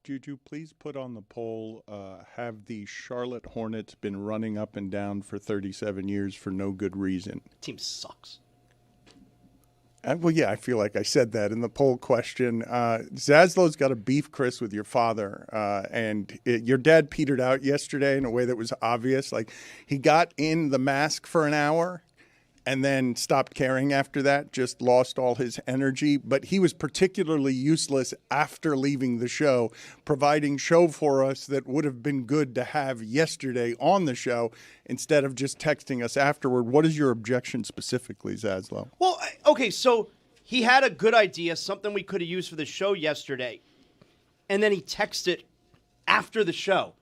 Juju, please put on the poll, have the Charlotte Hornets been running up and down for 37 years for no good reason? Team sucks. Well, yeah, I feel like I said that in the poll question. Zaslow's got a beef, Chris, with your father. Your dad petered out yesterday in a way that was obvious. Like, he got in the mask for an hour and then stopped caring after that, just lost all his energy. But he was particularly useless after leaving the show, providing show for us that would have been good to have yesterday on the show instead of just texting us afterward. What is your objection specifically, Zaslow? Well, okay, so he had a good idea, something we could have used for the show yesterday, and then he texted after the show.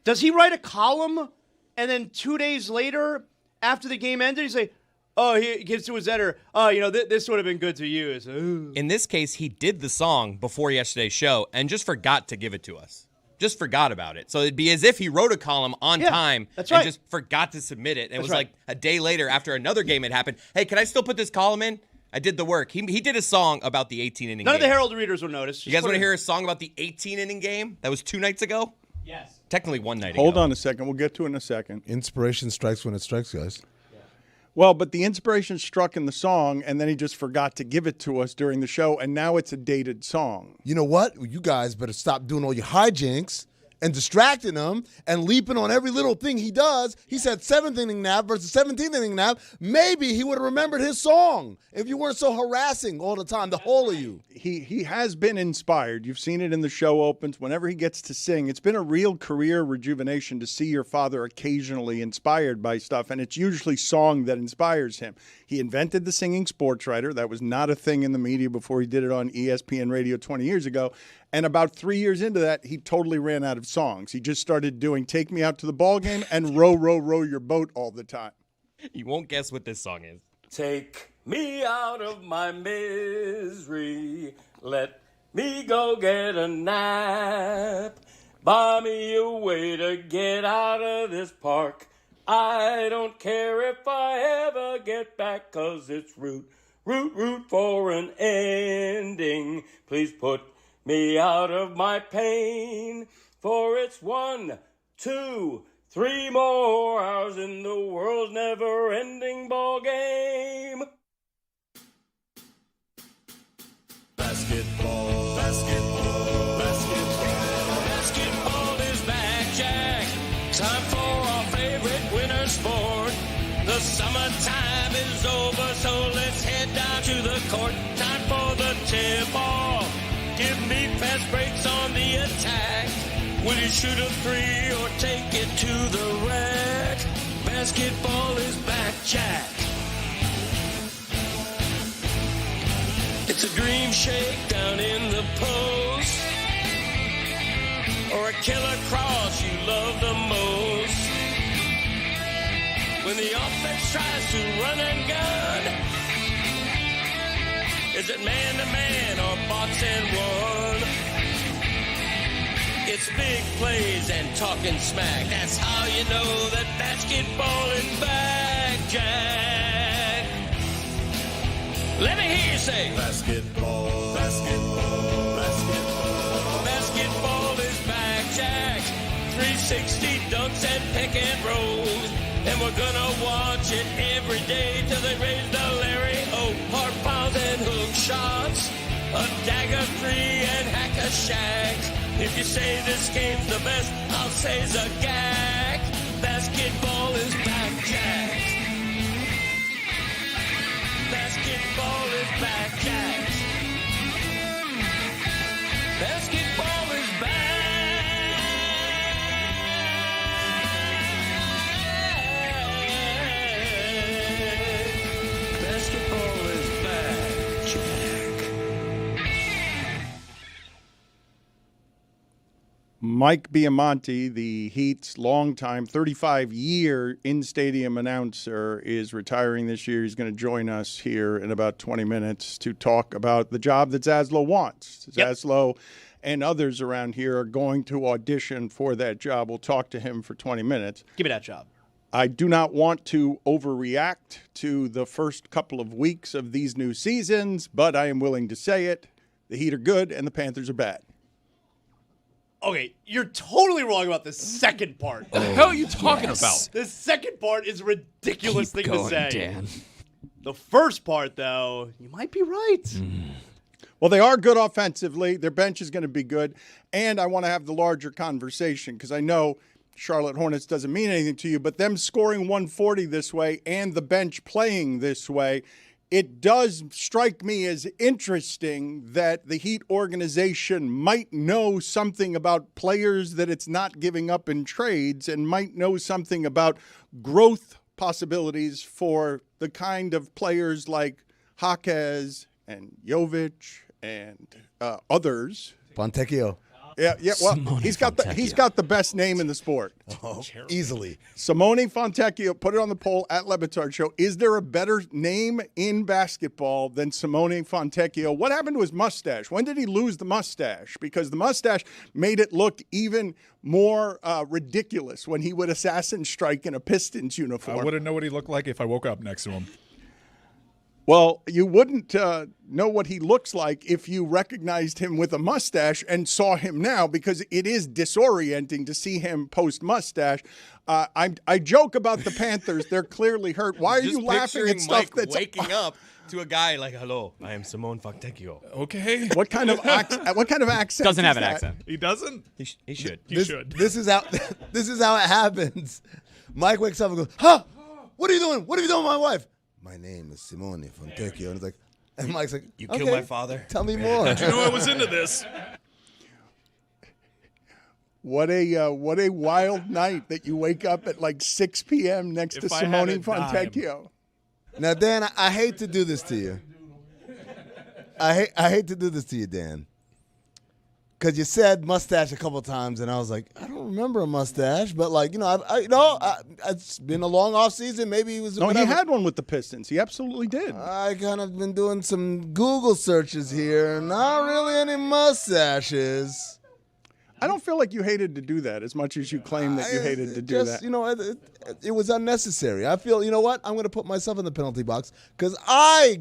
Does he write a column, and then 2 days later, after the game ended, he's like, oh, he gives to his editor, this would have been good to use. Ooh. In this case, he did the song before yesterday's show and just forgot to give it to us. Just forgot about it. So it'd be as if he wrote a column on time and just forgot to submit it. And it was like a day later after another game had happened. Hey, can I still put this column in? I did the work. He did a song about the 18-inning game. None of the Herald readers will notice. You guys want to hear a song about the 18-inning game? That was 2 nights ago? Yes. Technically 1 night ago. Hold on a second. We'll get to it in a second. Inspiration strikes when it strikes, guys. Well, but the inspiration struck in the song, and then he just forgot to give it to us during the show, and now it's a dated song. You know what? You guys better stop doing all your hijinks and distracting him and leaping on every little thing he does. He said 7th inning nap versus 17th inning nap. Maybe he would have remembered his song if you weren't so harassing all the time, the whole of you. He has been inspired. You've seen it in the show opens. Whenever he gets to sing, it's been a real career rejuvenation to see your father occasionally inspired by stuff, and it's usually song that inspires him. He invented the singing sports writer. That was not a thing in the media before he did it on ESPN radio 20 years ago. And about 3 years into that, he totally ran out of songs. He just started doing Take Me Out to the Ball Game and Row, Row, Row Your Boat all the time. You won't guess what this song is. Take me out of my misery. Let me go get a nap. Buy me a way to get out of this park. I don't care if I ever get back, 'cause it's root for an ending. Please put me out of my pain, for it's 1, 2, 3 more hours in the world's never-ending ball game. Basketball, basketball, basketball. Basketball is back, Jack. Time for our favorite winter sport. The summertime is over, so let's head down to the court. Time for the tip-off. Give me fast breaks on the attack. Will you shoot a 3 or take it to the rack? Basketball is back, Jack. It's a dream shake down in the post, or a killer cross you love the most. When the offense tries to run and gun, is it man-to-man or box and one? It's big plays and talking smack. That's how you know that basketball is back, Jack. Let me hear you say, basketball, basketball, basketball. Basketball is back, Jack. 360 dunks and pick and rolls. And we're gonna watch it every day till they raise the Larry O. Hard fouls and hook shots, a dagger 3 and hack a shack. If you say this game's the best, I'll say Zagak. Basketball is back, Jack. Basketball is back, Jack. Basketball is back. Basketball is back, Jack. Mike Biamonte, the Heat's longtime 35-year in-stadium announcer, is retiring this year. He's going to join us here in about 20 minutes to talk about the job that Zaslow wants. Zaslow and others around here are going to audition for that job. We'll talk to him for 20 minutes. Give me that job. I do not want to overreact to the first couple of weeks of these new seasons, but I am willing to say it. The Heat are good and the Panthers are bad. Okay, you're totally wrong about the second part. What the hell are you talking about? The second part is a ridiculous Keep thing going, to say. Dan. The first part, though, you might be right. Well, they are good offensively. Their bench is going to be good. And I want to have the larger conversation because I know Charlotte Hornets doesn't mean anything to you, but them scoring 140 this way and the bench playing this way, it does strike me as interesting that the Heat organization might know something about players that it's not giving up in trades and might know something about growth possibilities for the kind of players like Jaquez and Jovic and others. Fontecchio. Yeah. Well, Simone he's got the best name in the sport. Oh, easily. Simone Fontecchio. Put it on the poll at Le Batard Show. Is there a better name in basketball than Simone Fontecchio? What happened to his mustache? When did he lose the mustache? Because the mustache made it look even more ridiculous when he would assassin strike in a Pistons uniform. I wouldn't know what he looked like if I woke up next to him. Well, you wouldn't know what he looks like if you recognized him with a mustache and saw him now, because it is disorienting to see him post-mustache. I joke about the Panthers. They're clearly hurt. Why are you laughing at stuff Mike that's waking up to a guy like, hello, I am Simone Fontecchio. Okay. What kind of accent? Doesn't have is an that? accent. He doesn't? He should. He should. This is how this is how it happens. Mike wakes up and goes, "Huh? What are you doing? What have you done with my wife?" My name is Simone Fontecchio. And it's like, and Mike's like, You okay, killed my father? Tell me more. You know I was into this. What a wild night that you wake up at like 6 p.m. next to If I had Simone a dime. Fontecchio. Now, Dan, I hate to do this to you. I hate to do this to you, Dan. Because you said mustache a couple times, and I was like, I don't remember a mustache, but like, it's been a long off season. Maybe he was. No, whatever. he had one with the Pistons. He absolutely did. I kind of been doing some Google searches here. Not really any mustaches. I don't feel like you hated to do that as much as you claim that you hated to do that. You know, it was unnecessary. I feel, you know what? I'm going to put myself in the penalty box because I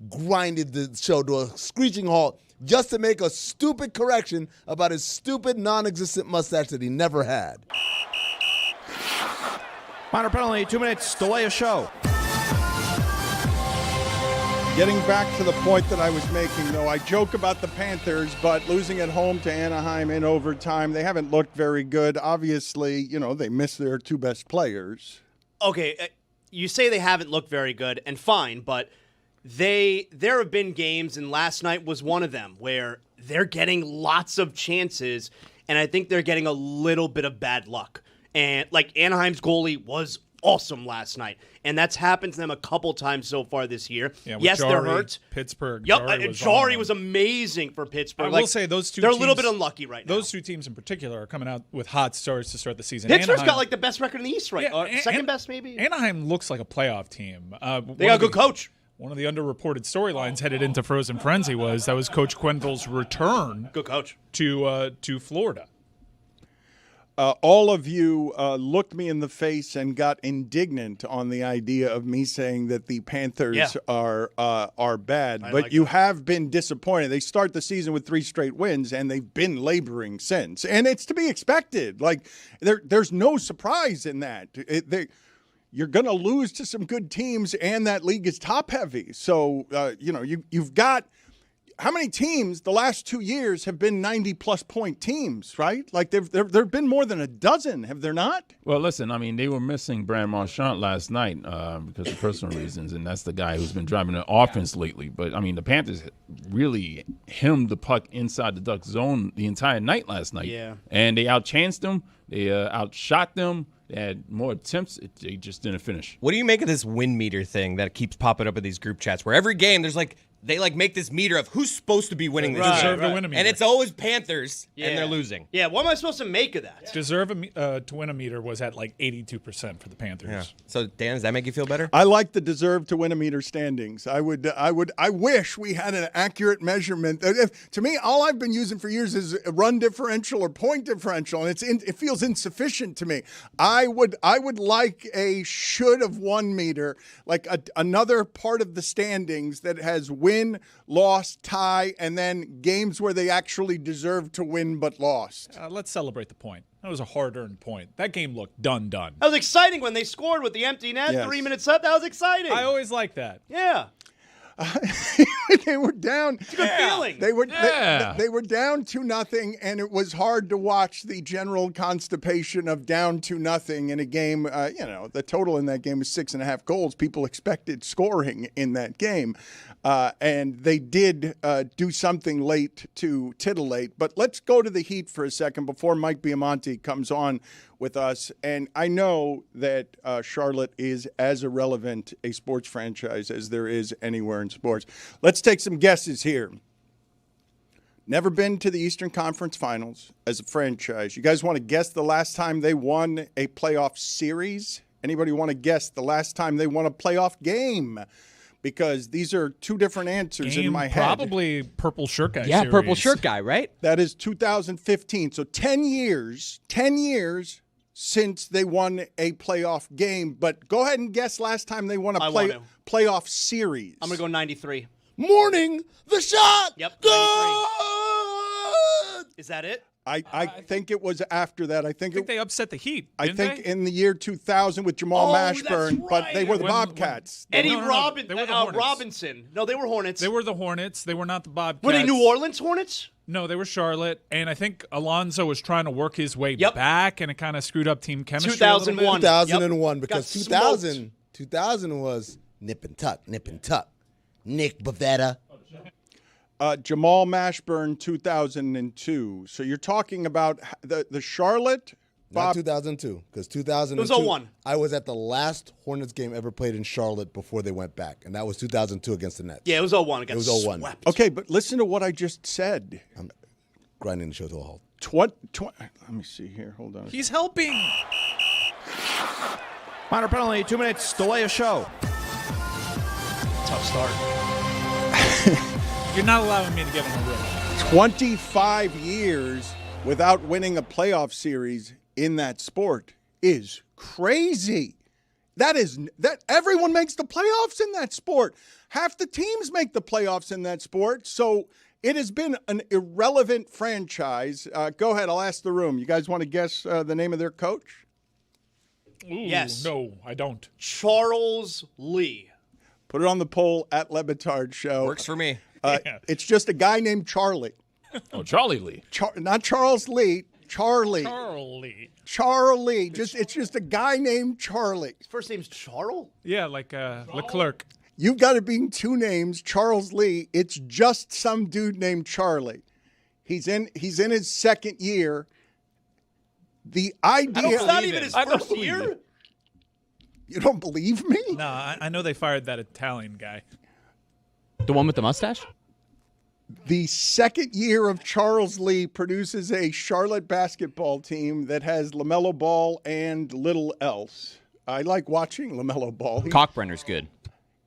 grinded the show to a screeching halt just to make a stupid correction about his stupid, non-existent mustache that he never had. Minor penalty, 2 minutes, delay a show. Getting back to the point that I was making, though, I joke about the Panthers, but losing at home to Anaheim in overtime, they haven't looked very good. Obviously, they missed their two best players. Okay, you say they haven't looked very good, and fine, but there have been games, and last night was one of them, where they're getting lots of chances, and I think they're getting a little bit of bad luck. And like Anaheim's goalie was awesome last night, and that's happened to them a couple times so far this year. Yeah, yes, Jari, they're hurt. Pittsburgh. Yep, Jari was amazing for Pittsburgh. I will say those two they're teams, a little bit unlucky right now. Those two teams in particular are coming out with hot starts to start the season. Pittsburgh's Anaheim, got like the best record in the East right now. Second best maybe. Anaheim looks like a playoff team. They got a good coach. One of the underreported storylines headed into Frozen Frenzy was Coach Quenneville's return. Good coach. To Florida. All of you looked me in the face and got indignant on the idea of me saying that the Panthers are bad. But you have been disappointed. They start the season with 3 straight wins, and they've been laboring since. And it's to be expected. Like there's no surprise in that. You're going to lose to some good teams, and that league is top heavy. So you've got. How many teams the last 2 years have been 90-plus point teams, right? Like there have been more than a dozen, have there not? Well, listen, I mean, they were missing Brad Marchand last night because of personal reasons, and that's the guy who's been driving the offense lately. But, I mean, the Panthers really hemmed the puck inside the Ducks zone the entire night last night. Yeah. And they outchanced them. They outshot them. They had more attempts. They just didn't finish. What do you make of this win meter thing that keeps popping up in these group chats where every game there's like they make this meter of who's supposed to be winning this game. Deserve to win a meter. And it's always Panthers, and they're losing. Yeah, what am I supposed to make of that? Deserve to win a meter was at like 82% for the Panthers. Yeah. So Dan, does that make you feel better? I like the deserve to win a meter standings. I wish we had an accurate measurement. To me, all I've been using for years is a run differential or point differential, and it feels insufficient to me. I would like a should have won meter, like another part of the standings that has win, lost, tie, and then games where they actually deserved to win but lost. Let's celebrate the point. That was a hard-earned point. That game looked done. That was exciting when they scored with the empty net, Yes. 3 minutes up. That was exciting. I always like that. Yeah. They were down. It's a good feeling. They were down 2-0, and it was hard to watch the general constipation of down 2-0 in a game. The total in that game was 6.5 goals. People expected scoring in that game, and they did do something late to titillate. But let's go to the Heat for a second before Mike Biamonte comes on with us. And I know that Charlotte is as irrelevant a sports franchise as there is anywhere in sports. Let's take some guesses here. Never been to the Eastern Conference Finals as a franchise. You guys want to guess the last time they won a playoff series? Anybody want to guess the last time they won a playoff game? Because these are two different answers in my head. Probably Purple Shirt Guy Yeah, series. Purple Shirt Guy, right? That is 2015. So 10 years since they won a playoff game. But go ahead and guess last time they won a playoff series. I'm going to go 93. Morning, the shot. Yep, Good. 93. Is that it? I think it was after that. I think they upset the Heat. I Didn't think they? in the year 2000 with Jamal that's Mashburn, but they were the When- Bobcats. Eddie No, they were the Hornets. Robinson. No, they were Hornets. They were the Hornets. They were not the Bobcats. Were they New Orleans Hornets? No, they were Charlotte, and I think Alonzo was trying to work his way Yep. back, and it kind of screwed up team chemistry. a little bit. 2001. 2001, Yep. because Got 2000 was nip and tuck. Nick Bavetta. Jamal Mashburn, 2002. So you're talking about the Charlotte Not 2002, because 2002. It was 01. I was at the last Hornets game ever played in Charlotte before they went back, and that was 2002 against the Nets. Yeah, it was 01. It was 01. Swept. Okay, but listen to what I just said. I'm grinding the show to a halt. Let me see here. Hold on. He's helping. Minor penalty, 2 minutes, delay of show. Tough start. You're not allowing me to get on the rip. 25 years without winning a playoff series in that sport is crazy. That everyone makes the playoffs in that sport. Half the teams make the playoffs in that sport. So it has been an irrelevant franchise. Go ahead. I'll ask the room. You guys want to guess the name of their coach? Ooh, Yes. No, I don't. Charles Lee. Put it on the poll at Le Batard Show. Works for me. It's just a guy named Charlie. Oh, Charlie Lee. Not Charles Lee. Charlie. Charlie. It's just a guy named Charlie. His first name's Charles? Yeah, like Leclerc. You've got to be two names, Charles Lee. It's just some dude named Charlie. He's in his second year. The idea. It's not even his first year? You don't believe me? No, I know they fired that Italian guy. The one with the mustache? The second year of Charles Lee produces a Charlotte basketball team that has LaMelo Ball and little else. I like watching LaMelo Ball. Cockbrenner's good.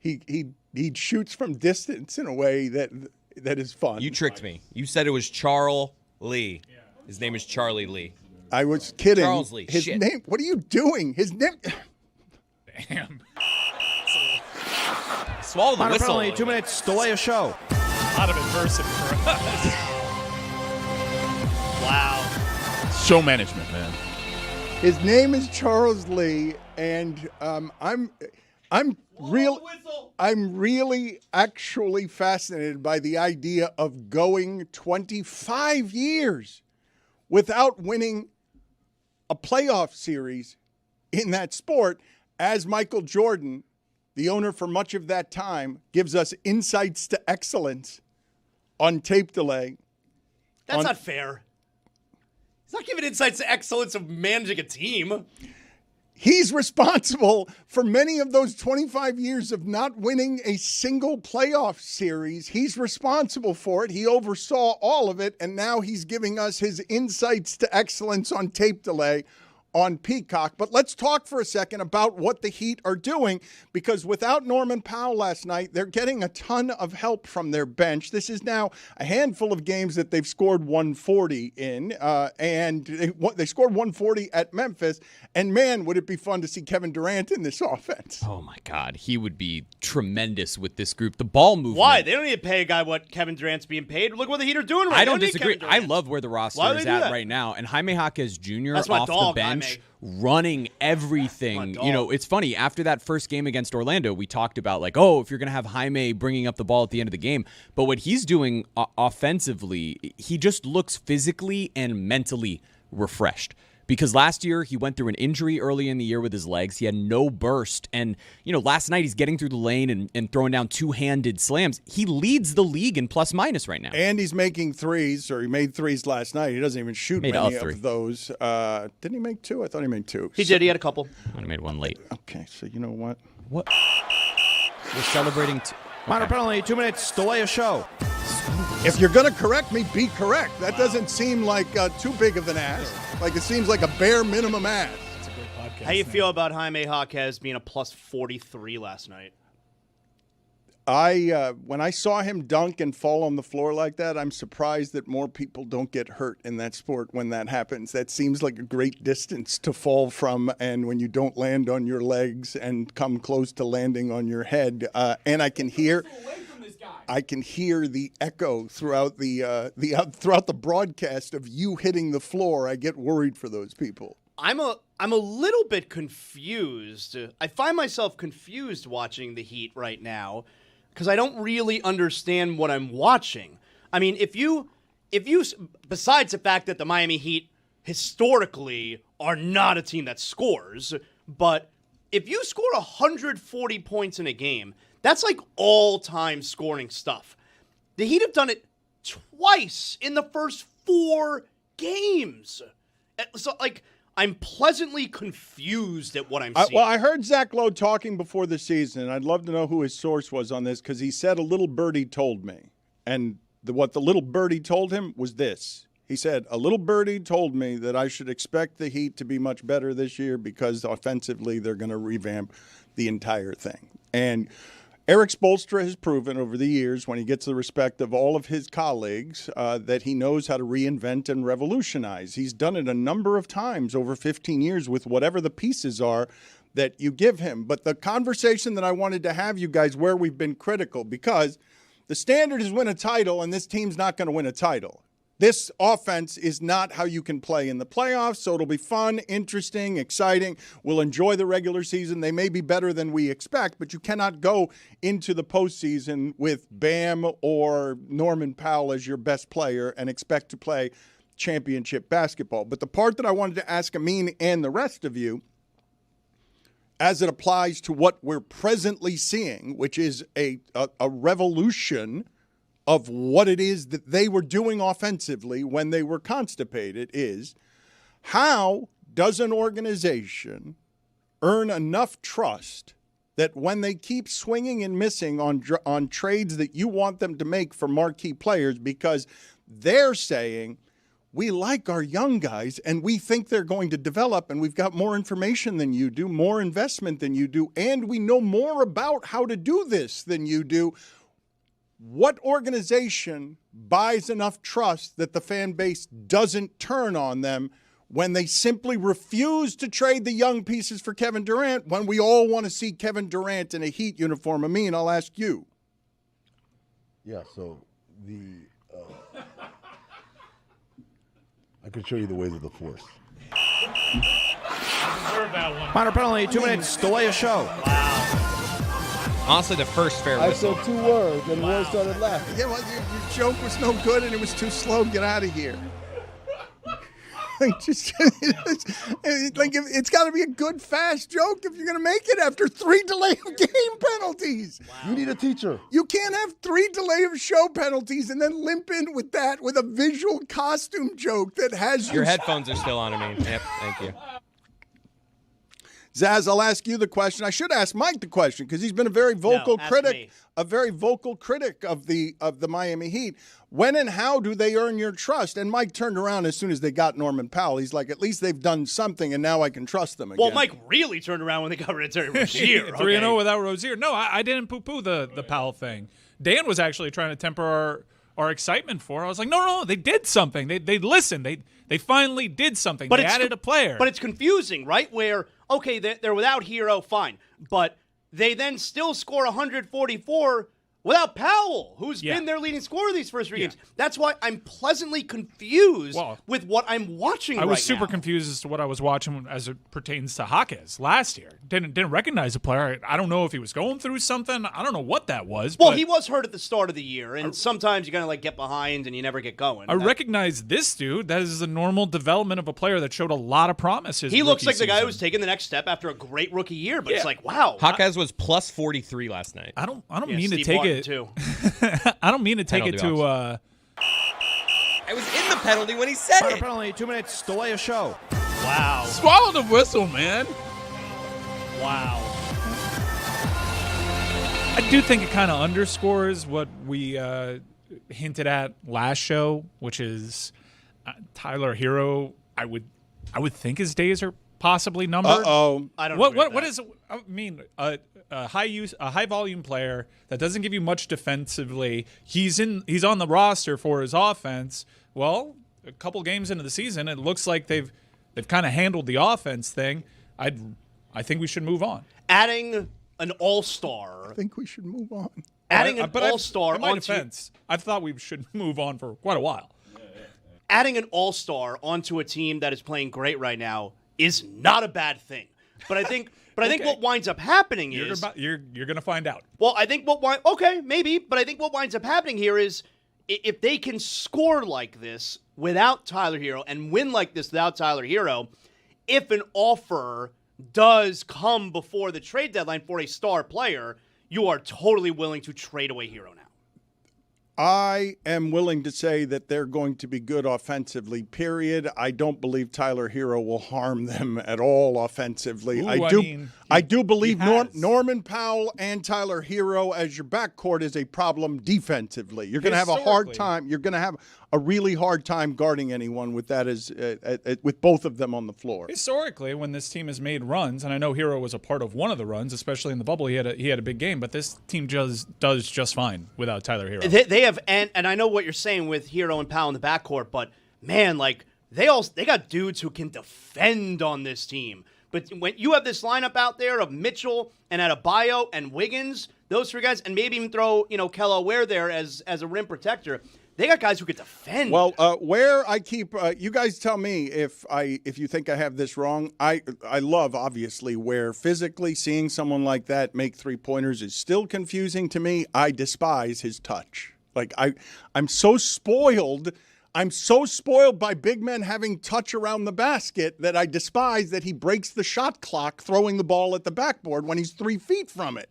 He shoots from distance in a way that is fun. You tricked me. You said it was Charles Lee. His name is Charlie Lee. I was kidding. Charles Lee. His Shit. name. What are you doing? His name. Damn. Swallow the Minor whistle. penalty, 2 minutes, delay of show. A lot of adversity for us. Wow. Show management, man. His name is Charles Lee, and I'm really actually fascinated by the idea of going 25 years without winning a playoff series in that sport, as Michael Jordan, the owner for much of that time, gives us insights to excellence on tape delay. That's not fair. He's not giving insights to excellence of managing a team. He's responsible for many of those 25 years of not winning a single playoff series. He's responsible for it. He oversaw all of it, and now he's giving us his insights to excellence on tape delay on Peacock. But let's talk for a second about what the Heat are doing, because without Norman Powell last night, they're getting a ton of help from their bench. This is now a handful of games that they've scored 140 in, and they scored 140 at Memphis. And man, would it be fun to see Kevin Durant in this offense. Oh, my God. He would be tremendous with this group. The ball movement. Why? They don't need to pay a guy what Kevin Durant's being paid. Look what the Heat are doing right now. I don't disagree. I love where the roster is at right now. And Jaime Jaquez Jr. off the bench, running everything. You know, it's funny. After that first game against Orlando, we talked about, like, oh, if you're going to have Jaime bringing up the ball at the end of the game. But what he's doing offensively, he just looks physically and mentally refreshed. Because last year, he went through an injury early in the year with his legs. He had no burst. And, you know, last night he's getting through the lane and throwing down two-handed slams. He leads the league in plus-minus right now. And he's making threes, or he made threes last night. He doesn't even shoot many of those. Didn't he make two? I thought he made two. He did. He had a couple. I made one late. Okay, so you know what? What? We're celebrating. Minor penalty, 2 minutes, delay a show. If you're going to correct me, be correct. That doesn't seem like too big of an ask. Like, it seems like a bare minimum ask. It's a great podcast. How you feel about Jaime Jaquez being a plus 43 last night? When I saw him dunk and fall on the floor like that, I'm surprised that more people don't get hurt in that sport when that happens. That seems like a great distance to fall from, and when you don't land on your legs and come close to landing on your head, and I can hear the echo throughout the broadcast of you hitting the floor. I get worried for those people. I'm a little bit confused. I find myself confused watching the Heat right now because I don't really understand what I'm watching. I mean, if you besides the fact that the Miami Heat historically are not a team that scores, but if you score 140 points in a game, that's like all-time scoring stuff. The Heat have done it twice in the first 4 games. So, like, I'm pleasantly confused at what I'm seeing. Well, I heard Zach Lowe talking before the season, and I'd love to know who his source was on this, because he said a little birdie told me. And what the little birdie told him was this. He said, a little birdie told me that I should expect the Heat to be much better this year because offensively they're going to revamp the entire thing. And Eric Spoelstra has proven over the years, when he gets the respect of all of his colleagues, that he knows how to reinvent and revolutionize. He's done it a number of times over 15 years with whatever the pieces are that you give him. But the conversation that I wanted to have, you guys, where we've been critical, because the standard is win a title, and this team's not going to win a title. This offense is not how you can play in the playoffs, so it'll be fun, interesting, exciting. We'll enjoy the regular season. They may be better than we expect, but you cannot go into the postseason with Bam or Norman Powell as your best player and expect to play championship basketball. But the part that I wanted to ask Amin and the rest of you, as it applies to what we're presently seeing, which is a revolution of what it is that they were doing offensively when they were constipated, is how does an organization earn enough trust that when they keep swinging and missing on trades that you want them to make for marquee players, because they're saying, we like our young guys and we think they're going to develop, and we've got more information than you do, more investment than you do, and we know more about how to do this than you do. What organization buys enough trust that the fan base doesn't turn on them when they simply refuse to trade the young pieces for Kevin Durant, when we all want to see Kevin Durant in a Heat uniform? Amin, I'll ask you. Yeah, so I could show you the ways of the Force. Minor penalty, 2 minutes, delay a show. Honestly, the first fair whistle. I said 2 words, and Roy started laughing. Yeah, well, your joke was no good, and it was too slow. Get out of here. It's got to be a good, fast joke if you're going to make it after 3 delay of game penalties. Wow. You need a teacher. You can't have 3 delay of show penalties and then limp in with that with a visual costume joke that has your headphones are still on, I mean. Yep, thank you. Zaz, I'll ask you the question. I should ask Mike the question because he's been a very vocal critic of the Miami Heat. When and how do they earn your trust? And Mike turned around as soon as they got Norman Powell. He's like, at least they've done something, and now I can trust them again. Well, Mike really turned around when they got rid of Terry Rozier. 3-0 without Rozier. No, I didn't poo-poo the Powell thing. Dan was actually trying to temper our excitement for it. I was like, no, they did something. They listened. They finally did something. They added a player. But it's confusing, right? Where, okay, they're without Hero, fine. But they then still score 144 without Powell, who's been their leading scorer these first 3 games. That's why I'm pleasantly confused with what I'm watching right now. I was super confused as to what I was watching as it pertains to Jaquez last year. Didn't recognize the player. I don't know if he was going through something. I don't know what that was. Well, he was hurt at the start of the year, and sometimes you kind of get behind and you never get going. I recognize this dude. That is the normal development of a player that showed a lot of promise. He looks like the guy who's taking the next step after a great rookie year, but it's like, wow. Jaquez was plus 43 last night. I don't mean to take it. Too. I don't mean to take it to. I was in the penalty when he said it. Penalty, 2 minutes, delay a show. Wow. Swallow the whistle, man. Wow. I do think it kind of underscores what we hinted at last show, which is Tyler Hero. I would think his days are possibly numbered. I don't know. What is? I mean, a high volume player that doesn't give you much defensively. He's on the roster for his offense. Well, a couple games into the season, it looks like they've kind of handled the offense thing. I think we should move on. Adding an all-star. I think we should move on. Adding an all-star in my defense, I thought we should move on for quite a while. Adding an all-star onto a team that is playing great right now is not a bad thing. But I think what winds up happening is you're going to find out. Well, I think maybe, but I think what winds up happening here is if they can score like this without Tyler Hero and win like this without Tyler Hero, if an offer does come before the trade deadline for a star player, you are totally willing to trade away Hero now. I am willing to say that they're going to be good offensively, period. I don't believe Tyler Hero will harm them at all offensively. I do believe Norman Powell and Tyler Hero as your backcourt is a problem defensively. You're going to have a hard time. You're going to have a really hard time guarding anyone with that with both of them on the floor. Historically, when this team has made runs, and I know Hero was a part of one of the runs, especially in the bubble, he had a big game, but this team does just fine without Tyler Hero. They have, and I know what you're saying with Hero and Powell in the backcourt, but man, they got dudes who can defend on this team. But when you have this lineup out there of Mitchell and Adebayo and Wiggins, those three guys, and maybe even throw Kello Ware there as a rim protector, they got guys who can defend. Well, where I keep you guys tell me if you think I have this wrong. I love obviously where physically seeing someone like that make 3-pointers is still confusing to me. I despise his touch. I'm so spoiled. I'm so spoiled by big men having touch around the basket that I despise that he breaks the shot clock throwing the ball at the backboard when he's 3 feet from it.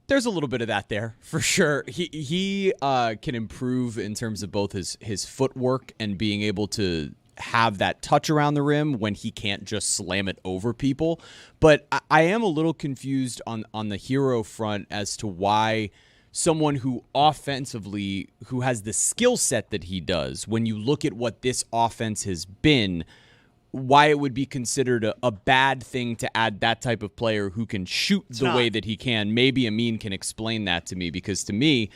There's a little bit of that there for sure. He can improve in terms of both his footwork and being able to have that touch around the rim when he can't just slam it over people. But I am a little confused on the Hero front as to why someone who offensively, who has the skill set that he does, when you look at what this offense has been, why it would be considered a bad thing to add that type of player who can shoot way that he can. Maybe Amin can explain that to me, because to me,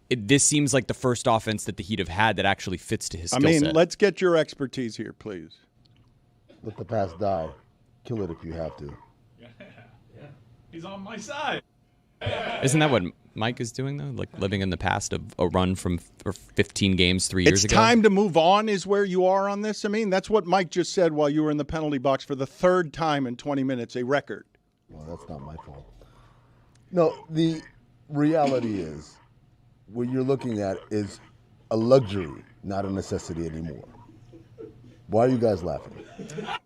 this seems like the first offense that the Heat have had that actually fits to his skill set. Amin, let's get your expertise here, please. Let the past die. Kill it if you have to. Yeah. He's on my side. Isn't that what Mike is doing, though? Like living in the past of a run from 15 games 3 years ago? It's time to move on is where you are on this. I mean, that's what Mike just said while you were in the penalty box for the 3rd time in 20 minutes, a record. Well, that's not my fault. No, the reality is what you're looking at is a luxury, not a necessity anymore. Why are you guys laughing?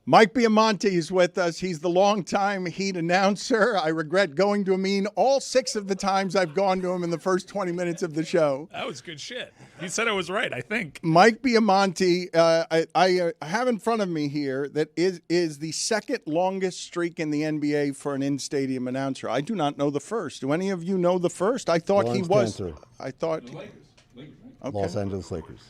Mike Biamonte is with us. He's the longtime Heat announcer. I regret going to him all 6 of the times I've gone to him in the first 20 minutes of the show. That was good shit. He said I was right, I think. Mike Biamonte, I have in front of me here that is the second longest streak in the NBA for an in-stadium announcer. I do not know the first. Do any of you know the first? I thought Lawrence he was. Cantor. I thought. Lakers, okay. Los Angeles Lakers.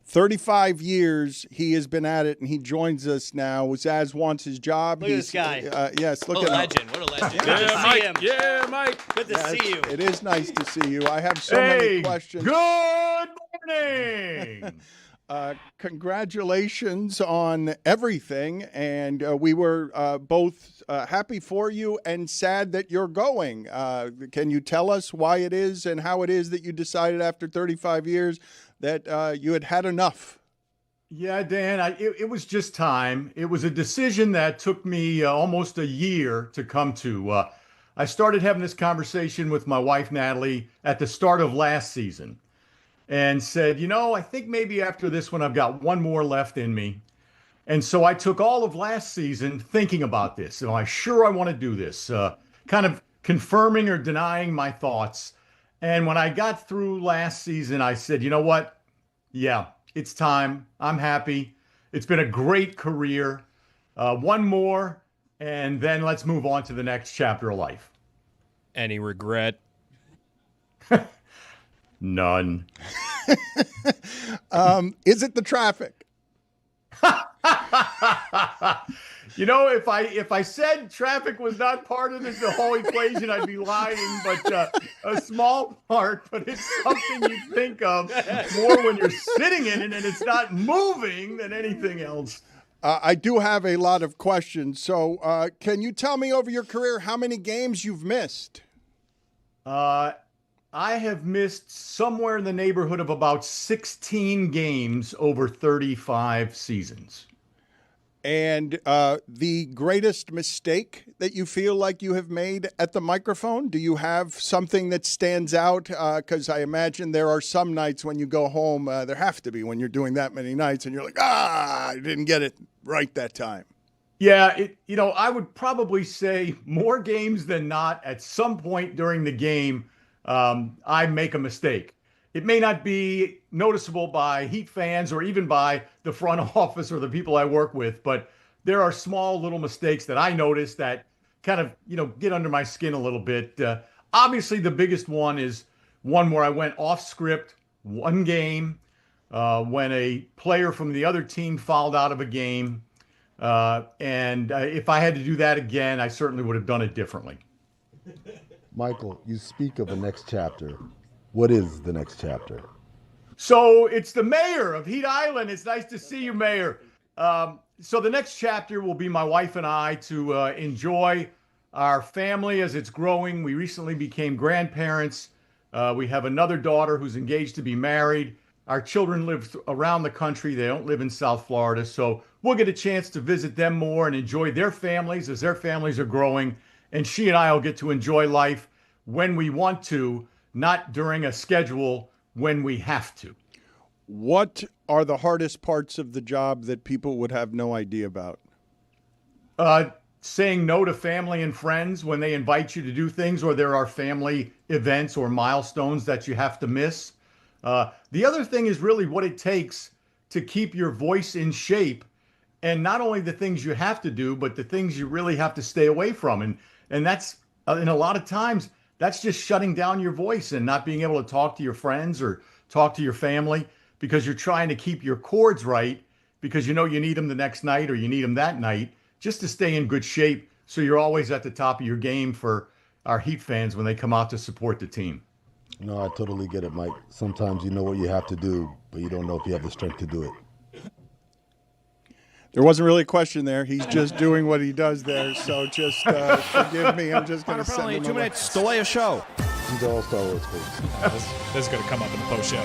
35 years he has been at it, and he joins us now. Zaz wants his job. Look at this guy. Yes, look What a at legend. What a legend. Good to see him. Yeah, Mike. Good to see you. It is nice to see you. I have so many questions. Good morning. Congratulations on everything, and we were both happy for you and sad that you're going. Can you tell us why it is and how it is that you decided after 35 years that you had had enough? Yeah, Dan, it was just time. It was a decision that took me almost a year to come to. I started having this conversation with my wife, Natalie, at the start of last season and said, I think maybe after this one, I've got one more left in me. And so I took all of last season thinking about this. Am I sure I want to do this? Kind of confirming or denying my thoughts. And when I got through last season, I said, you know what? Yeah, it's time. I'm happy. It's been a great career. One more, and then let's move on to the next chapter of life. Any regret? None. Is it the traffic? If I said traffic was not part of the whole equation, I'd be lying, but a small part, but it's something you think of more when you're sitting in it and it's not moving than anything else. I do have a lot of questions. So can you tell me over your career how many games you've missed? I have missed somewhere in the neighborhood of about 16 games over 35 seasons. And the greatest mistake that you feel like you have made at the microphone? Do you have something that stands out? Because I imagine there are some nights when you go home, there have to be when you're doing that many nights, and you're like, I didn't get it right that time. Yeah, I would probably say more games than not, at some point during the game, I make a mistake. It may not be noticeable by Heat fans or even by the front office or the people I work with, but there are small little mistakes that I notice that kind of, get under my skin a little bit. Obviously, the biggest one is one where I went off script one game when a player from the other team fouled out of a game. And if I had to do that again, I certainly would have done it differently. Michael, you speak of the next chapter. What is the next chapter? So it's the mayor of Heat Island. It's nice to see you, Mayor. So the next chapter will be my wife and I to enjoy our family as it's growing. We recently became grandparents. We have another daughter who's engaged to be married. Our children live around the country. They don't live in South Florida. So we'll get a chance to visit them more and enjoy their families as their families are growing. And she and I will get to enjoy life when we want to, not during a schedule when we have to. What are the hardest parts of the job that people would have no idea about? Saying no to family and friends when they invite you to do things, or there are family events or milestones that you have to miss. The other thing is really what it takes to keep your voice in shape, and not only the things you have to do, but the things you really have to stay away from. And that's, in a lot of times, that's just shutting down your voice and not being able to talk to your friends or talk to your family because you're trying to keep your chords right because you need them the next night or you need them that night just to stay in good shape so you're always at the top of your game for our Heat fans when they come out to support the team. No, I totally get it, Mike. Sometimes you know what you have to do, but you don't know if you have the strength to do it. There wasn't really a question there. He's just doing what he does there. So just forgive me. I'm just going to send him 2 minutes, delay a show. He's all Star Wars fans. This is going to come up in the post show.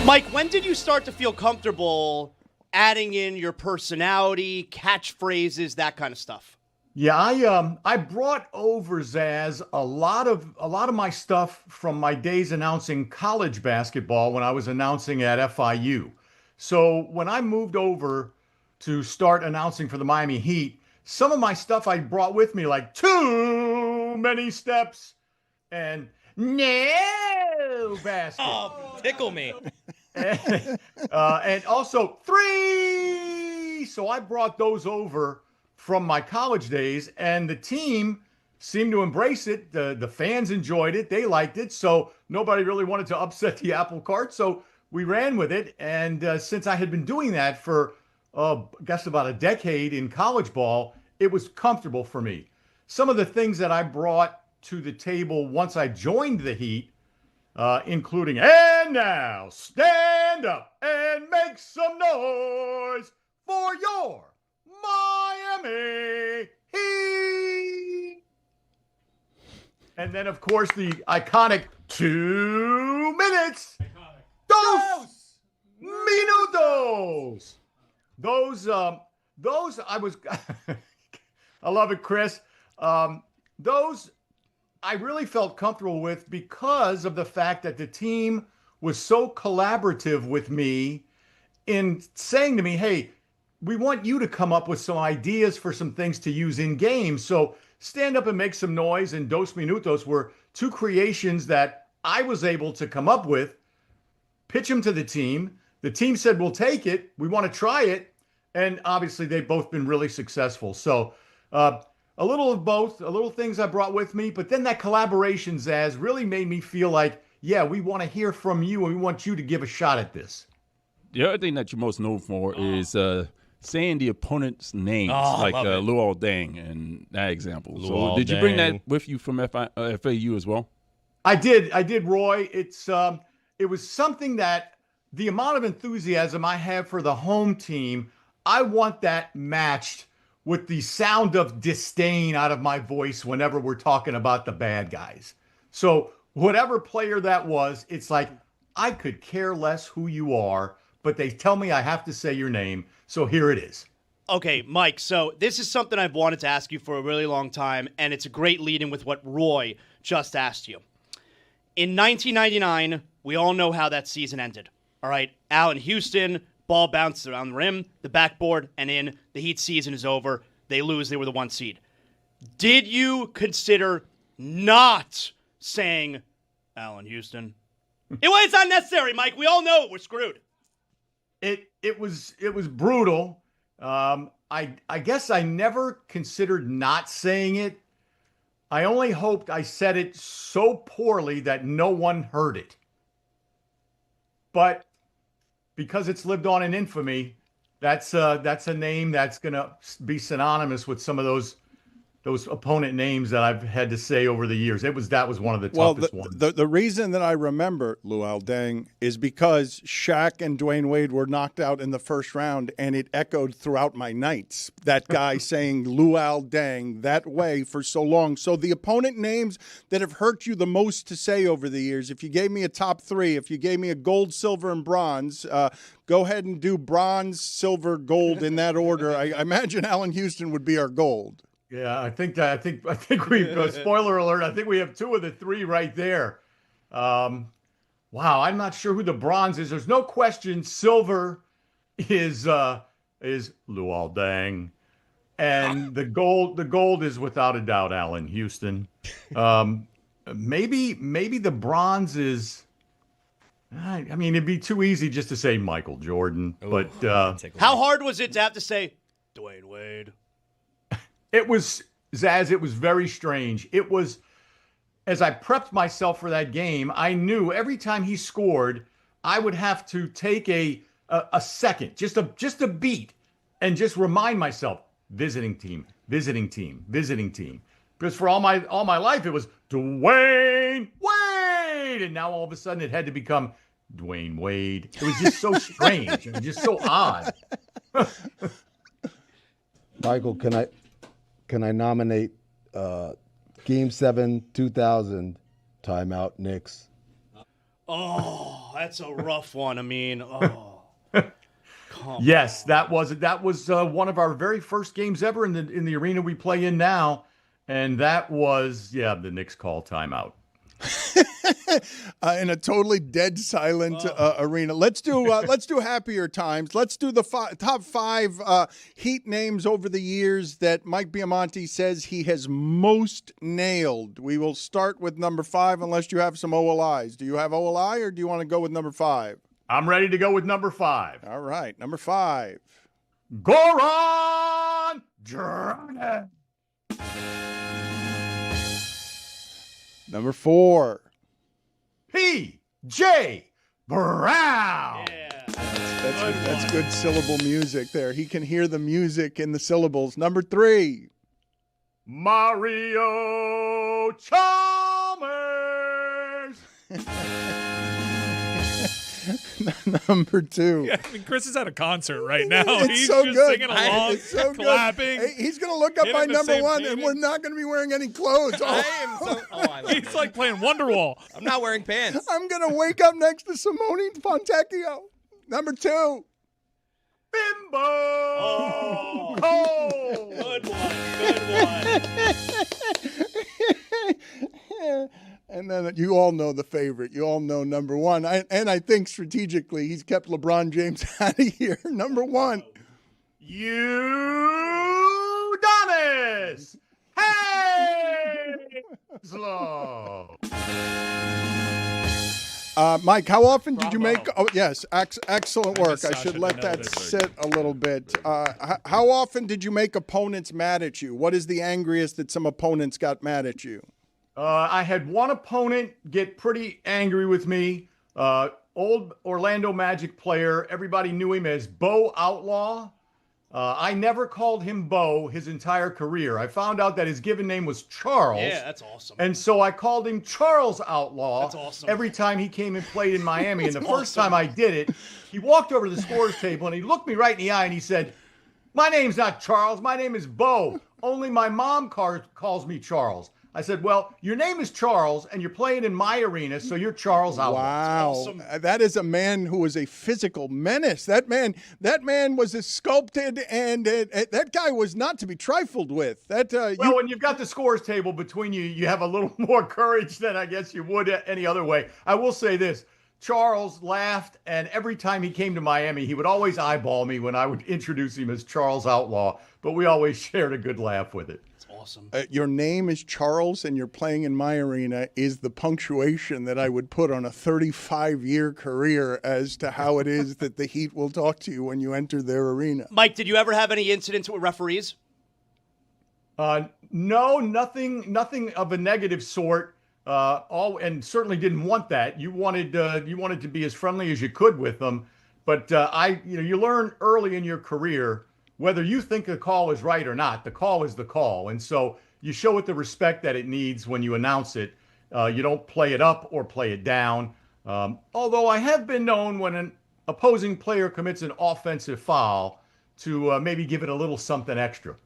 Mike, when did you start to feel comfortable adding in your personality, catchphrases, that kind of stuff? Yeah, I brought over, Zaz, a lot of my stuff from my days announcing college basketball when I was announcing at FIU. So when I moved over to start announcing for the Miami Heat, some of my stuff I brought with me, like too many steps and no basket. Oh, tickle me. And also 3. So I brought those over from my college days, and the team seemed to embrace it. The fans enjoyed it. They liked it. So nobody really wanted to upset the apple cart. So we ran with it. And since I had been doing that for, I guess, about a decade in college ball, it was comfortable for me. Some of the things that I brought to the table once I joined the Heat, including, and now stand up and make some noise for your Miami Heat. And then, of course, the iconic 2 minutes. Dos minutos. Those I was, I love it, Chris. Those I really felt comfortable with because of the fact that the team was so collaborative with me in saying to me, hey, we want you to come up with some ideas for some things to use in games. So stand up and make some noise and Dos Minutos were 2 creations that I was able to come up with, pitch them to the team. The team said, we'll take it. We want to try it. And obviously they've both been really successful. So a little of both, a little things I brought with me, but then that collaboration, Zaz, really made me feel like, yeah, we want to hear from you and we want you to give a shot at this. The other thing that you're most known for is saying the opponent's names, like Luol Deng and that example. So did you bring that with you from FAU as well? I did, Roy. It was something that the amount of enthusiasm I have for the home team, I want that matched with the sound of disdain out of my voice whenever we're talking about the bad guys. So whatever player that was, it's like, I could care less who you are, but they tell me I have to say your name. So here it is. Okay, Mike, so this is something I've wanted to ask you for a really long time, and it's a great lead-in with what Roy just asked you. In 1999, we all know how that season ended. All right, Allen Houston, ball bounced around the rim, the backboard, and in. The Heat season is over. They lose. They were the 1 seed. Did you consider not saying Allen Houston? It's unnecessary, Mike. We all know it. We're screwed. It was brutal. I guess I never considered not saying it. I only hoped I said it so poorly that no one heard it. But because it's lived on in infamy, that's a name that's going to be synonymous with some of those opponent names that I've had to say over the years. That was one of the toughest ones. The reason that I remember Luol Deng is because Shaq and Dwayne Wade were knocked out in the first round, and it echoed throughout my nights. That guy saying Luol Deng that way for so long. So the opponent names that have hurt you the most to say over the years, if you gave me a top 3, if you gave me a gold, silver, and bronze, go ahead and do bronze, silver, gold in that order. I imagine Allen Houston would be our gold. Yeah, I think we spoiler alert. I think we have 2 of the 3 right there. Wow, I'm not sure who the bronze is. There's no question. Silver is Luol Deng, and the gold is without a doubt Allen Houston. Maybe the bronze is. I mean, it'd be too easy just to say Michael Jordan. Ooh, but how hard was it to have to say Dwayne Wade? It was, Zaz, it was very strange. It was, as I prepped myself for that game, I knew every time he scored, I would have to take a second, just a beat, and just remind myself, visiting team. Because for all my life, it was Dwayne Wade. And now all of a sudden it had to become Dwayne Wade. It was just so strange and just so odd. Michael, can I nominate Game 7, 2000, timeout, Knicks? Oh, that's a rough one. I mean, yes, that was one of our very first games ever in the arena we play in now, and that was the Knicks call timeout. In a totally dead silent arena. Let's do happier times. Let's do the top 5 Heat names over the years that Mike Biamonte says he has most nailed. We will start with number 5 unless you have some OLIs. Do you have OLI or do you want to go with number 5? I'm ready to go with number 5. All right, number 5. Goran Dragic. Number 4. P.J. Brown. Yeah. That's good syllable music there. He can hear the music in the syllables. Number 3. Mario Chalmers. Number 2. Yeah, I mean, Chris is at a concert right now. It's He's so just good. singing along, It's so clapping. Hey, he's going to look up my number 1, and we're not going to be wearing any clothes. I am so. Oh, I love He's like playing Wonderwall. I'm not wearing pants. I'm going to wake up next to Simone Fontecchio. Number 2. Bimbo. Oh, Cole. good one. And then you all know the favorite. You all know number 1. And I think strategically he's kept LeBron James out of here. Number 1. Udonis. Hey. Slow. Mike, how often did you make? Oh, yes, excellent work. I should let that sit a little bit. How often did you make opponents mad at you? What is the angriest that some opponents got mad at you? I had one opponent get pretty angry with me. Old Orlando Magic player. Everybody knew him as Bo Outlaw. I never called him Bo his entire career. I found out that his given name was Charles. Yeah, that's awesome. And so I called him Charles Outlaw. That's awesome. Every time he came and played in Miami. And the first time I did it, he walked over to the scores table and he looked me right in the eye and he said, "My name's not Charles. My name is Bo. Only my mom calls me Charles." I said, "Well, your name is Charles, and you're playing in my arena, so you're Charles Outlaw." Wow, awesome. That is a man who was a physical menace. That man was a sculpted, and that guy was not to be trifled with. Well, when you've got the scores table between you, you have a little more courage than I guess you would any other way. I will say this. Charles laughed, and every time he came to Miami, he would always eyeball me when I would introduce him as Charles Outlaw, but we always shared a good laugh with it. Awesome. Your name is Charles and you're playing in my arena is the punctuation that I would put on a 35-year career as to how it is that the Heat will talk to you when you enter their arena. Mike, did you ever have any incidents with referees? No, nothing of a negative sort. And certainly didn't want that. You wanted to be as friendly as you could with them. But you learn early in your career whether you think the call is right or not. The call is the call, and so you show it the respect that it needs when you announce it. You don't play it up or play it down. Although I have been known when an opposing player commits an offensive foul to maybe give it a little something extra.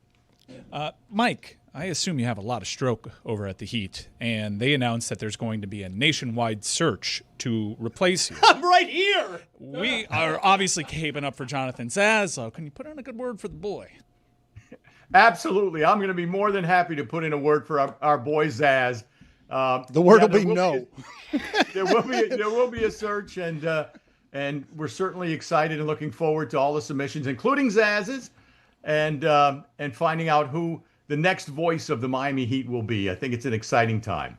Mike, I assume you have a lot of stroke over at the Heat, and they announced that there's going to be a nationwide search to replace you. I'm right here. We are obviously caping up for Jonathan Zaslow. Can you put in a good word for the boy? Absolutely. I'm going to be more than happy to put in a word for our boy Zaz. The word will be no. There will be a search, and we're certainly excited and looking forward to all the submissions, including Zaz's, and finding out who the next voice of the Miami Heat will be. I think it's an exciting time.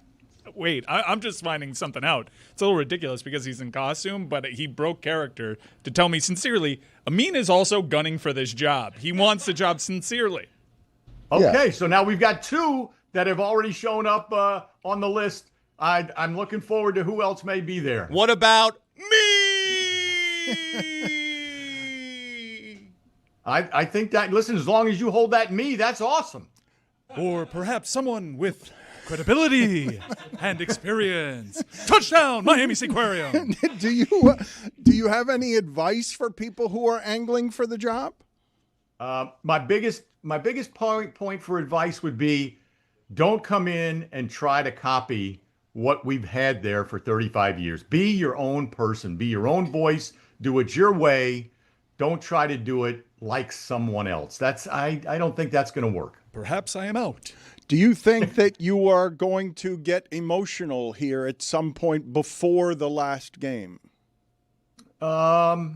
Wait, I'm just finding something out. It's a little ridiculous because he's in costume, but he broke character to tell me sincerely, Amin is also gunning for this job. He wants the job sincerely. Okay, Yeah. So now we've got 2 that have already shown up on the list. I'm looking forward to who else may be there. What about me? I think that, listen, as long as you hold that me, that's awesome. Or perhaps someone with credibility and experience. Touchdown, Miami Seaquarium. Do you have any advice for people who are angling for the job? My biggest point for advice would be, don't come in and try to copy what we've had there for 35 years. Be your own person. Be your own voice. Do it your way. Don't try to do it like someone else. I don't think that's going to work. Perhaps I am out. Do you think that you are going to get emotional here at some point before the last game? I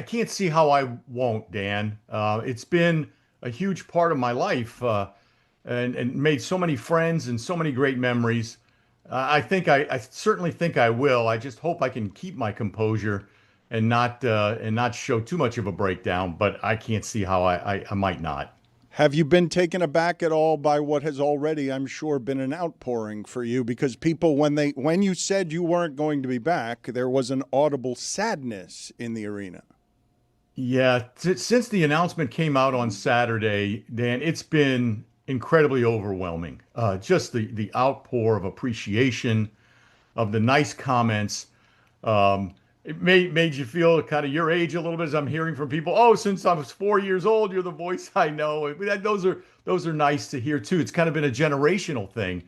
can't see how I won't, Dan. It's been a huge part of my life and made so many friends and so many great memories. I certainly think I will. I just hope I can keep my composure and not show too much of a breakdown. But I can't see how I might not. Have you been taken aback at all by what has already, I'm sure, been an outpouring for you? Because people, when you said you weren't going to be back, there was an audible sadness in the arena. Yeah, since the announcement came out on Saturday, Dan, it's been incredibly overwhelming. Just the outpour of appreciation, of the nice comments. It made you feel kind of your age a little bit, as I'm hearing from people. Oh, since I was 4 years old, you're the voice I know. Those are nice to hear too. It's kind of been a generational thing.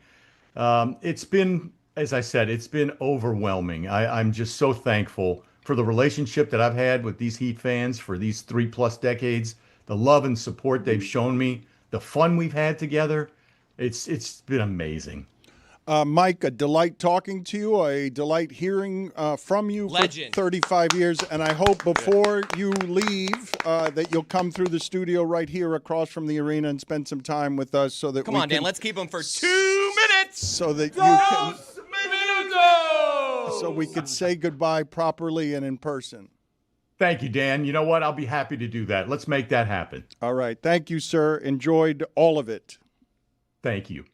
It's been, as I said, it's been overwhelming. I'm just so thankful for the relationship that I've had with these Heat fans for these 3+ decades, the love and support they've shown me, the fun we've had together. It's been amazing. Mike, a delight talking to you, a delight hearing from you. Legend. For 35 years, and I hope before you leave that you'll come through the studio right here across from the arena and spend some time with us so that Come on, Dan, let's keep them for 2 minutes. So that you can, so we could say goodbye properly and in person. Thank you, Dan. You know what? I'll be happy to do that. Let's make that happen. All right. Thank you, sir. Enjoyed all of it. Thank you.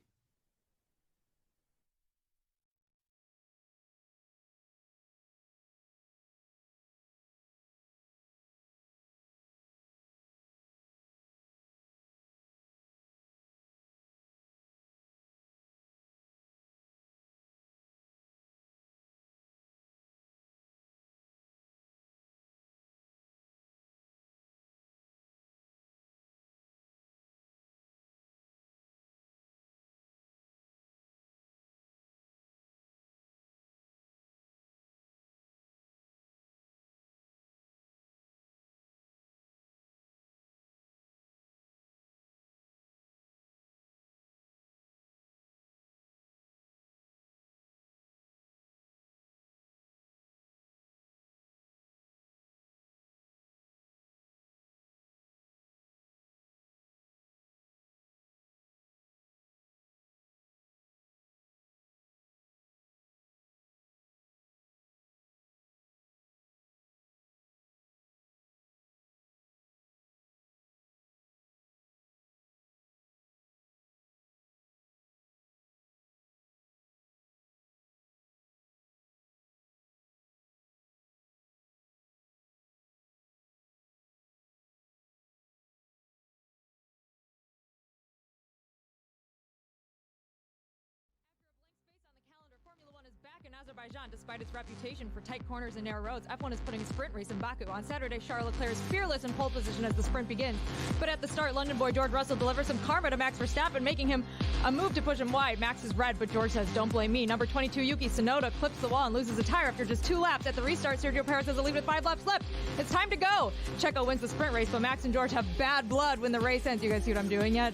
In Azerbaijan, despite its reputation for tight corners and narrow roads, F1 is putting a sprint race in Baku. On Saturday, Charles Leclerc is fearless in pole position as the sprint begins. But at the start, London boy George Russell delivers some karma to Max Verstappen, making him a move to push him wide. Max is red, but George says, "Don't blame me." Number 22, Yuki Tsunoda clips the wall and loses a tire after just 2 laps. At the restart, Sergio Perez has a lead with 5 laps left. It's time to go. Checo wins the sprint race, but Max and George have bad blood when the race ends. You guys see what I'm doing yet?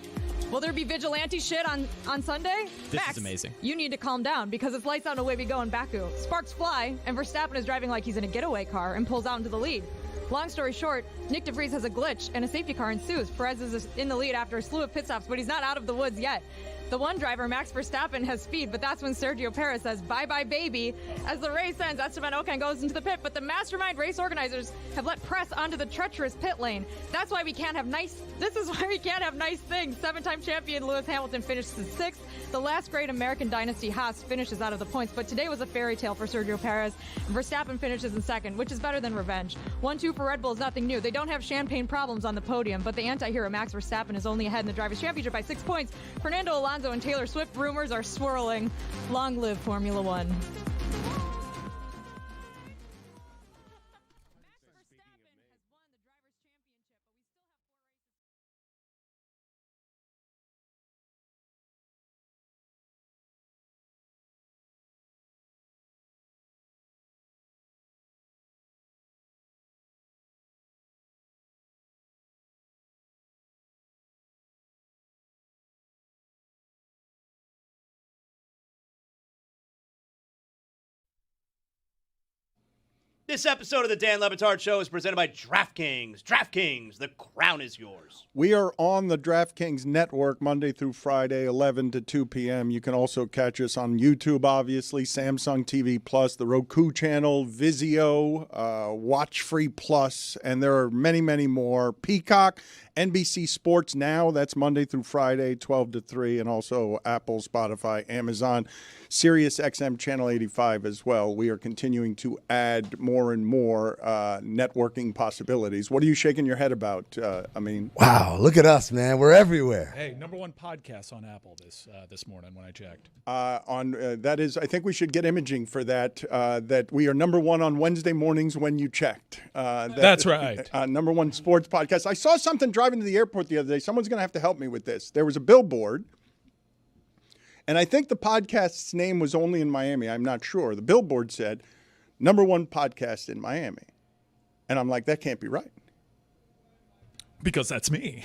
Will there be vigilante shit on Sunday? This Max, is amazing. You need to calm down because it's lights out and away we go in Baku. Sparks fly, and Verstappen is driving like he's in a getaway car and pulls out into the lead. Long story short, Nick DeVries has a glitch and a safety car ensues. Perez is in the lead after a slew of pit stops, but he's not out of the woods yet. The one driver, Max Verstappen, has speed, but that's when Sergio Perez says, "Bye-bye, baby." As the race ends, Esteban Ocon goes into the pit, but the mastermind race organizers have let press onto the treacherous pit lane. This is why we can't have nice things. 7-time champion Lewis Hamilton finishes 6th. The last great American dynasty, Haas, finishes out of the points, but today was a fairy tale for Sergio Perez. Verstappen finishes in 2nd, which is better than revenge. 1-2 for Red Bull is nothing new. They don't have champagne problems on the podium, but the anti-hero Max Verstappen is only ahead in the Drivers' Championship by 6 points. Fernando Alonso and Taylor Swift rumors are swirling. Long live Formula One. This episode of the Dan Le Batard Show is presented by DraftKings. DraftKings, the crown is yours. We are on the DraftKings network Monday through Friday, 11 to 2 p.m. You can also catch us on YouTube, obviously, Samsung TV Plus, the Roku channel, Vizio, Watch Free Plus, and there are many, many more. Peacock, NBC Sports Now, that's Monday through Friday, 12 to 3, and also Apple, Spotify, Amazon, Sirius XM Channel 85 as well. We are continuing to add more and more networking possibilities. What are you shaking your head about, Amin? Wow, look at us, man. We're everywhere. Hey, #1 podcast on Apple this morning when I checked. That is, I think we should get imaging for that. That we are #1 on Wednesday mornings when you checked. That's right. #1 sports podcast. I saw something driving to the airport the other day. Someone's going to have to help me with this. There was a billboard, and I think the podcast's name was only in Miami. I'm not sure. The billboard said #1 podcast in Miami, and I'm like, that can't be right. Because that's me.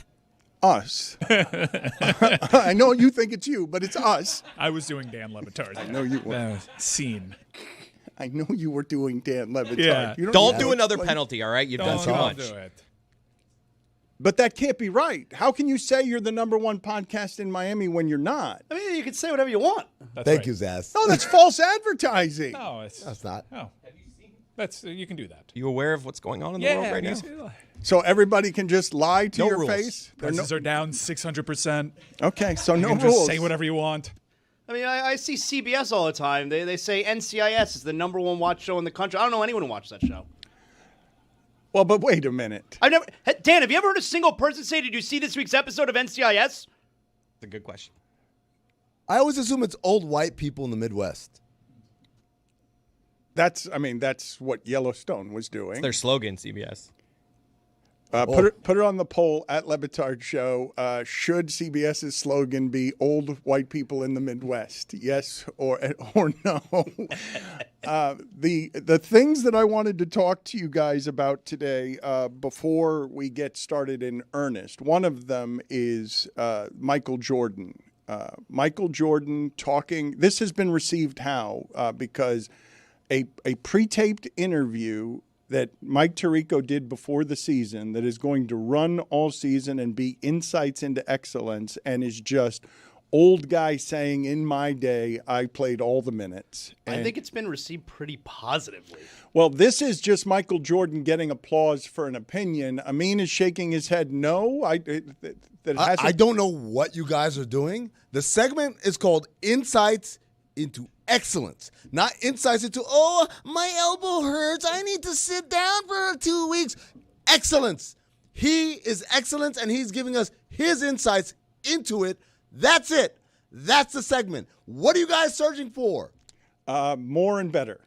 Us. I know you think it's you, but it's us. I was doing Dan Le Batard. I know you were. Scene. I know you were doing Dan Le Batard. Yeah. Don't do another penalty, all right? You've done too much. Do it. But that can't be right. How can you say you're the #1 podcast in Miami when you're not? I mean, you can say whatever you want. Thank you, Zaz. No, that's false advertising. No, that's not. No. You can do that. You aware of what's going on in the world right now? So everybody can just lie to your rules. face? Prices are down 600%. Okay, so you no can rules. Just say whatever you want. I mean, I see CBS all the time. They say NCIS is the #1 watch show in the country. I don't know anyone who watches that show. Well, but wait a minute. Dan, have you ever heard a single person say, did you see this week's episode of NCIS? That's a good question. I always assume it's old white people in the Midwest. That's what Yellowstone was doing. It's their slogan, CBS. Put it on the poll at Le Batard Show. Should CBS's slogan be "Old White People in the Midwest"? Yes or no? The things that I wanted to talk to you guys about today before we get started in earnest. One of them is Michael Jordan. Michael Jordan talking. This has been received how? Because a pre-taped interview that Mike Tirico did before the season that is going to run all season and be insights into excellence and is just old guy saying, in my day, I played all the minutes. I think it's been received pretty positively. Well, this is just Michael Jordan getting applause for an opinion. Amin is shaking his head no. I don't know what you guys are doing. The segment is called Insights into Excellence, not insights into, oh, my elbow hurts, I need to sit down for 2 weeks. Excellence. He is excellence, and he's giving us his insights into it. That's it. That's the segment. What are you guys searching for? More and better.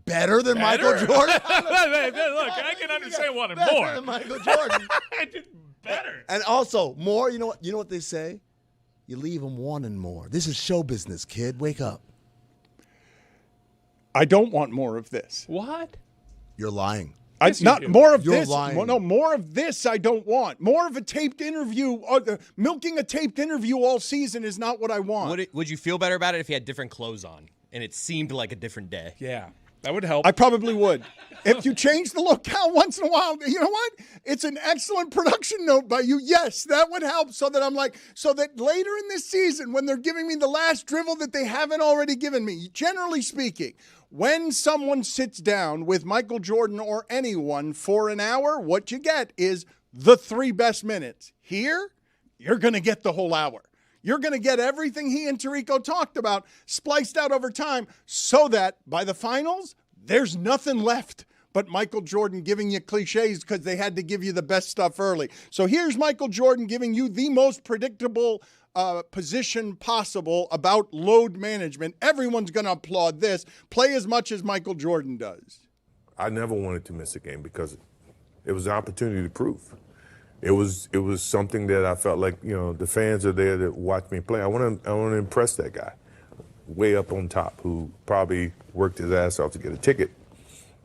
Better than Michael Jordan? Look, I can understand wanting more. Better than Michael Jordan. I did better. And also, more, you know what they say? You leave them wanting more. This is show business, kid. Wake up. I don't want more of this. What? You're lying. More of You're this. lying. No, more of this I don't want. More of a taped interview. Milking a taped interview all season is not what I want. Would you feel better about it if he had different clothes on and it seemed like a different day? Yeah, that would help. I probably would. If you change the locale once in a while, you know what? It's an excellent production note by you. Yes, that would help so that later in this season, when they're giving me the last drivel that they haven't already given me, generally speaking, when someone sits down with Michael Jordan or anyone for an hour, what you get is the 3 best minutes. Here, you're going to get the whole hour. You're going to get everything he and Tirico talked about spliced out over time so that by the finals, there's nothing left but Michael Jordan giving you cliches because they had to give you the best stuff early. So here's Michael Jordan giving you the most predictable position possible about load management. Everyone's going to applaud this. Play as much as Michael Jordan does. I never wanted to miss a game because it was an opportunity to prove. It was something that I felt like, the fans are there to watch me play. I want to impress that guy way up on top who probably worked his ass off to get a ticket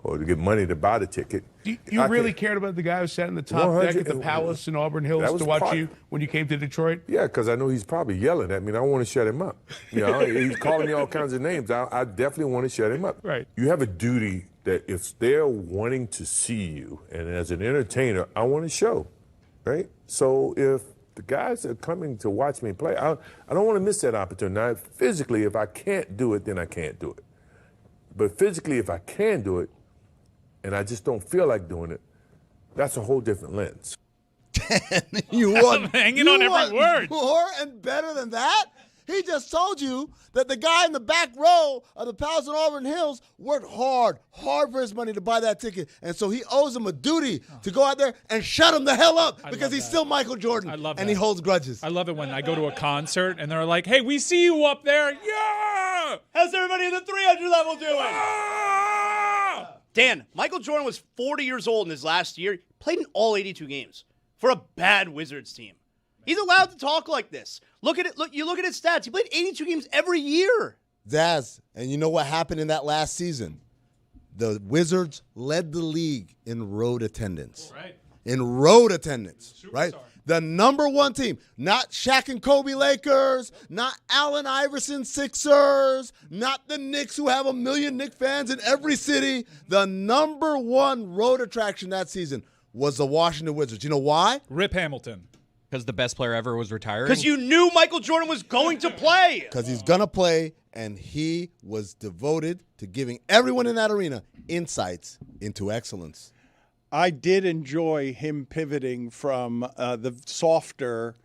or to get money to buy the ticket. You really cared about the guy who sat in the top deck at the Palace in Auburn Hills to watch you when you came to Detroit? Yeah, because I know he's probably yelling at me, and I want to shut him up. He's calling me all kinds of names. I definitely want to shut him up. Right. You have a duty that if they're wanting to see you, and as an entertainer, I want to show, right? So if the guys are coming to watch me play, I don't want to miss that opportunity. Now, physically, if I can't do it, then I can't do it. But physically, if I can do it, and I just don't feel like doing it, that's a whole different lens. You want hanging on every word. More and better than that? He just told you that the guy in the back row of the Panthers and Auburn Hills worked hard for his money to buy that ticket. And so he owes him a duty to go out there and shut him the hell up because he's still Michael Jordan. I love that. And he holds grudges. I love it when I go to a concert and they're like, hey, we see you up there. Yeah! How's everybody in the 300 level doing? Dan, Michael Jordan was 40 years old in his last year. Played in all 82 games for a bad Wizards team. He's allowed to talk like this. Look at it. You look at his stats. He played 82 games every year. Zaz, and you know what happened in that last season? The Wizards led the league in road attendance. Right. In road attendance, Superstar. right? The number one team, not Shaq and Kobe Lakers, not Allen Iverson Sixers, not the Knicks who have 1 million Knicks fans in every city. The number one road attraction that season was the Washington Wizards. You know why? Rip Hamilton. Because the best player ever was retiring? Because you knew Michael Jordan was going to play. Because he's going to play, and he was devoted to giving everyone in that arena insights into excellence. I did enjoy him pivoting from the softer,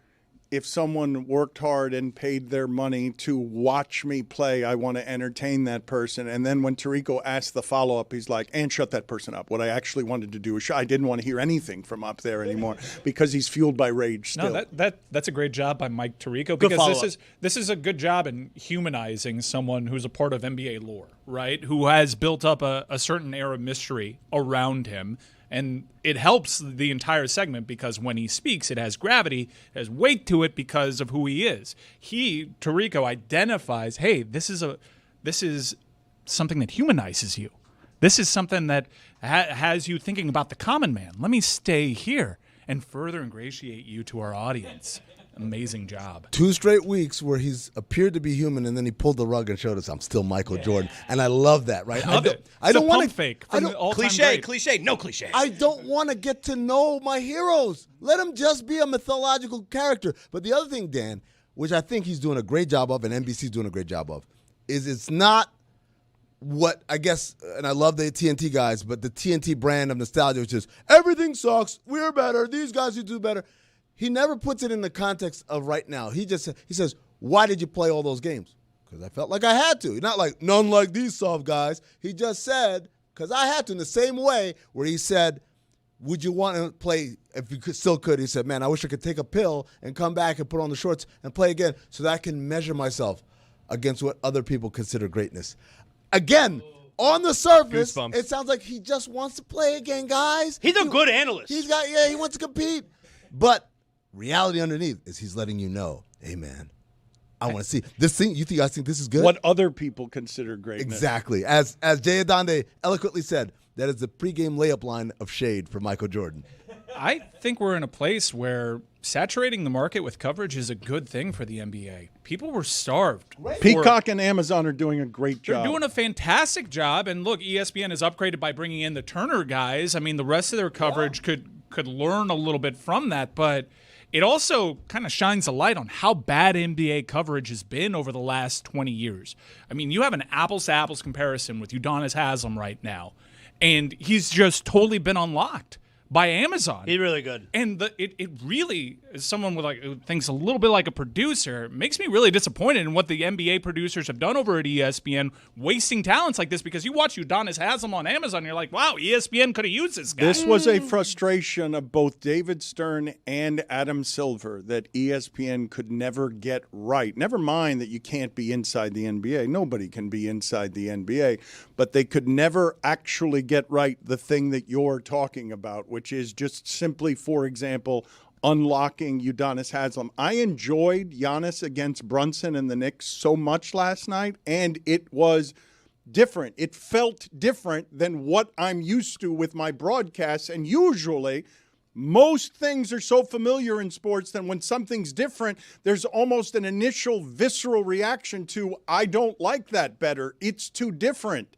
if someone worked hard and paid their money to watch me play, I want to entertain that person. And then when Tirico asked the follow-up, he's like, and shut that person up. What I actually wanted to do is I didn't want to hear anything from up there anymore because he's fueled by rage still. No, that's a great job by Mike Tirico because this is a good job in humanizing someone who's a part of NBA lore, right? Who has built up a certain air of mystery around him. And it helps the entire segment because when he speaks, it has gravity, it has weight to it because of who he is. Tirico, identifies, hey, this is something that humanizes you. This is something that has you thinking about the common man. Let me stay here and further ingratiate you to our audience. Amazing job. 2 straight weeks where he's appeared to be human, and then he pulled the rug and showed us I'm still Michael Jordan, and I love that. Right? I don't want to fake. Cliche, no cliche. I don't want to get to know my heroes. Let him just be a mythological character. But the other thing, Dan, which I think he's doing a great job of, and NBC's doing a great job of, is it's not what I guess, and I love the TNT guys, but the TNT brand of nostalgia, which is everything sucks. We're better. These guys who do better. He never puts it in the context of right now. He says, why did you play all those games? Because I felt like I had to. Not like, none like these soft guys. He just said, because I had to, in the same way where he said, would you want to play, if you still could, he said, man, I wish I could take a pill and come back and put on the shorts and play again so that I can measure myself against what other people consider greatness. Again, on the surface, Goosebumps. It sounds like he just wants to play again, guys. He's a good analyst. He wants to compete. But reality underneath is he's letting you know, hey, man, I want to see this thing. You guys think this is good? What other people consider greatness. Exactly. As Jay Adonde eloquently said, that is the pregame layup line of shade for Michael Jordan. I think we're in a place where saturating the market with coverage is a good thing for the NBA. People were starved. Peacock and Amazon are doing a great job. They're doing a fantastic job. And look, ESPN is upgraded by bringing in the Turner guys. I mean, the rest of their coverage could learn a little bit from that, but it also kind of shines a light on how bad NBA coverage has been over the last 20 years. I mean, you have an apples-to-apples comparison with Udonis Haslem right now, and he's just totally been unlocked by Amazon. He's really good. And it really, as someone who thinks a little bit like a producer, makes me really disappointed in what the NBA producers have done over at ESPN, wasting talents like this, because you watch Udonis Haslem on Amazon, and you're like, wow, ESPN could have used this guy. This was a frustration of both David Stern and Adam Silver that ESPN could never get right. Never mind that you can't be inside the NBA. Nobody can be inside the NBA. But they could never actually get right the thing that you're talking about, which is just simply, for example, unlocking Udonis Haslem. I enjoyed Giannis against Brunson and the Knicks so much last night, and it was different. It felt different than what I'm used to with my broadcasts, and usually most things are so familiar in sports that when something's different, there's almost an initial visceral reaction to, I don't like that better. It's too different.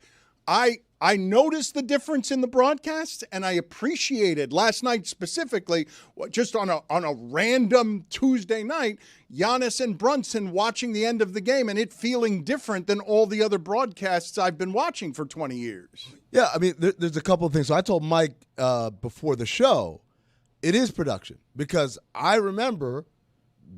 I I noticed the difference in the broadcasts, and I appreciated last night specifically, just on a random Tuesday night, Giannis and Brunson watching the end of the game and it feeling different than all the other broadcasts I've been watching for 20 years. Yeah, I mean, there's a couple of things. So I told Mike before the show, it is production, because I remember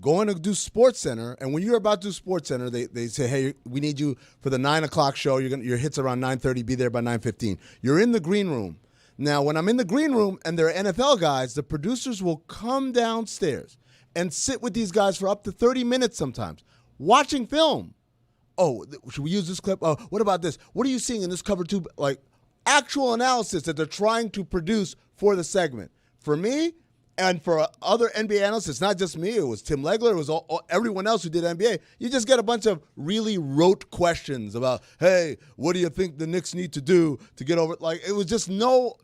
going to do SportsCenter, and when you're about to do SportsCenter, they say, hey, we need you for the 9 o'clock show. Your hit's around 9:30. Be there by 9:15. You're in the green room. Now, when I'm in the green room and there are NFL guys, the producers will come downstairs and sit with these guys for up to 30 minutes sometimes, watching film. Oh, should we use this clip? Oh, what about this? What are you seeing in this cover two? Like, actual analysis that they're trying to produce for the segment. For me, and for other NBA analysts, it's not just me. It was Tim Legler. It was everyone else who did NBA. You just get a bunch of really rote questions about, hey, what do you think the Knicks need to do to get over it? Like, it was just no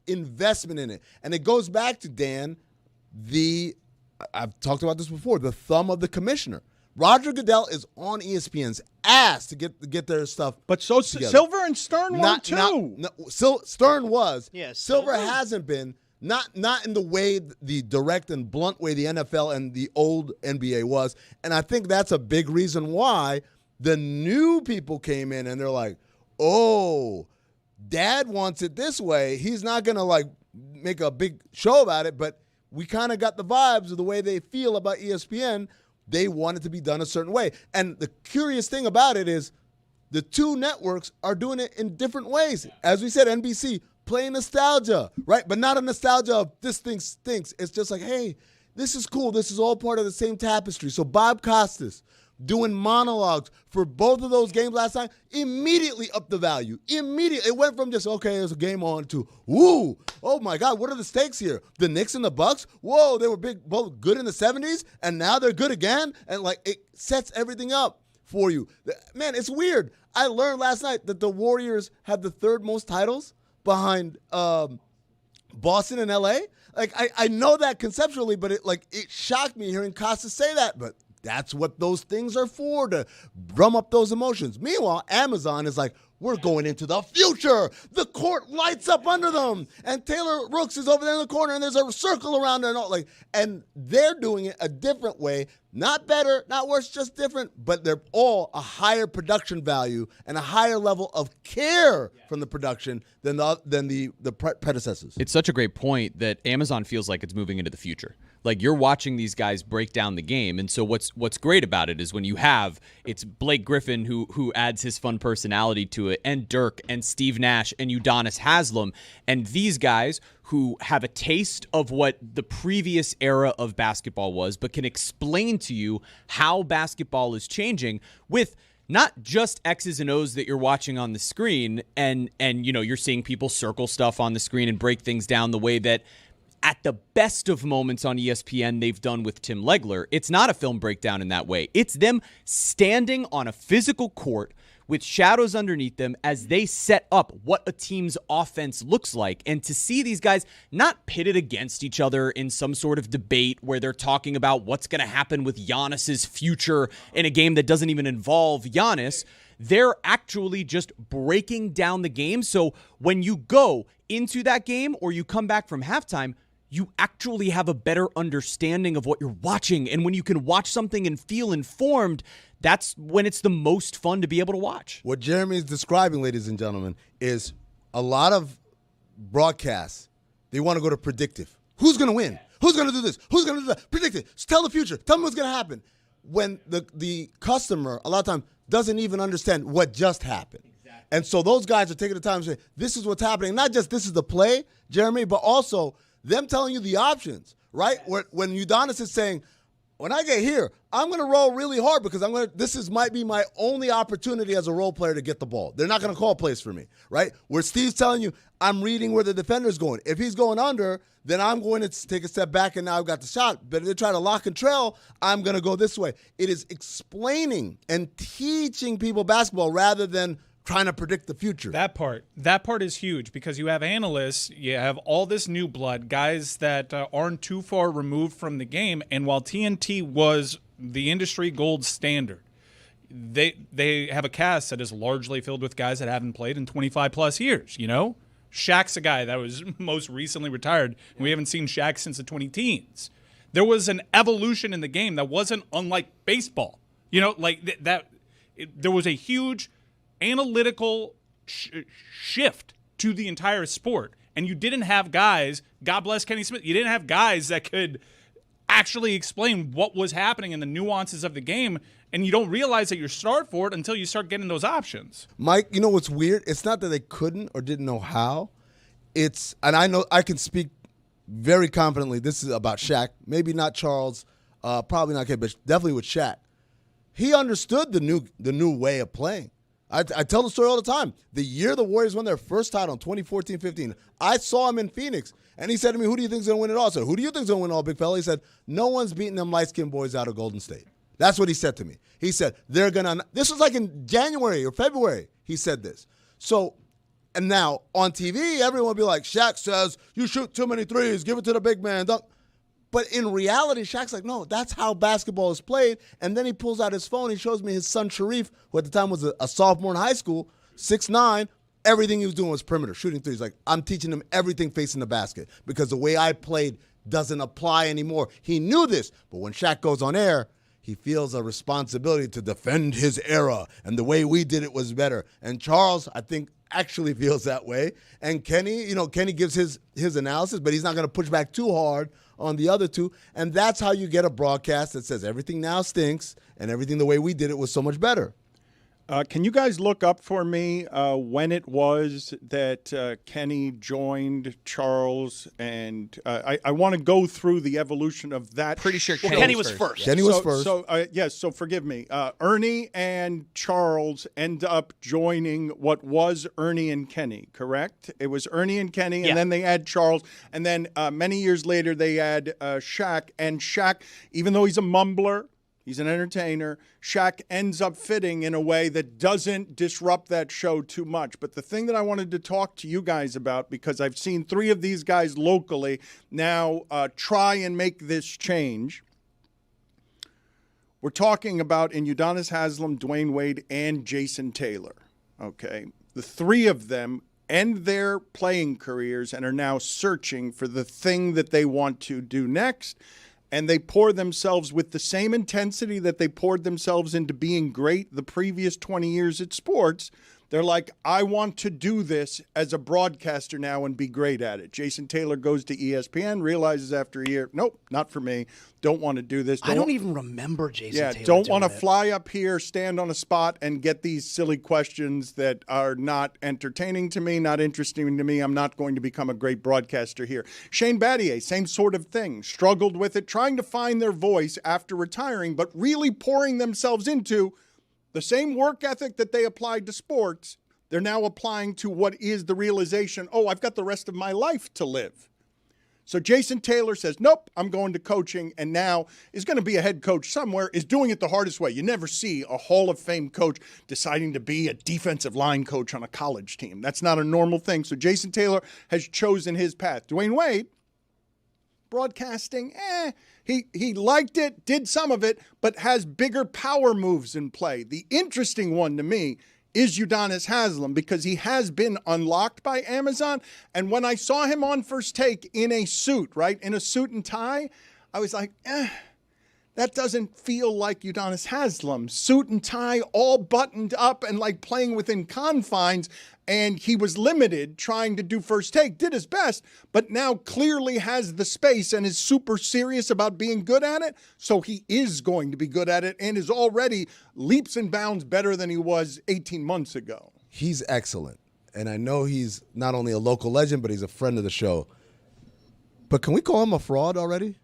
investment in it. And it goes back to, Dan, I've talked about this before, the thumb of the commissioner. Roger Goodell is on ESPN's ass to get their stuff. But so together. Silver and Stern were too. Stern was. Yeah, Silver hasn't been. Not in the way, the direct and blunt way the NFL and the old NBA was. And I think that's a big reason why the new people came in and they're like, oh, Dad wants it this way. He's not going to like make a big show about it, but we kind of got the vibes of the way they feel about ESPN. They want it to be done a certain way. And the curious thing about it is the two networks are doing it in different ways. As we said, NBC, playing nostalgia, right? But not a nostalgia of this thing stinks. It's just like, hey, this is cool. This is all part of the same tapestry. So Bob Costas doing monologues for both of those games last night immediately upped the value. Immediately. It went from just, okay, there's a game on, to, woo, oh my God, what are the stakes here? The Knicks and the Bucks? Whoa, they were both good in the 70s, and now they're good again? And like, it sets everything up for you. Man, it's weird. I learned last night that the Warriors have the third most titles behind Boston and LA. Like, I know that conceptually, but it shocked me hearing Costas say that. But that's what those things are for, to drum up those emotions. Meanwhile, Amazon is like, we're going into the future. The court lights up under them, and Taylor Rooks is over there in the corner, and there's a circle around there, and they're doing it a different way. Not better, not worse, just different, but they're all a higher production value and a higher level of care from the production than the predecessors. It's such a great point that Amazon feels like it's moving into the future. Like, you're watching these guys break down the game, and so what's great about it is when you have, it's Blake Griffin who adds his fun personality to it, and Dirk and Steve Nash and Udonis Haslem, and these guys who have a taste of what the previous era of basketball was, but can explain to you how basketball is changing with not just X's and O's that you're watching on the screen, and you're seeing people circle stuff on the screen and break things down the way that at the best of moments on ESPN they've done with Tim Legler. It's not a film breakdown in that way. It's them standing on a physical court with shadows underneath them as they set up what a team's offense looks like. And to see these guys not pitted against each other in some sort of debate where they're talking about what's going to happen with Giannis's future in a game that doesn't even involve Giannis, they're actually just breaking down the game. So when you go into that game or you come back from halftime, you actually have a better understanding of what you're watching. And when you can watch something and feel informed, that's when it's the most fun to be able to watch. What Jeremy is describing, ladies and gentlemen, is a lot of broadcasts, they want to go to predictive. Who's going to win? Who's going to do this? Who's going to do that? Predict it. Tell the future. Tell me what's going to happen. When the customer, a lot of times, doesn't even understand what just happened. Exactly. And so those guys are taking the time to say, this is what's happening. Not just this is the play, Jeremy, but also them telling you the options, right? When Udonis is saying, when I get here, I'm going to roll really hard because might be my only opportunity as a role player to get the ball. They're not going to call plays for me, right? Where Steve's telling you, I'm reading where the defender's going. If he's going under, then I'm going to take a step back and now I've got the shot. But if they try to lock and trail, I'm going to go this way. It is explaining and teaching people basketball rather than trying to predict the future. That part is huge because you have analysts, you have all this new blood, guys that aren't too far removed from the game. And while TNT was the industry gold standard, they have a cast that is largely filled with guys that haven't played in 25-plus years, you know? Shaq's a guy that was most recently retired, and we haven't seen Shaq since the 2010s. There was an evolution in the game that wasn't unlike baseball. You know, like there was a huge analytical shift to the entire sport, and you didn't have guys, God bless Kenny Smith, you didn't have guys that could actually explain what was happening and the nuances of the game, and you don't realize that you're starved for it until you start getting those options. Mike, you know what's weird? It's not that they couldn't or didn't know how. And I know I can speak very confidently. This is about Shaq. Maybe not Charles, probably not Kid, but definitely with Shaq. He understood the new way of playing. I tell the story all the time. The year the Warriors won their first title in 2014-15, I saw him in Phoenix, and he said to me, who do you think's going to win it all? I said, who do you think's going to win it all, big fella? He said, no one's beating them light-skinned boys out of Golden State. That's what he said to me. He said, they're going to – this was like in January or February he said this. So – and now on TV, everyone will be like, Shaq says, you shoot too many threes, give it to the big man. But in reality, Shaq's like, no, that's how basketball is played. And then he pulls out his phone. He shows me his son, Sharif, who at the time was a sophomore in high school, 6'9". Everything he was doing was perimeter, shooting threes. Like, I'm teaching him everything facing the basket because the way I played doesn't apply anymore. He knew this. But when Shaq goes on air, he feels a responsibility to defend his era. And the way we did it was better. And Charles, I think, actually feels that way. And Kenny, Kenny gives his analysis, but he's not going to push back too hard on the other two. And that's how you get a broadcast that says everything now stinks and everything the way we did it was so much better. Can you guys look up for me when it was that Kenny joined Charles? And I want to go through the evolution of that. Pretty sure Kenny was first. Kenny was first. So forgive me. Ernie and Charles end up joining what was Ernie and Kenny, correct? It was Ernie and Kenny, and then they add Charles. And then many years later, they add Shaq. And Shaq, even though he's a mumbler, he's an entertainer, Shaq ends up fitting in a way that doesn't disrupt that show too much. But the thing that I wanted to talk to you guys about, because I've seen three of these guys locally now try and make this change. We're talking about in Udonis Haslem, Dwayne Wade, and Jason Taylor. Okay, the three of them end their playing careers and are now searching for the thing that they want to do next. And they pour themselves with the same intensity that they poured themselves into being great the previous 20 years at sports. They're like, I want to do this as a broadcaster now and be great at it. Jason Taylor goes to ESPN, realizes after a year, nope, not for me. Don't want to do this. I don't even remember Jason Taylor. Don't want to fly up here, stand on a spot, and get these silly questions that are not entertaining to me, not interesting to me. I'm not going to become a great broadcaster here. Shane Battier, same sort of thing. Struggled with it, trying to find their voice after retiring, but really pouring themselves into the same work ethic that they applied to sports. They're now applying to what is the realization, I've got the rest of my life to live. So Jason Taylor says, nope, I'm going to coaching, and now is going to be a head coach somewhere, is doing it the hardest way. You never see a Hall of Fame coach deciding to be a defensive line coach on a college team. That's not a normal thing. So Jason Taylor has chosen his path. Dwayne Wade, broadcasting, He liked it, did some of it, but has bigger power moves in play. The interesting one to me is Udonis Haslem because he has been unlocked by Amazon. And when I saw him on First Take in a suit, right, in a suit and tie, I was like, that doesn't feel like Udonis Haslem. Suit and tie, all buttoned up and like playing within confines. And he was limited trying to do First Take, did his best, but now clearly has the space and is super serious about being good at it. So he is going to be good at it and is already leaps and bounds better than he was 18 months ago. He's excellent. And I know he's not only a local legend, but he's a friend of the show. But can we call him a fraud already?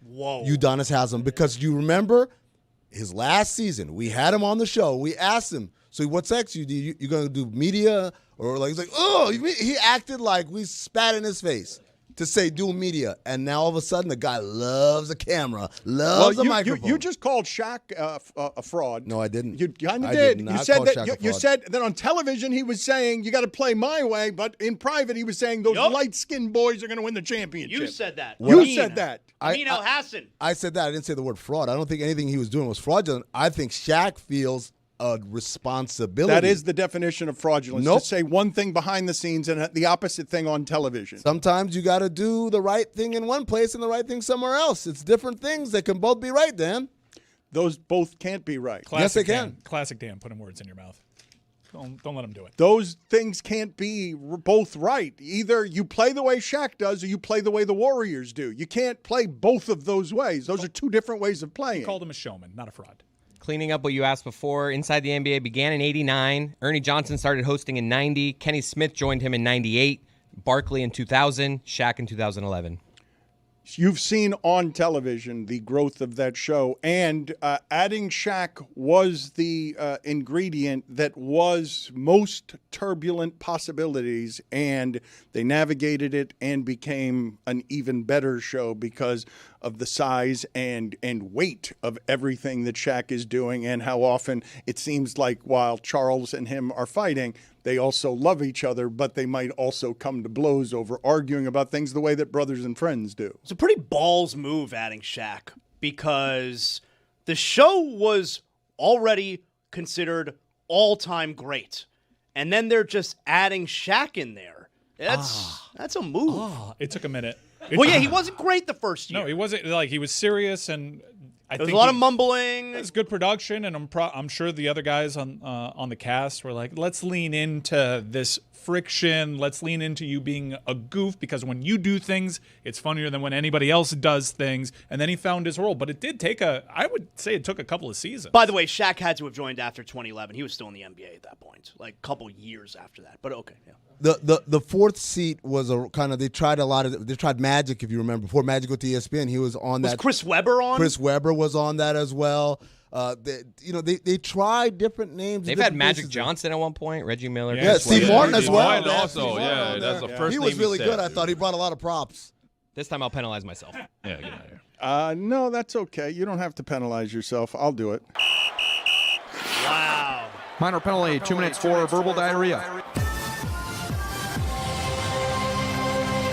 Whoa. Udonis Haslem, because you remember his last season, we had him on the show. We asked him, so what's next? You going to do media? Or like, he's like, he acted like we spat in his face. to say dual media, and now all of a sudden the guy loves a camera, loves a microphone. You just called Shaq a fraud. No, I didn't. You kind of did. You said that. You said that on television he was saying you got to play my way, but in private he was saying those light-skinned boys are going to win the championship. You said that. You said that. Nino Hassan. I said that. I didn't say the word fraud. I don't think anything he was doing was fraudulent. I think Shaq feels a responsibility. That is the definition of fraudulence. Nope. To say one thing behind the scenes and the opposite thing on television. Sometimes you got to do the right thing in one place and the right thing somewhere else. It's different things that can both be right, Dan. Those both can't be right. Yes, they can. Classic Dan, putting words in your mouth. Don't let him do it. Those things can't be both right. Either you play the way Shaq does or you play the way the Warriors do. You can't play both of those ways. Those are two different ways of playing. You called him a showman, not a fraud. Cleaning up what you asked before, Inside the NBA began in 89. Ernie Johnson started hosting in 90. Kenny Smith joined him in 98. Barkley in 2000. Shaq in 2011. You've seen on television the growth of that show, and adding Shaq was the ingredient that was most turbulent possibilities, and they navigated it and became an even better show because of the size and weight of everything that Shaq is doing, and how often it seems like while Charles and him are fighting, they also love each other, but they might also come to blows over arguing about things the way that brothers and friends do. It's a pretty balls move adding Shaq because the show was already considered all-time great. And then they're just adding Shaq in there. That's a move. It took a minute. He wasn't great the first year. No, he wasn't. Like, he was serious, and there was a lot of mumbling. It was good production, and I'm sure the other guys on the cast were like, let's lean into this friction. Let's lean into you being a goof, because when you do things, it's funnier than when anybody else does things. And then he found his role. But it did take I would say it took a couple of seasons. By the way, Shaq had to have joined after 2011. He was still in the NBA at that point, like a couple years after that. But okay, yeah. The fourth seat was a kind of, they tried Magic, if you remember, before Magic went to ESPN. He was on that. Was Chris Webber on? Chris Webber was on that as well. They tried different names. They've had Magic Johnson at one point, Reggie Miller. Yeah, Steve Martin as well. Martin also, that's the first. He was really good. I thought he brought a lot of props. This time I'll penalize myself. Yeah, get out of here. No, that's okay. You don't have to penalize yourself. I'll do it. Wow. Minor penalty, 2 minutes for verbal diarrhea.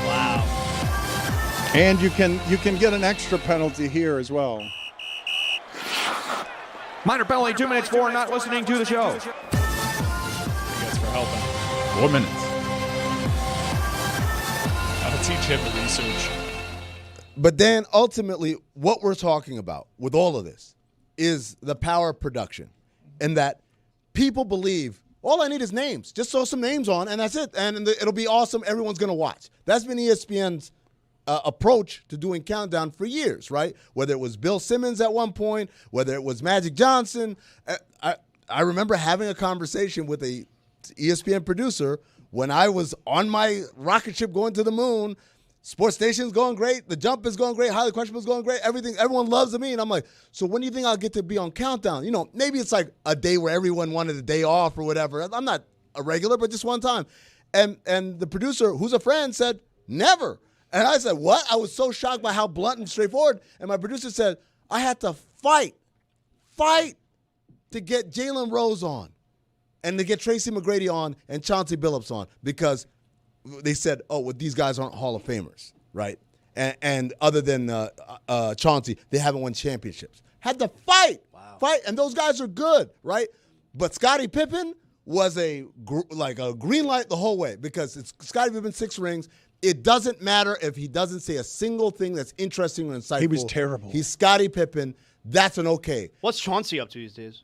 Wow. And you can get an extra penalty here as well. Minor penalty, 2 minutes for not listening to the show. Thanks for helping. 4 minutes. I'll teach him the research. But Dan, ultimately, what we're talking about with all of this is the power of production, and that people believe all I need is names. Just throw some names on, and that's it. And it'll be awesome. Everyone's going to watch. That's been ESPN's approach to doing Countdown for years, right? Whether it was Bill Simmons at one point, whether it was Magic Johnson. I remember having a conversation with a ESPN producer when I was on my rocket ship going to the moon. Sports Station's going great. The Jump is going great. Highly Questionable is going great. Everyone loves me. And I'm like, so when do you think I'll get to be on Countdown? Maybe it's like a day where everyone wanted a day off or whatever. I'm not a regular, but just one time. And the producer, who's a friend, said, never. And I said, what? I was so shocked by how blunt and straightforward. And my producer said, I had to fight to get Jalen Rose on and to get Tracy McGrady on and Chauncey Billups on, because they said, these guys aren't Hall of Famers, right? And other than Chauncey, they haven't won championships. Had to fight, and those guys are good, right? But Scottie Pippen was a green light the whole way, because it's Scottie Pippen, 6 rings. It doesn't matter if he doesn't say a single thing that's interesting or insightful. He was terrible. He's Scottie Pippen. That's an okay. What's Chauncey up to these days?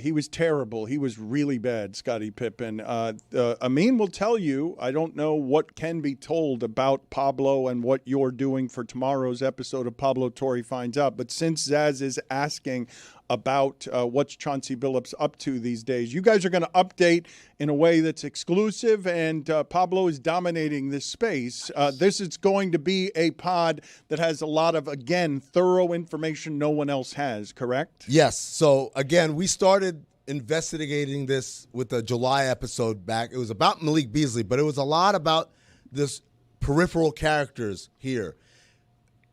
He was terrible. He was really bad, Scottie Pippen. Amin will tell you, I don't know what can be told about Pablo and what you're doing for tomorrow's episode of Pablo Torre Finds Out. But since Zaz is asking about what's Chauncey Billups up to these days, you guys are going to update in a way that's exclusive, and Pablo is dominating this space. This is going to be a pod that has a lot of, again, thorough information no one else has, correct? Yes. So, again, we started investigating this with the July episode back. It was about Malik Beasley, but it was a lot about this peripheral characters here.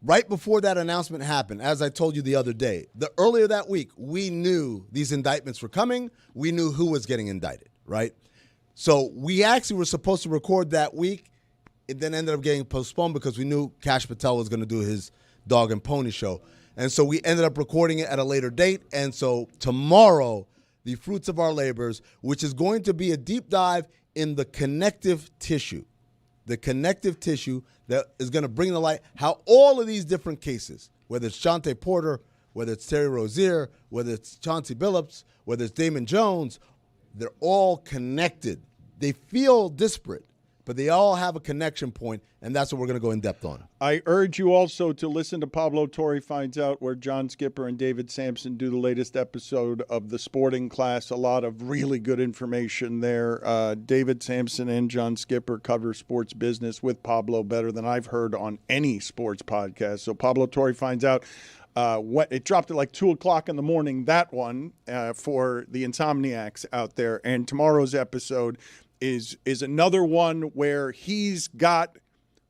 Right before that announcement happened, as I told you the other day, earlier that week, we knew these indictments were coming. We knew who was getting indicted, right? So we actually were supposed to record that week. It then ended up getting postponed because we knew Kash Patel was going to do his dog and pony show. And so we ended up recording it at a later date. And so tomorrow, the fruits of our labors, which is going to be a deep dive in the connective tissue. The connective tissue that is going to bring to light how all of these different cases, whether it's Shante Porter, whether it's Terry Rozier, whether it's Chauncey Billups, whether it's Damon Jones, they're all connected. They feel disparate, but they all have a connection point, and that's what we're going to go in depth on. I urge you also to listen to Pablo Torre Finds Out, where John Skipper and David Sampson do the latest episode of The Sporting Class. A lot of really good information there. David Sampson and John Skipper cover sports business with Pablo better than I've heard on any sports podcast. So Pablo Torre Finds Out. It dropped at like 2 o'clock in the morning, that one, for the insomniacs out there. And tomorrow's episode is another one where he's got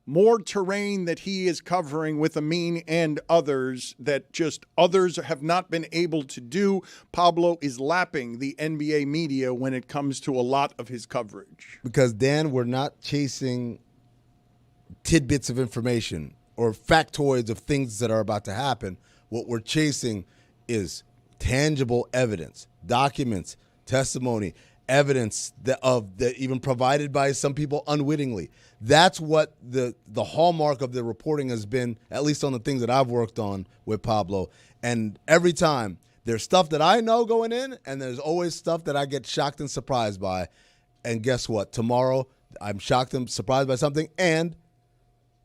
more terrain that he is covering with Amin and others that just others have not been able to do. Pablo is lapping the NBA media when it comes to a lot of his coverage. Because, Dan, we're not chasing tidbits of information or factoids of things that are about to happen. What we're chasing is tangible evidence, documents, testimony, evidence that even provided by some people unwittingly. That's what the hallmark of the reporting has been, at least on the things that I've worked on with Pablo. And every time there's stuff that I know going in, and there's always stuff that I get shocked and surprised by. And guess what? Tomorrow I'm shocked and surprised by something, and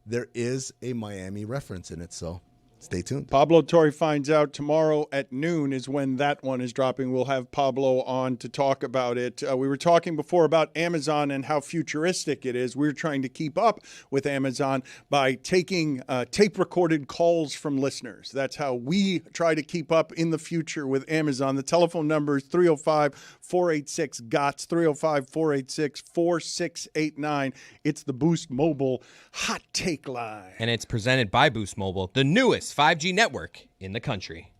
there is a Miami reference in it, so stay tuned. Pablo Torre Finds Out tomorrow at noon is when that one is dropping. We'll have Pablo on to talk about it. We were talking before about Amazon and how futuristic it is. We're trying to keep up with Amazon by taking tape-recorded calls from listeners. That's how we try to keep up in the future with Amazon. The telephone number is 305-486-GOTS, 305-486-4689. It's the Boost Mobile Hot Take Line. And it's presented by Boost Mobile, the newest 5G network in the country.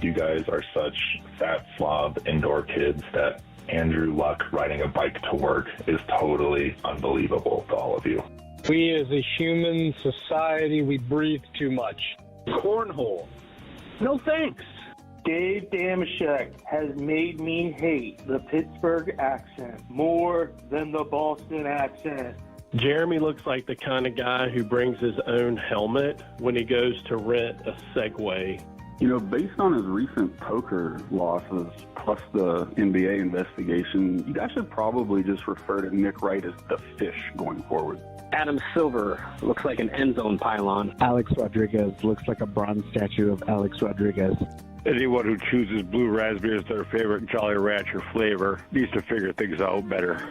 You guys are such fat slob indoor kids that Andrew Luck riding a bike to work is totally unbelievable to all of you. We as a human society, we breathe too much. Cornhole. No thanks. Dave Damashek has made me hate the Pittsburgh accent more than the Boston accent. Jeremy looks like the kind of guy who brings his own helmet when he goes to rent a Segway. You know, based on his recent poker losses, plus the NBA investigation, you guys should probably just refer to Nick Wright as the fish going forward. Adam Silver looks like an end zone pylon. Alex Rodriguez looks like a bronze statue of Alex Rodriguez. Anyone who chooses blue raspberry as their favorite Jolly Rancher flavor needs to figure things out better.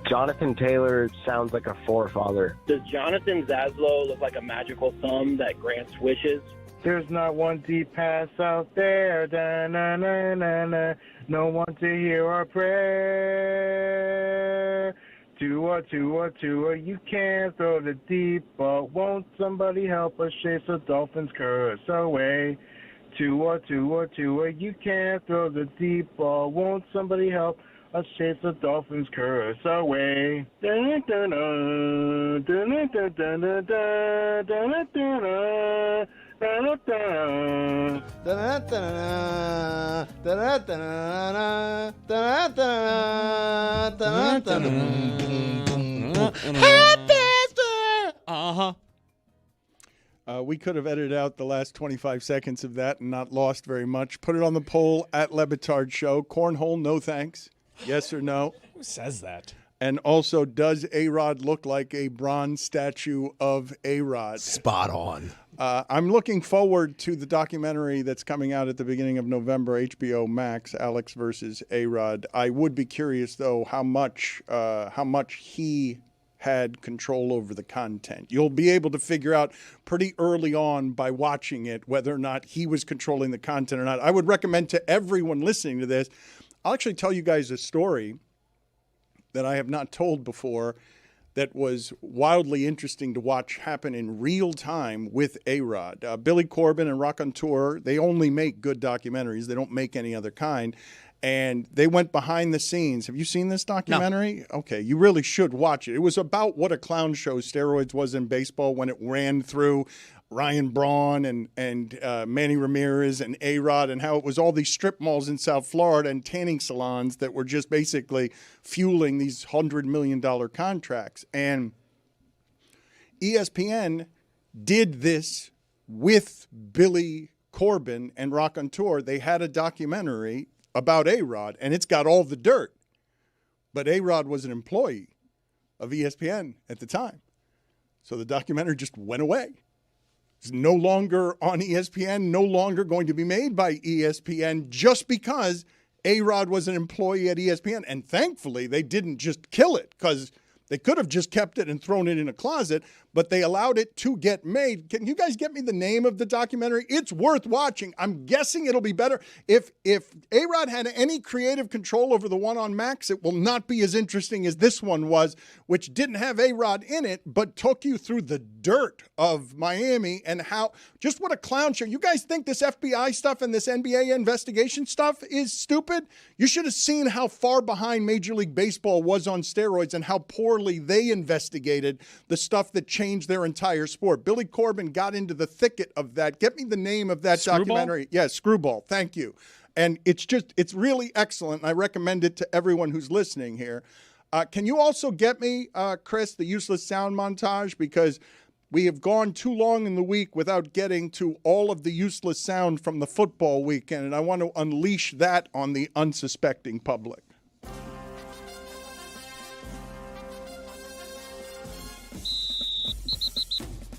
Jonathan Taylor sounds like a forefather. Does Jonathan Zaslow look like a magical thumb that grants wishes? There's not one deep pass out there, da-na-na-na-na. No one to hear our prayer. Tua, you can't throw the deep ball. Won't somebody help us chase the Dolphins' curse away? Tua, you can't throw the deep ball. Won't somebody help us chase the Dolphins' curse away? We could have edited out the last 25 seconds of that and not lost very much. Put it on the poll at Le Batard Show. Cornhole, no thanks. Yes or no? Who says that? And also, does A-Rod look like a bronze statue of A-Rod? Spot on. I'm looking forward to the documentary that's coming out at the beginning of November, HBO Max, Alex versus A-Rod. I would be curious, though, how much he had control over the content. You'll be able to figure out pretty early on by watching it whether or not he was controlling the content or not. I would recommend to everyone listening to this, I'll actually tell you guys a story that I have not told before. that was wildly interesting to watch happen in real time with A-Rod. Billy Corben and Raconteur, they only make good documentaries. They don't make any other kind. And they went behind the scenes. Have you seen this documentary? No. Okay, you really should watch it. It was about what a clown show steroids was in baseball when it ran through Ryan Braun and Manny Ramirez and A-Rod, and how it was all these strip malls in South Florida and tanning salons that were just basically fueling these $100 million contracts. And ESPN did this with Billy Corben and Raconteur. They had a documentary about A-Rod, and it's got all the dirt. But A-Rod was an employee of ESPN at the time. So the documentary just went away. It's no longer on ESPN, no longer going to be made by ESPN just because A-Rod was an employee at ESPN. And thankfully, they didn't just kill it, because they could have just kept it and thrown it in a closet, but they allowed it to get made. Can you guys get me the name of the documentary? It's worth watching. I'm guessing it'll be better. If A-Rod had any creative control over the one on Max, it will not be as interesting as this one was, which didn't have A-Rod in it, but took you through the dirt of Miami and how, just what a clown show. You guys think this FBI stuff and this NBA investigation stuff is stupid? You should have seen how far behind Major League Baseball was on steroids and how poorly they investigated the stuff that changed their entire sport. Billy Corben got into the thicket of that. Get me the name of that documentary. Yeah, Screwball. Thank you. And it's really excellent. And I recommend it to everyone who's listening here. Can you also get me, Chris, the useless sound montage? Because we have gone too long in the week without getting to all of the useless sound from the football weekend, and I want to unleash that on the unsuspecting public.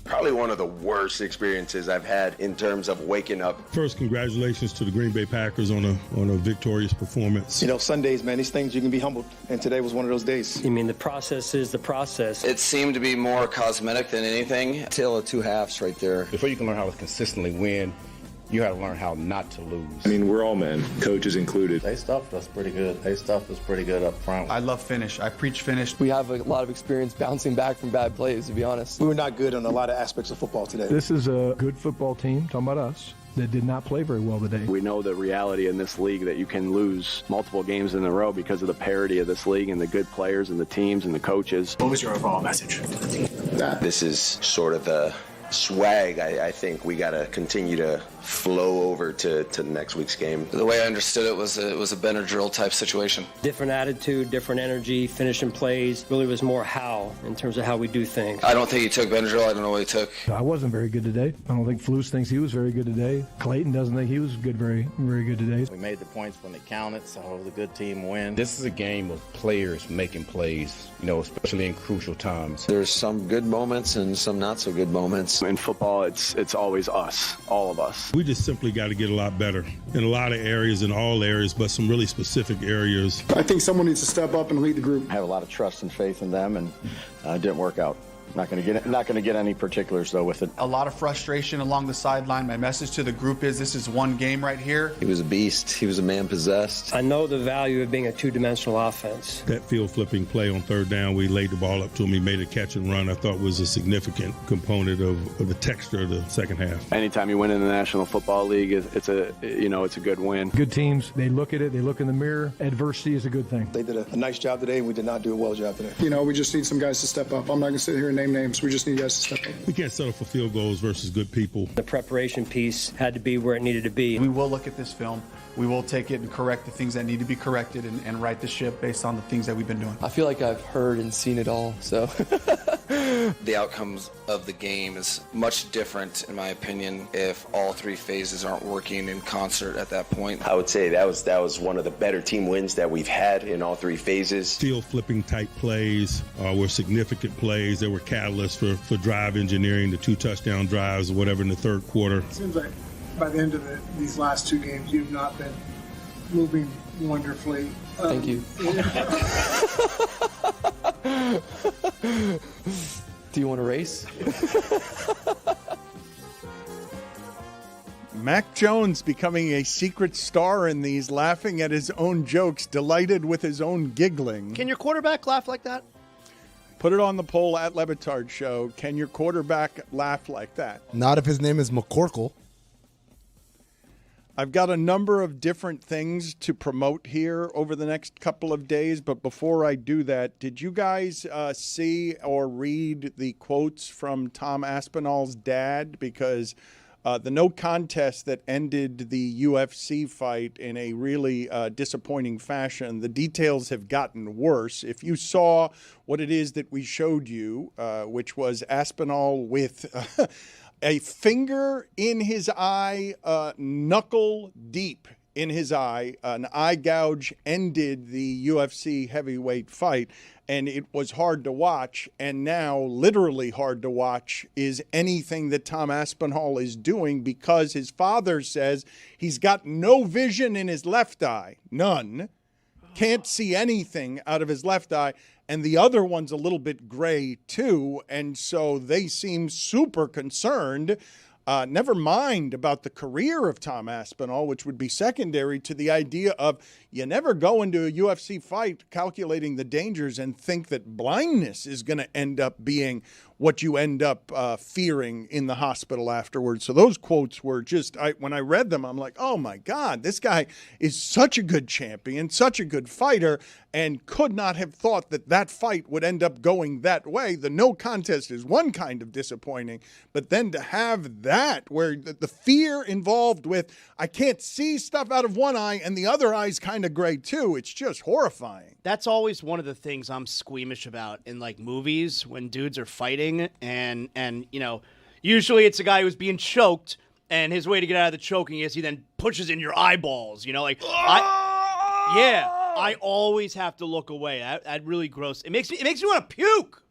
Probably one of the worst experiences I've had in terms of waking up. First, congratulations to the Green Bay Packers on a victorious performance. You know, Sundays, man, these things you can be humbled, and today was one of those days. You mean the process is the process. It seemed to be more cosmetic than anything. Tale of two halves right there. Before you can learn how to consistently win, you have to learn how not to lose. I mean, we're all men, coaches included. They stuffed us pretty good. They stuffed us pretty good up front. I love finish. I preach finish. We have a lot of experience bouncing back from bad plays, to be honest. We were not good on a lot of aspects of football today. This is a good football team, talking about us, that did not play very well today. We know the reality in this league that you can lose multiple games in a row because of the parity of this league and the good players and the teams and the coaches. What was your overall message to the team? This is sort of the swag I think we got to continue to flow over to next week's game. The way I understood it was a Benadryl type situation. Different attitude, different energy, finishing plays. Really was more how in terms of how we do things. I don't think he took Benadryl. I don't know what he took. I wasn't very good today. I don't think Flus thinks he was very good today. Clayton doesn't think he was good, very good today. We made the points when it counted, so it was a good team win. This is a game of players making plays, especially in crucial times. There's some good moments and some not so good moments. In football, it's always us, all of us. We just simply got to get a lot better in a lot of areas, in all areas, but some really specific areas. I think someone needs to step up and lead the group. I have a lot of trust and faith in them, and it didn't work out. Not going to get any particulars, though, with it. A lot of frustration along the sideline. My message to the group is this is one game right here. He was a beast. He was a man possessed. I know the value of being a two-dimensional offense. That field flipping play on third down, we laid the ball up to him. He made a catch and run. I thought was a significant component of the texture of the second half. Anytime you win in the National Football League, it's a good win. Good teams, they look at it, they look in the mirror. Adversity is a good thing. They did a nice job today, and we did not do a well job today. We just need some guys to step up. I'm not going to sit here and name names. We just need guys to step up. We can't settle for field goals versus good people. The preparation piece had to be where it needed to be. We will look at this film. We will take it and correct the things that need to be corrected and right the ship based on the things that we've been doing. I feel like I've heard and seen it all, so. The outcomes of the game is much different, in my opinion, if all three phases aren't working in concert at that point. I would say that was one of the better team wins that we've had in all three phases. Field flipping type plays were significant plays. They were catalysts for drive engineering, the 2 touchdown drives or whatever in the third quarter. It seems like by the end of these last 2 games, you've not been moving wonderfully. Thank you. Do you want to race? Mac Jones becoming a secret star in these, laughing at his own jokes, delighted with his own giggling. Can your quarterback laugh like that? Put it on the poll at Le Batard Show. Can your quarterback laugh like that? Not if his name is McCorkle. I've got a number of different things to promote here over the next couple of days, but before I do that, did you guys see or read the quotes from Tom Aspinall's dad? Because the no contest that ended the UFC fight in a really disappointing fashion, the details have gotten worse. If you saw what it is that we showed you, which was Aspinall with a finger in his eye, knuckle deep in his eye, an eye gouge ended the UFC heavyweight fight, and it was hard to watch. And now, literally hard to watch, is anything that Tom Aspinall is doing, because his father says he's got no vision in his left eye, none, can't see anything out of his left eye. And the other one's a little bit gray, too. And so they seem super concerned. Never mind about the career of Tom Aspinall, which would be secondary to the idea of you never go into a UFC fight calculating the dangers and think that blindness is going to end up being what you end up fearing in the hospital afterwards. So those quotes were just, when I read them, I'm like, oh my God, this guy is such a good champion, such a good fighter, and could not have thought that that fight would end up going that way. The no contest is one kind of disappointing, but then to have that where the fear involved with, I can't see stuff out of one eye and the other eye's kind of gray too, it's just horrifying. That's always one of the things I'm squeamish about in like movies when dudes are fighting, and you know, usually it's a guy who's being choked, and his way to get out of the choking is he then pushes in your eyeballs, you know, like I always have to look away. That really gross. It makes me want to puke.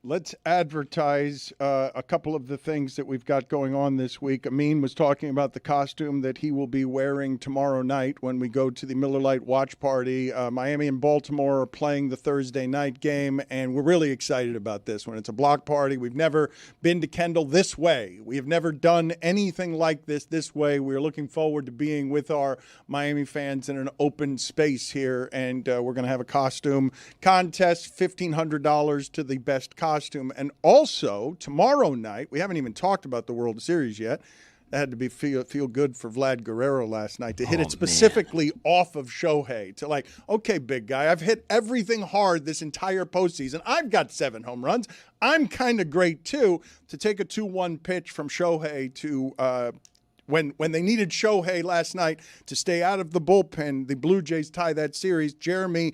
Let's advertise a couple of the things that we've got going on this week. Amin was talking about the costume that he will be wearing tomorrow night when we go to the Miller Lite watch party. Miami and Baltimore are playing the Thursday night game, and we're really excited about this one. It's a block party. We've never been to Kendall this way. We have never done anything like this way. We're looking forward to being with our Miami fans in an open space here, and we're going to have a costume contest, $1,500 to the best costume. And also, tomorrow night, we haven't even talked about the World Series yet. That had to be feel good for Vlad Guerrero last night to hit it specifically off of Shohei. To like, okay, big guy, I've hit everything hard this entire postseason. I've got 7 home runs. I'm kind of great, too. To take a 2-1 pitch from Shohei to when they needed Shohei last night to stay out of the bullpen, the Blue Jays tie that series. Jeremy,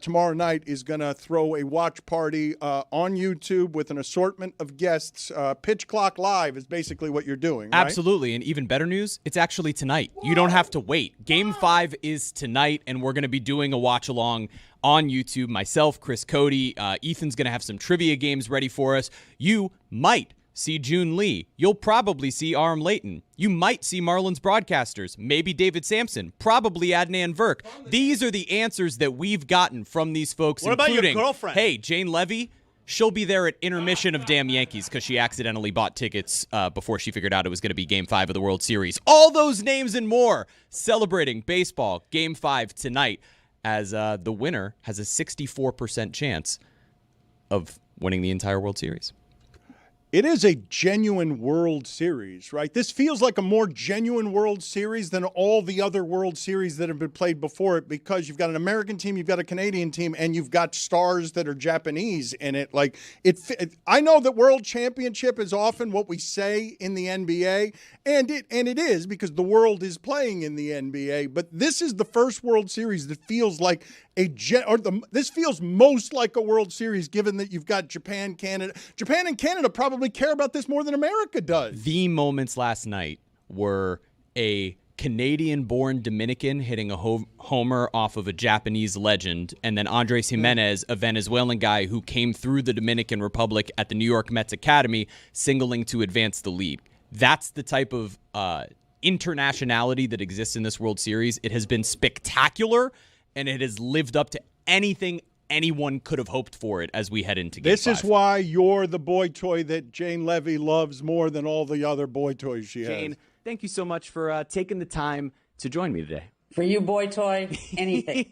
tomorrow night, is going to throw a watch party on YouTube with an assortment of guests. Pitch Clock Live is basically what you're doing, right? Absolutely, and even better news, it's actually tonight. Whoa. You don't have to wait. Game 5 is tonight, and we're going to be doing a watch-along on YouTube. Myself, Chris Cody, Ethan's going to have some trivia games ready for us. You might see June Lee. You'll probably see Aram Layton. You might see Marlins broadcasters. Maybe David Sampson. Probably Adnan Virk. These are the answers that we've gotten from these folks, what including, about your girlfriend? Hey, Jane Levy. She'll be there at intermission of Damn Yankees because she accidentally bought tickets before she figured out it was going to be Game 5 of the World Series. All those names and more celebrating baseball Game 5 tonight, as the winner has a 64% chance of winning the entire World Series. It is a genuine World Series, right? This feels like a more genuine World Series than all the other World Series that have been played before it, because you've got an American team, you've got a Canadian team, and you've got stars that are Japanese in it. Like I know that World Championship is often what we say in the NBA, and it is because the world is playing in the NBA. But this is the first World Series that feels like this feels most like a World Series, given that you've got Japan, Canada. Japan and Canada probably care about this more than America does. The moments last night were a Canadian-born Dominican hitting a homer off of a Japanese legend, and then Andres Jimenez, a Venezuelan guy who came through the Dominican Republic at the New York Mets Academy, singling to advance the league. That's the type of internationality that exists in this World Series. It has been spectacular, and it has lived up to anything anyone could have hoped for it as we head into Game 5. This is why you're the boy toy that Jane Levy loves more than all the other boy toys she has. Jane, thank you so much for taking the time to join me today. For you, boy toy, anything.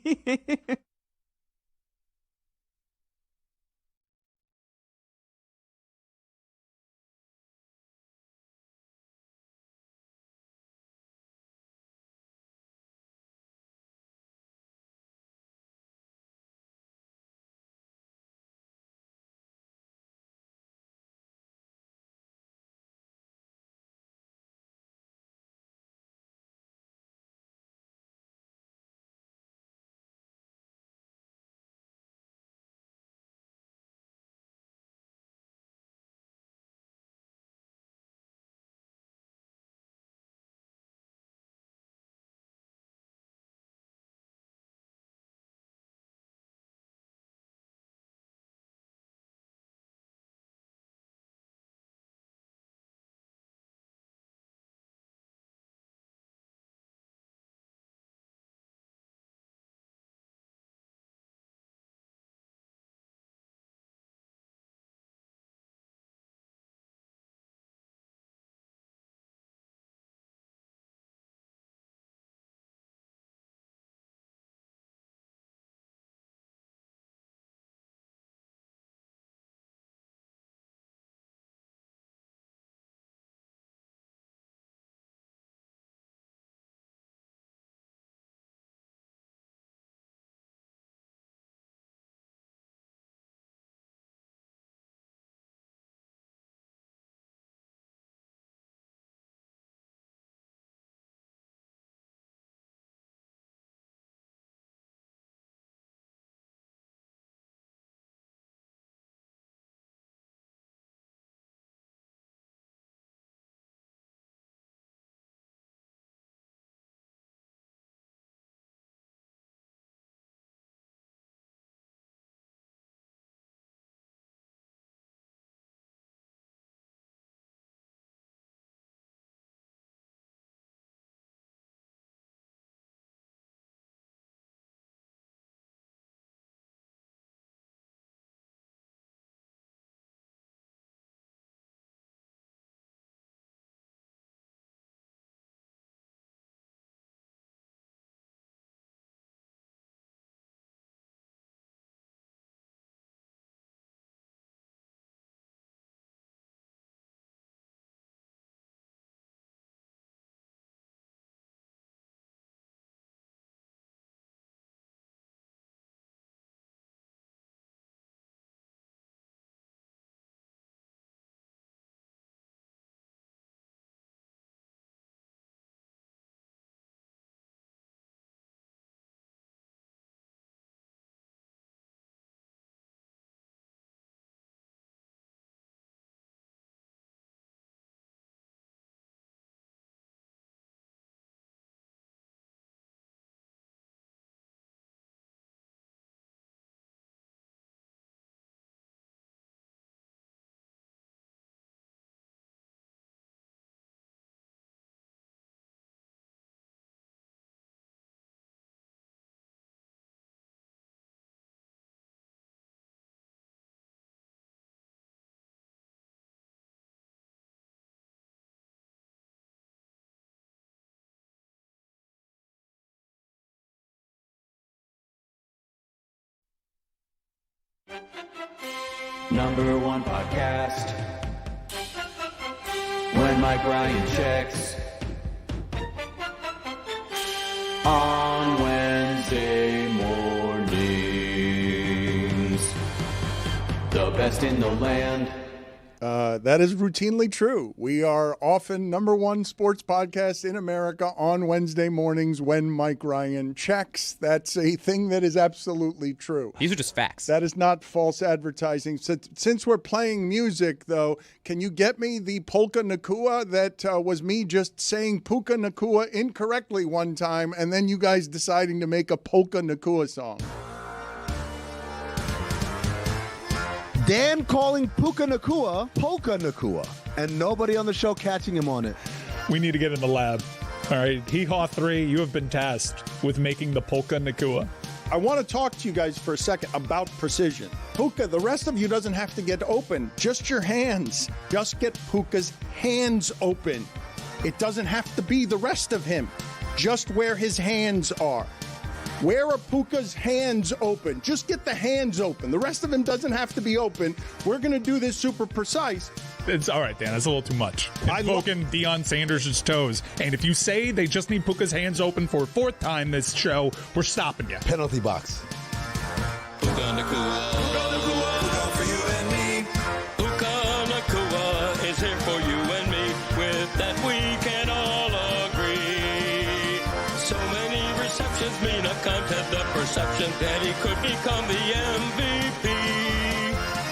Number one podcast. When Mike Ryan checks. On Wednesday mornings. The best in the land. That is routinely true. We are often number one sports podcast in America on Wednesday mornings when Mike Ryan checks. That's a thing that is absolutely true. These are just facts. That is not false advertising. Since we're playing music, though, can you get me the Polka Nakua? That was me just saying Puka Nakua incorrectly one time, and then you guys deciding to make a Polka Nakua song. Dan calling Puka Nakua Polka Nakua, and nobody on the show catching him on it. We need to get in the lab. All right, Hee Haw 3, you have been tasked with making the Polka Nakua. I want to talk to you guys for a second about precision. Puka, the rest of you doesn't have to get open. Just your hands. Just get Puka's hands open. It doesn't have to be the rest of him. Just where his hands are. Where are Puka's hands open? Just get the hands open. The rest of him doesn't have to be open. We're going to do this super precise. It's all right, Dan. That's a little too much. Invoking Deion Sanders' toes. And if you say they just need Puka's hands open for a fourth time this show, we're stopping you. Penalty box. Puka Nakua. Puka Nakua. Puka for you and me. Puka Nakua is here for you and me. With that we can all agree. So many receptions mean a contest, the perception that he could become the MVP.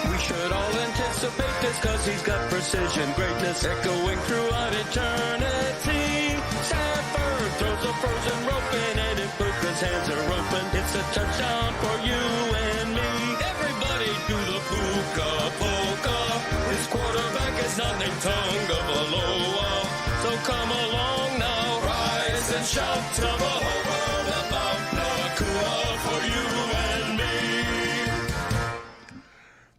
We should all anticipate this cause he's got precision, greatness echoing throughout eternity. Stafford throws a frozen rope in and if Puka's hands are open, it's a touchdown for you and me. Everybody do the Puka Polka. His quarterback is not named Tagovailoa. So come along now, rise and shout to the whole world about Nakua for you and me.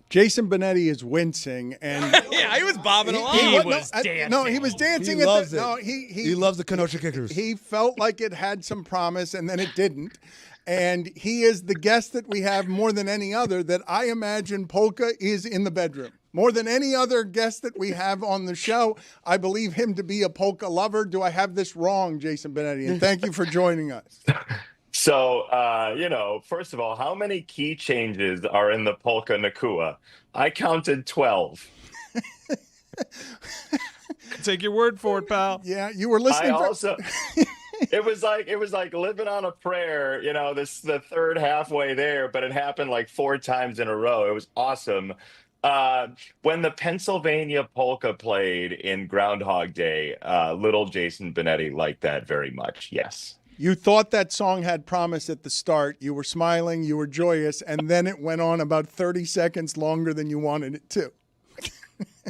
Jason Benetti is wincing, and yeah, he was bobbing along. He was dancing. No, he was dancing. He loves it. No, he loves the Kenosha Kickers. He felt like it had some promise, and then it didn't. And he is the guest that we have more than any other that I imagine polka is in the bedroom. More than any other guest that we have on the show, I believe him to be a polka lover. Do I have this wrong, Jason Benetti? And thank you for joining us. So, first of all, how many key changes are in the Polka Nakua? I counted 12. Take your word for it, pal. Yeah, you were listening. It was like living on a prayer, this the third halfway there, but it happened like 4 times in a row. It was awesome. When the Pennsylvania polka played in Groundhog Day, little Jason Benetti liked that very much. Yes. You thought that song had promise at the start. You were smiling, you were joyous, and then it went on about 30 seconds longer than you wanted it to.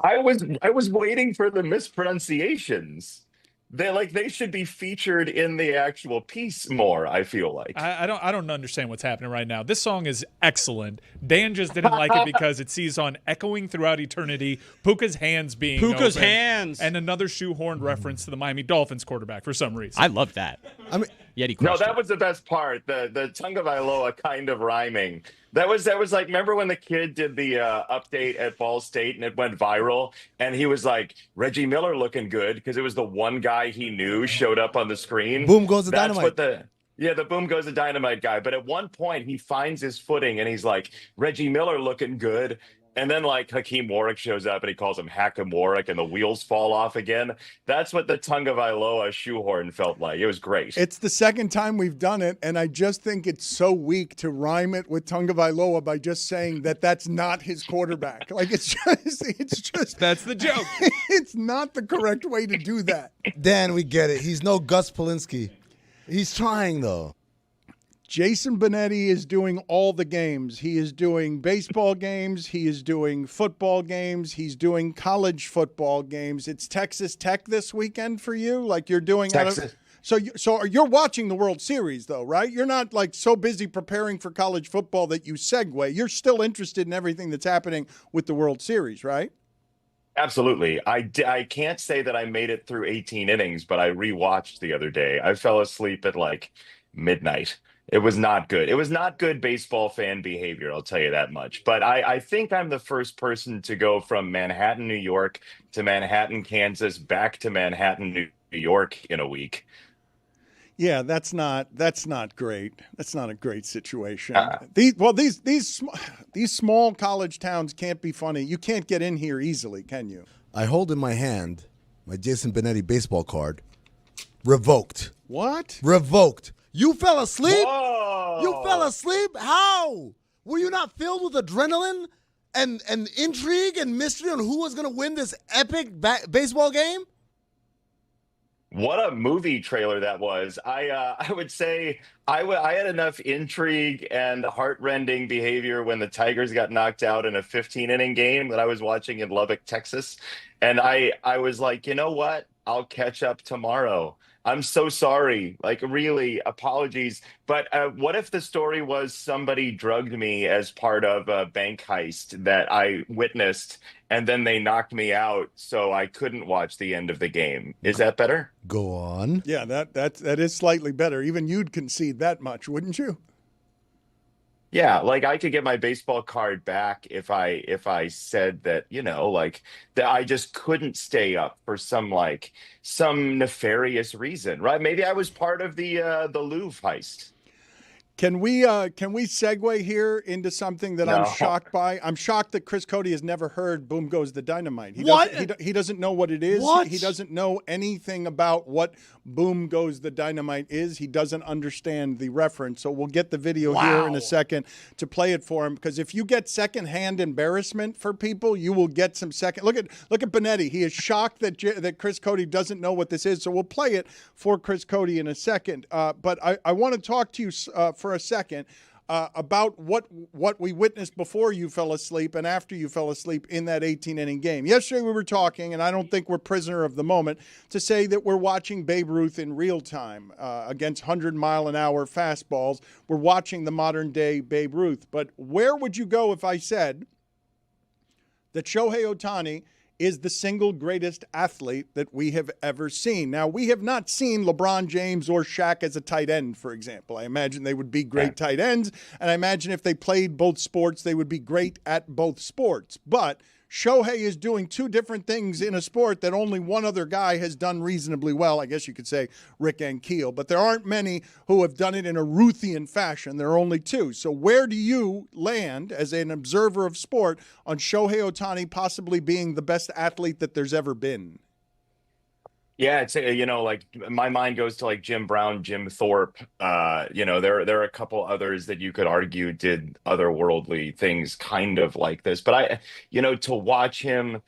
I was waiting for the mispronunciations. They should be featured in the actual piece more, I feel like. I don't understand what's happening right now. This song is excellent. Dan just didn't like it because it sees on echoing throughout eternity Puka's hands being Puka's open, hands and another shoehorned reference to the Miami Dolphins quarterback for some reason. I love that. I mean, that was the best part. The Tagovailoa kind of rhyming. That was like, remember when the kid did the update at Ball State and it went viral and he was like, Reggie Miller looking good because it was the one guy he knew showed up on the screen. Boom goes the dynamite. The boom goes the dynamite guy. But at one point he finds his footing and he's like, Reggie Miller looking good. And then like Hakeem Warwick shows up and he calls him Hakim Warwick and the wheels fall off again. That's what the Tagovailoa shoehorn felt like. It was great. It's the second time we've done it, and I just think it's so weak to rhyme it with Tagovailoa by just saying that that's not his quarterback. Like it's just that's the joke. It's not the correct way to do that. Dan, we get it. He's no Gus Polinski. He's trying though. Jason Benetti is doing all the games. He is doing baseball games. He is doing football games. He's doing college football games. It's Texas Tech this weekend for you? Like you're doing Texas. So you're watching the World Series, though, right? You're not like so busy preparing for college football that you segue. You're still interested in everything that's happening with the World Series, right? Absolutely. I can't say that I made it through 18 innings, but I rewatched the other day. I fell asleep at like midnight. It was not good. It was not good baseball fan behavior, I'll tell you that much. But I think I'm the first person to go from Manhattan, New York to Manhattan, Kansas, back to Manhattan, New York in a week. Yeah, that's not great. That's not a great situation. These small college towns can't be funny. You can't get in here easily, can you? I hold in my hand my Jason Benetti baseball card. Revoked. What? Revoked. You fell asleep? Whoa. You fell asleep? How? Were you not filled with adrenaline and intrigue and mystery on who was going to win this epic baseball game? What a movie trailer that was. I would say I had enough intrigue and heartrending behavior when the Tigers got knocked out in a 15-inning game that I was watching in Lubbock, Texas. And I was like, you know what? I'll catch up tomorrow. I'm so sorry. Like, really, apologies. But what if the story was somebody drugged me as part of a bank heist that I witnessed, and then they knocked me out so I couldn't watch the end of the game? Is that better? Go on. Yeah, that is slightly better. Even you'd concede that much, wouldn't you? Yeah, like I could get my baseball card back if I said that, you know, like that I just couldn't stay up for some nefarious reason, right? Maybe I was part of the Louvre heist. Can we segue here into something that I'm No. shocked by? I'm shocked that Chris Cody has never heard "Boom Goes the Dynamite." He doesn't know what it is. What? He doesn't know anything about what "Boom Goes the Dynamite" is. He doesn't understand the reference. So we'll get the video here in a second to play it for him. Because if you get secondhand embarrassment for people, you will get some second. Look at Benetti. He is shocked that Chris Cody doesn't know what this is. So we'll play it for Chris Cody in a second. But I want to talk to you for a second about what we witnessed before you fell asleep and after you fell asleep in that 18-inning game. Yesterday we were talking, and I don't think we're prisoner of the moment, to say that we're watching Babe Ruth in real time against 100-mile-an-hour fastballs. We're watching the modern-day Babe Ruth. But where would you go if I said that Shohei Otani is the single greatest athlete that we have ever seen? Now, we have not seen LeBron James or Shaq as a tight end, for example. I imagine they would be great tight ends, and I imagine if they played both sports, they would be great at both sports. But Shohei is doing two different things in a sport that only one other guy has done reasonably well. I guess you could say Rick Ankiel, but there aren't many who have done it in a Ruthian fashion. There are only two. So where do you land as an observer of sport on Shohei Otani possibly being the best athlete that there's ever been? Yeah, it's like my mind goes to like Jim Brown, Jim Thorpe. There are a couple others that you could argue did otherworldly things kind of like this. But to watch him,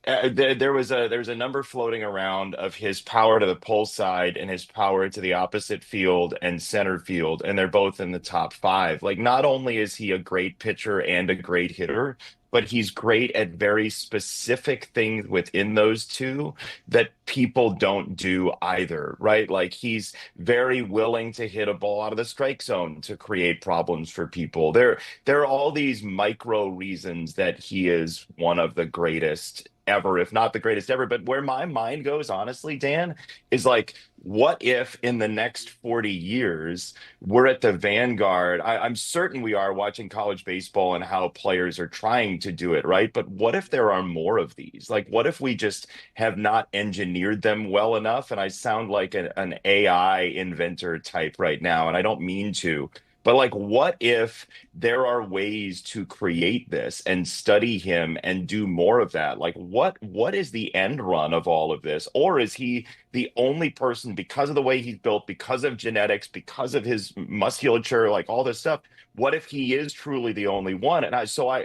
there's a number floating around of his power to the pull side and his power to the opposite field and center field, and they're both in the top 5. Like, not only is he a great pitcher and a great hitter, but he's great at very specific things within those two that people don't do either, right? Like, he's very willing to hit a ball out of the strike zone to create problems for people. There are all these micro reasons that he is one of the greatest ever, if not the greatest ever. But where my mind goes, honestly, Dan, is like, what if in the next 40 years we're at the vanguard? I'm certain we are, watching college baseball and how players are trying to do it, right? But what if there are more of these? Like, what if we just have not engineered them well enough? And I sound like an AI inventor type right now, and I don't mean to. But like, what if there are ways to create this and study him and do more of that? Like, what is the end run of all of this? Or is he the only person, because of the way he's built, because of genetics, because of his musculature, like all this stuff? What if he is truly the only one? And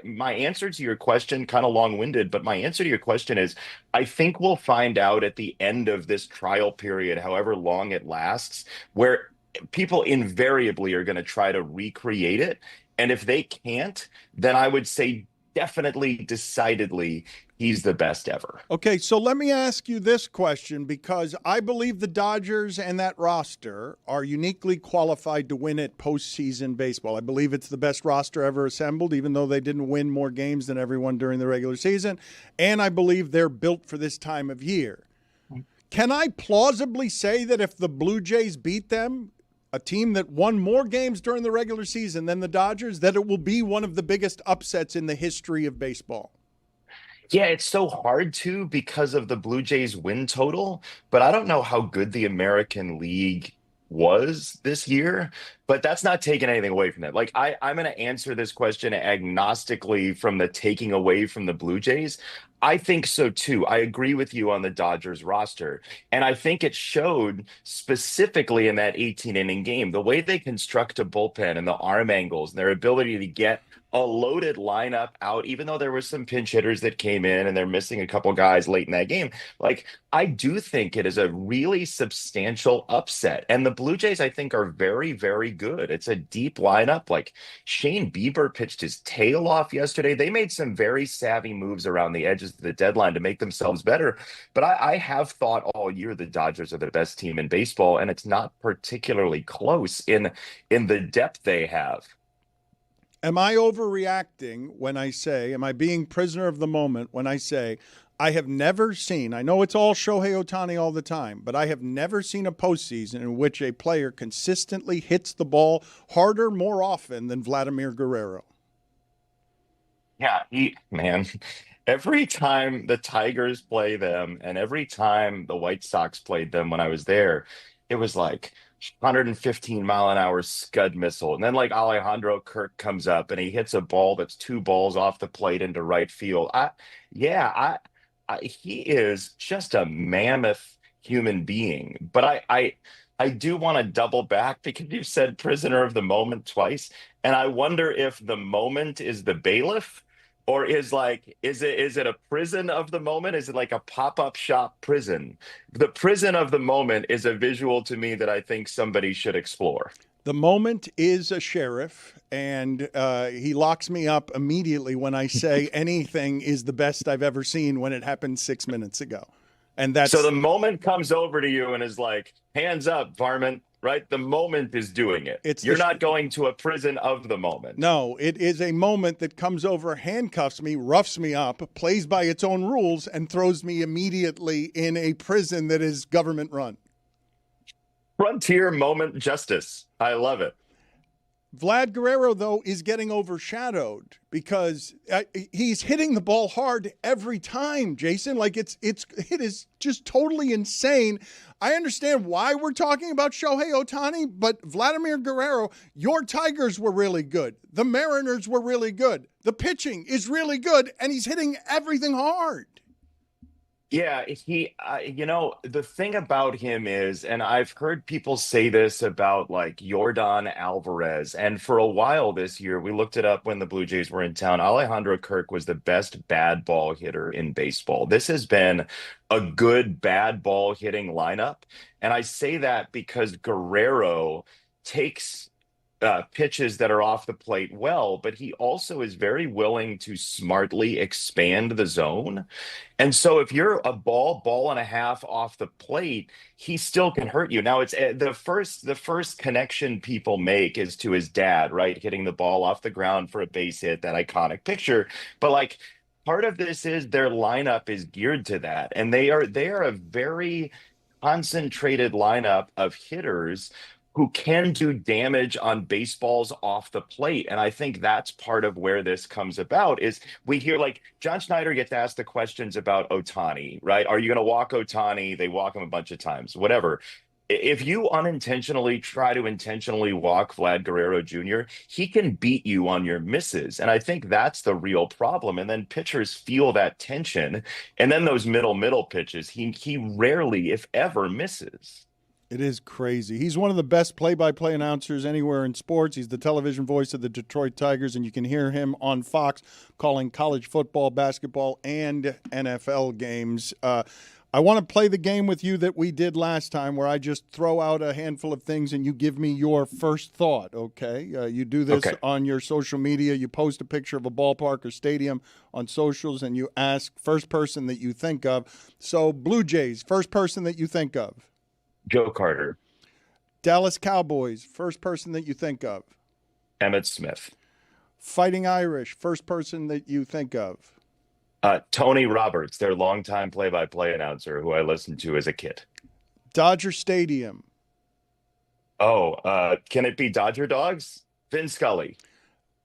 my answer to your question, kind of long-winded, but my answer to your question is, I think we'll find out at the end of this trial period, however long it lasts, where people invariably are going to try to recreate it. And if they can't, then I would say definitely, decidedly, he's the best ever. Okay, so let me ask you this question, because I believe the Dodgers and that roster are uniquely qualified to win at postseason baseball. I believe it's the best roster ever assembled, even though they didn't win more games than everyone during the regular season. And I believe they're built for this time of year. Can I plausibly say that if the Blue Jays beat them, a team that won more games during the regular season than the Dodgers, that it will be one of the biggest upsets in the history of baseball? Yeah, it's so hard to because of the Blue Jays win total, but I don't know how good the American League was this year, but that's not taking anything away from that. Like I'm going to answer this question agnostically from the taking away from the Blue Jays. I think so too. I agree with you on the Dodgers roster. And I think it showed specifically in that 18-inning game, the way they construct a bullpen and the arm angles and their ability to get a loaded lineup out, even though there were some pinch hitters that came in and they're missing a couple guys late in that game. Like, I do think it is a really substantial upset. And the Blue Jays, I think, are very, very good. It's a deep lineup. Like, Shane Bieber pitched his tail off yesterday. They made some very savvy moves around the edges of the deadline to make themselves better. But I have thought all year the Dodgers are the best team in baseball, and it's not particularly close in the depth they have. Am I overreacting when I say, am I being prisoner of the moment when I say, I have never seen, I know it's all Shohei Otani all the time, but I have never seen a postseason in which a player consistently hits the ball harder more often than Vladimir Guerrero? Yeah, man, every time the Tigers play them and every time the White Sox played them when I was there, it was like 115-mile-an-hour scud missile. And then like Alejandro Kirk comes up and he hits a ball that's 2 balls off the plate into right field. He is just a mammoth human being. But I do want to double back because you've said prisoner of the moment twice. And I wonder if the moment is the bailiff, or is it a prison of the moment? Is it like a pop-up shop prison? The prison of the moment is a visual to me that I think somebody should explore. The moment is a sheriff, and he locks me up immediately when I say anything is the best I've ever seen when it happened 6 minutes ago. And that's so the moment comes over to you and is like, hands up, varmint. Right? The moment is doing it. You're not going to a prison of the moment. No, it is a moment that comes over, handcuffs me, roughs me up, plays by its own rules, and throws me immediately in a prison that is government run. Frontier moment justice. I love it. Vlad Guerrero, though, is getting overshadowed because he's hitting the ball hard every time, Jason. Like it is just totally insane. I understand why we're talking about Shohei Otani, but Vladimir Guerrero, your Tigers were really good. The Mariners were really good. The pitching is really good, and he's hitting everything hard. Yeah, the thing about him is, and I've heard people say this about like Yordan Alvarez, and for a while this year, we looked it up when the Blue Jays were in town. Alejandro Kirk was the best bad ball hitter in baseball. This has been a good bad ball hitting lineup. And I say that because Guerrero takes pitches that are off the plate well, but he also is very willing to smartly expand the zone. And so if you're a ball and a half off the plate, he still can hurt you. Now, it's the first connection people make is to his dad, right? Hitting the ball off the ground for a base hit, that iconic picture. But like, part of this is their lineup is geared to that. And they are a very concentrated lineup of hitters who can do damage on baseballs off the plate. And I think that's part of where this comes about is we hear like John Schneider gets asked the questions about Otani, right? Are you going to walk Otani? They walk him a bunch of times, whatever. If you unintentionally try to intentionally walk Vlad Guerrero Jr., he can beat you on your misses. And I think that's the real problem. And then pitchers feel that tension. And then those middle pitches, he rarely, if ever, misses. It is crazy. He's one of the best play-by-play announcers anywhere in sports. He's the television voice of the Detroit Tigers, and you can hear him on Fox calling college football, basketball, and NFL games. I want to play the game with you that we did last time where I just throw out a handful of things and you give me your first thought, okay? You do this on your social media. You post a picture of a ballpark or stadium on socials, and you ask first person that you think of. So, Blue Jays, first person that you think of. Joe Carter. Dallas Cowboys, first person that you think of. Emmitt Smith. Fighting Irish, first person that you think of. Tony Roberts, their longtime play-by-play announcer who I listened to as a kid. Dodger Stadium. Can it be Dodger dogs? Vin Scully.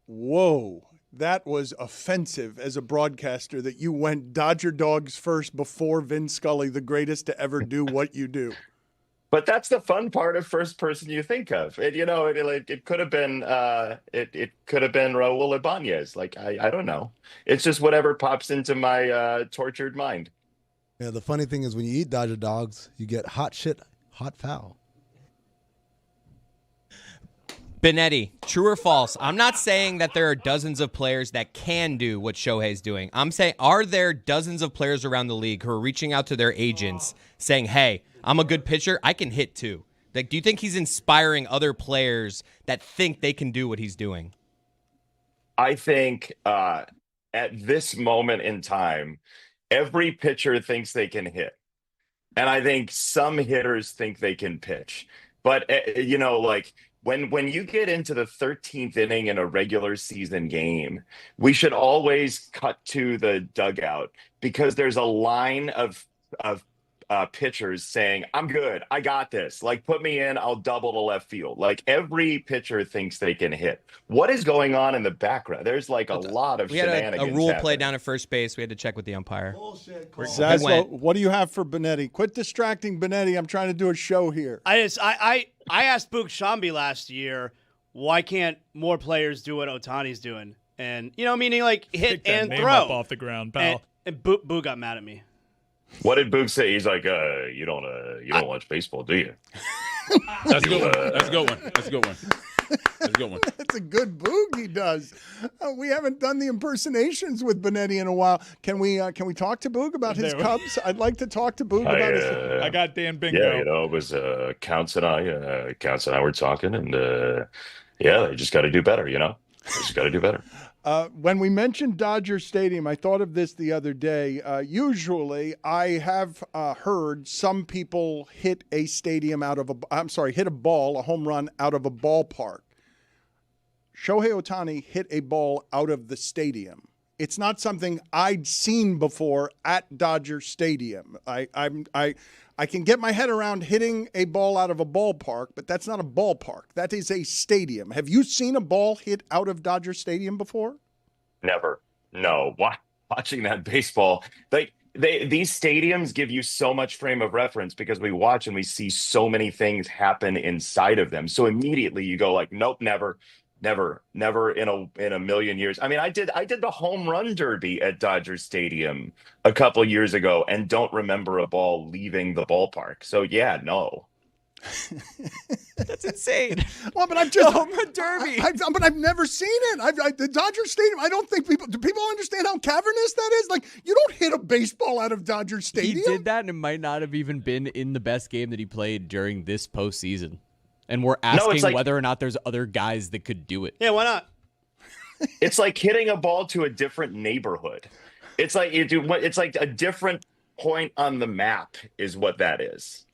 Whoa. That was offensive as a broadcaster that you went Dodger dogs first before Vin Scully, the greatest to ever do what you do. But that's the fun part of first person you think of. It could have been it could have been Raul Ibanez. Like I don't know. It's just whatever pops into my tortured mind. Yeah, the funny thing is when you eat Dodger dogs, you get hot shit, hot foul. Benetti, true or false? I'm not saying that there are dozens of players that can do what Shohei's doing. I'm saying, are there dozens of players around the league who are reaching out to their agents saying, hey, I'm a good pitcher, I can hit too? Like, do you think he's inspiring other players that think they can do what he's doing? I think at this moment in time, every pitcher thinks they can hit. And I think some hitters think they can pitch. But, when you get into the 13th inning in a regular season game, we should always cut to the dugout because there's a line of pitchers saying, I'm good, I got this. Like, put me in, I'll double to left field. Like, every pitcher thinks they can hit. What is going on in the background? There's like a lot of shenanigans. We had a rule play down at first base. We had to check with the umpire. Zaslow, what do you have for Benetti? Quit distracting Benetti. I'm trying to do a show here. I asked Boog Shambi last year, why can't more players do what Otani's doing? And, meaning like hit and throw. Up off the ground, pal. And Boog got mad at me. What did Boog say? He's like, you don't watch baseball, do you? That's a good one. That's a good one. That's a good one. That's a good one. That's a good Boog he does. We haven't done the impersonations with Benetti in a while. Can we talk to Boog about his Cubs? I'd like to talk to Boog about his. I got Dan Bingo. Yeah, it was Counts and I were talking, and they just got to do better. They just got to do better. When we mentioned Dodger Stadium, I thought of this the other day. Usually, I have heard some people hit a ball, a home run out of a ballpark. Shohei Otani hit a ball out of the stadium. It's not something I'd seen before at Dodger Stadium. I can get my head around hitting a ball out of a ballpark, but that's not a ballpark. That is a stadium. Have you seen a ball hit out of Dodger Stadium before? Never. No. Watching that baseball, these stadiums give you so much frame of reference because we watch and we see so many things happen inside of them. So immediately you go like, nope, never in a million years. I mean, I did the home run derby at Dodger Stadium a couple years ago and don't remember a ball leaving the ballpark. So yeah, no. That's insane. Well, but I've just home run derby. But I've never seen it. The Dodger Stadium. I don't think do people understand how cavernous that is? Like, you don't hit a baseball out of Dodger Stadium. He did that, and it might not have even been in the best game that he played during this postseason. And we're asking whether or not there's other guys that could do it. Yeah, why not? It's like hitting a ball to a different neighborhood. It's like it's like a different point on the map is what that is.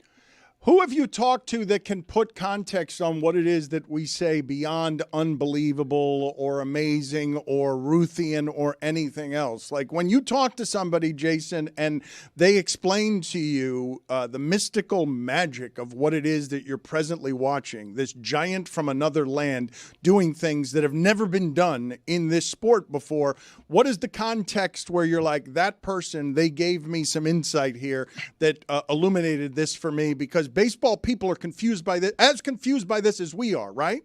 Who have you talked to that can put context on what it is that we say beyond unbelievable or amazing or Ruthian or anything else? Like when you talk to somebody, Jason, and they explain to you the mystical magic of what it is that you're presently watching, this giant from another land doing things that have never been done in this sport before, what is the context where you're like, that person, they gave me some insight here that illuminated this for me? Because baseball people are confused by this, as confused by this as we are, right?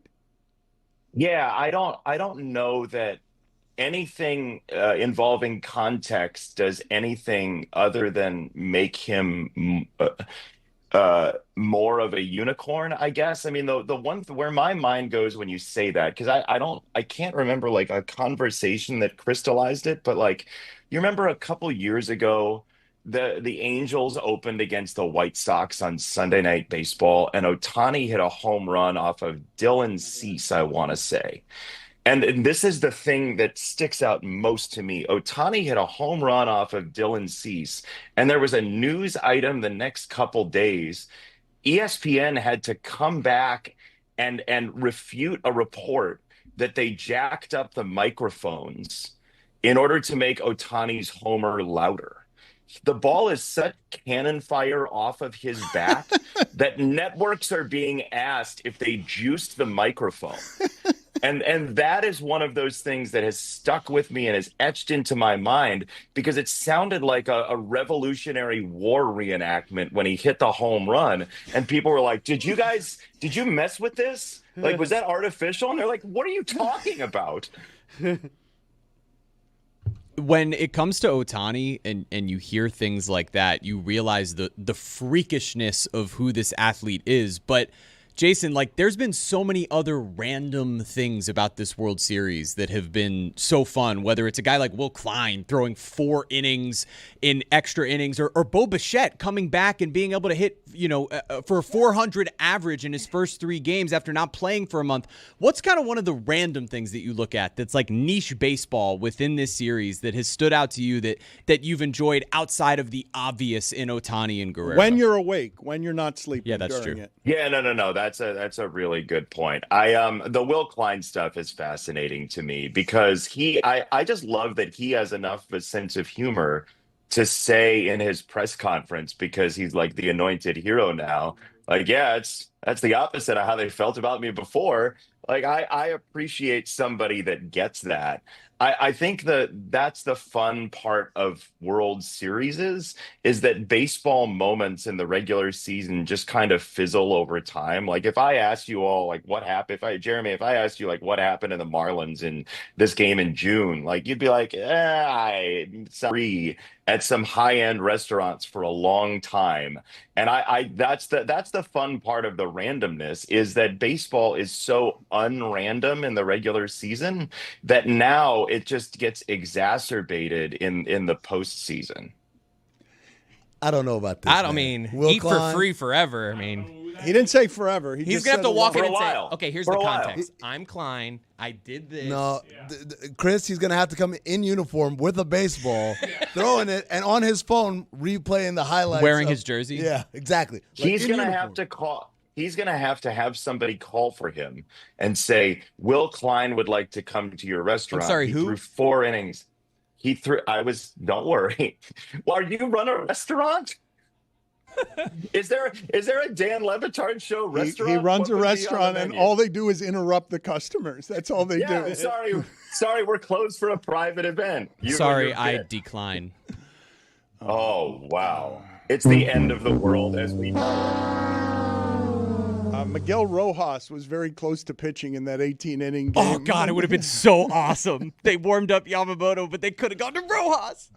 Yeah, I don't know that anything involving context does anything other than make him more of a unicorn, I guess. I mean, the one where my mind goes when you say that, because I can't remember like a conversation that crystallized it, but like, you remember a couple years ago, the Angels opened against the White Sox on Sunday Night Baseball, and Otani hit a home run off of Dylan Cease, I want to say. And this is the thing that sticks out most to me. Otani hit a home run off of Dylan Cease, and there was a news item the next couple days. ESPN had to come back and refute a report that they jacked up the microphones in order to make Otani's homer louder. the ball is such cannon fire off of his bat that networks are being asked if they juiced the microphone. And that is one of those things that has stuck with me and has etched into my mind because it sounded like a Revolutionary War reenactment when he hit the home run. And people were like, did you mess with this? Like, was that artificial? And they're like, what are you talking about? When it comes to Otani and you hear things like that, you realize the freakishness of who this athlete is. But Jason, like, there's been so many other random things about this World Series that have been so fun, whether it's a guy like Will Klein throwing 4 innings in extra innings or Bo Bichette coming back and being able to hit, for a 400 average in his first 3 games after not playing for a month. What's kind of one of the random things that you look at that's like niche baseball within this series that has stood out to you that you've enjoyed outside of the obvious in Otani and Guerrero? When you're awake, when you're not sleeping. Yeah, that's during true. It. Yeah, no. That's a really good point. The Will Klein stuff is fascinating to me because I just love that he has enough of a sense of humor to say in his press conference, because he's like the anointed hero now, like, yeah, that's the opposite of how they felt about me before. Like, I appreciate somebody that gets that. I think that's the fun part of World Series is that baseball moments in the regular season just kind of fizzle over time. Like, if I asked you all, like, what happened, if I asked you, like, what happened in the Marlins in this game in June, like, you'd be like, I sorry, at some high-end restaurants for a long time. And that's the fun part of the randomness, is that baseball is so unrandom in the regular season that now it just gets exacerbated in the postseason. I don't know about this. Eat for free forever. He didn't say forever. He's gonna have to walk in and say, "Okay, here's the context. I'm Klein. I did this." No, Chris, he's gonna have to come in uniform with a baseball, throwing it, and on his phone replaying the highlights, wearing his jersey. Yeah, exactly. He's gonna have to call. He's going to have somebody call for him and say, Will Klein would like to come to your restaurant. I'm sorry, he who? threw 4 innings. Don't worry. Well, you run a restaurant? Is there a Dan Le Batard Show restaurant? He runs a restaurant, and all they do is interrupt the customers. That's all they do. Sorry, we're closed for a private event. I decline. Oh, wow. It's the end of the world as we know. Miguel Rojas was very close to pitching in that 18-inning game. Oh, God, it would have been so awesome. They warmed up Yamamoto, but they could have gone to Rojas.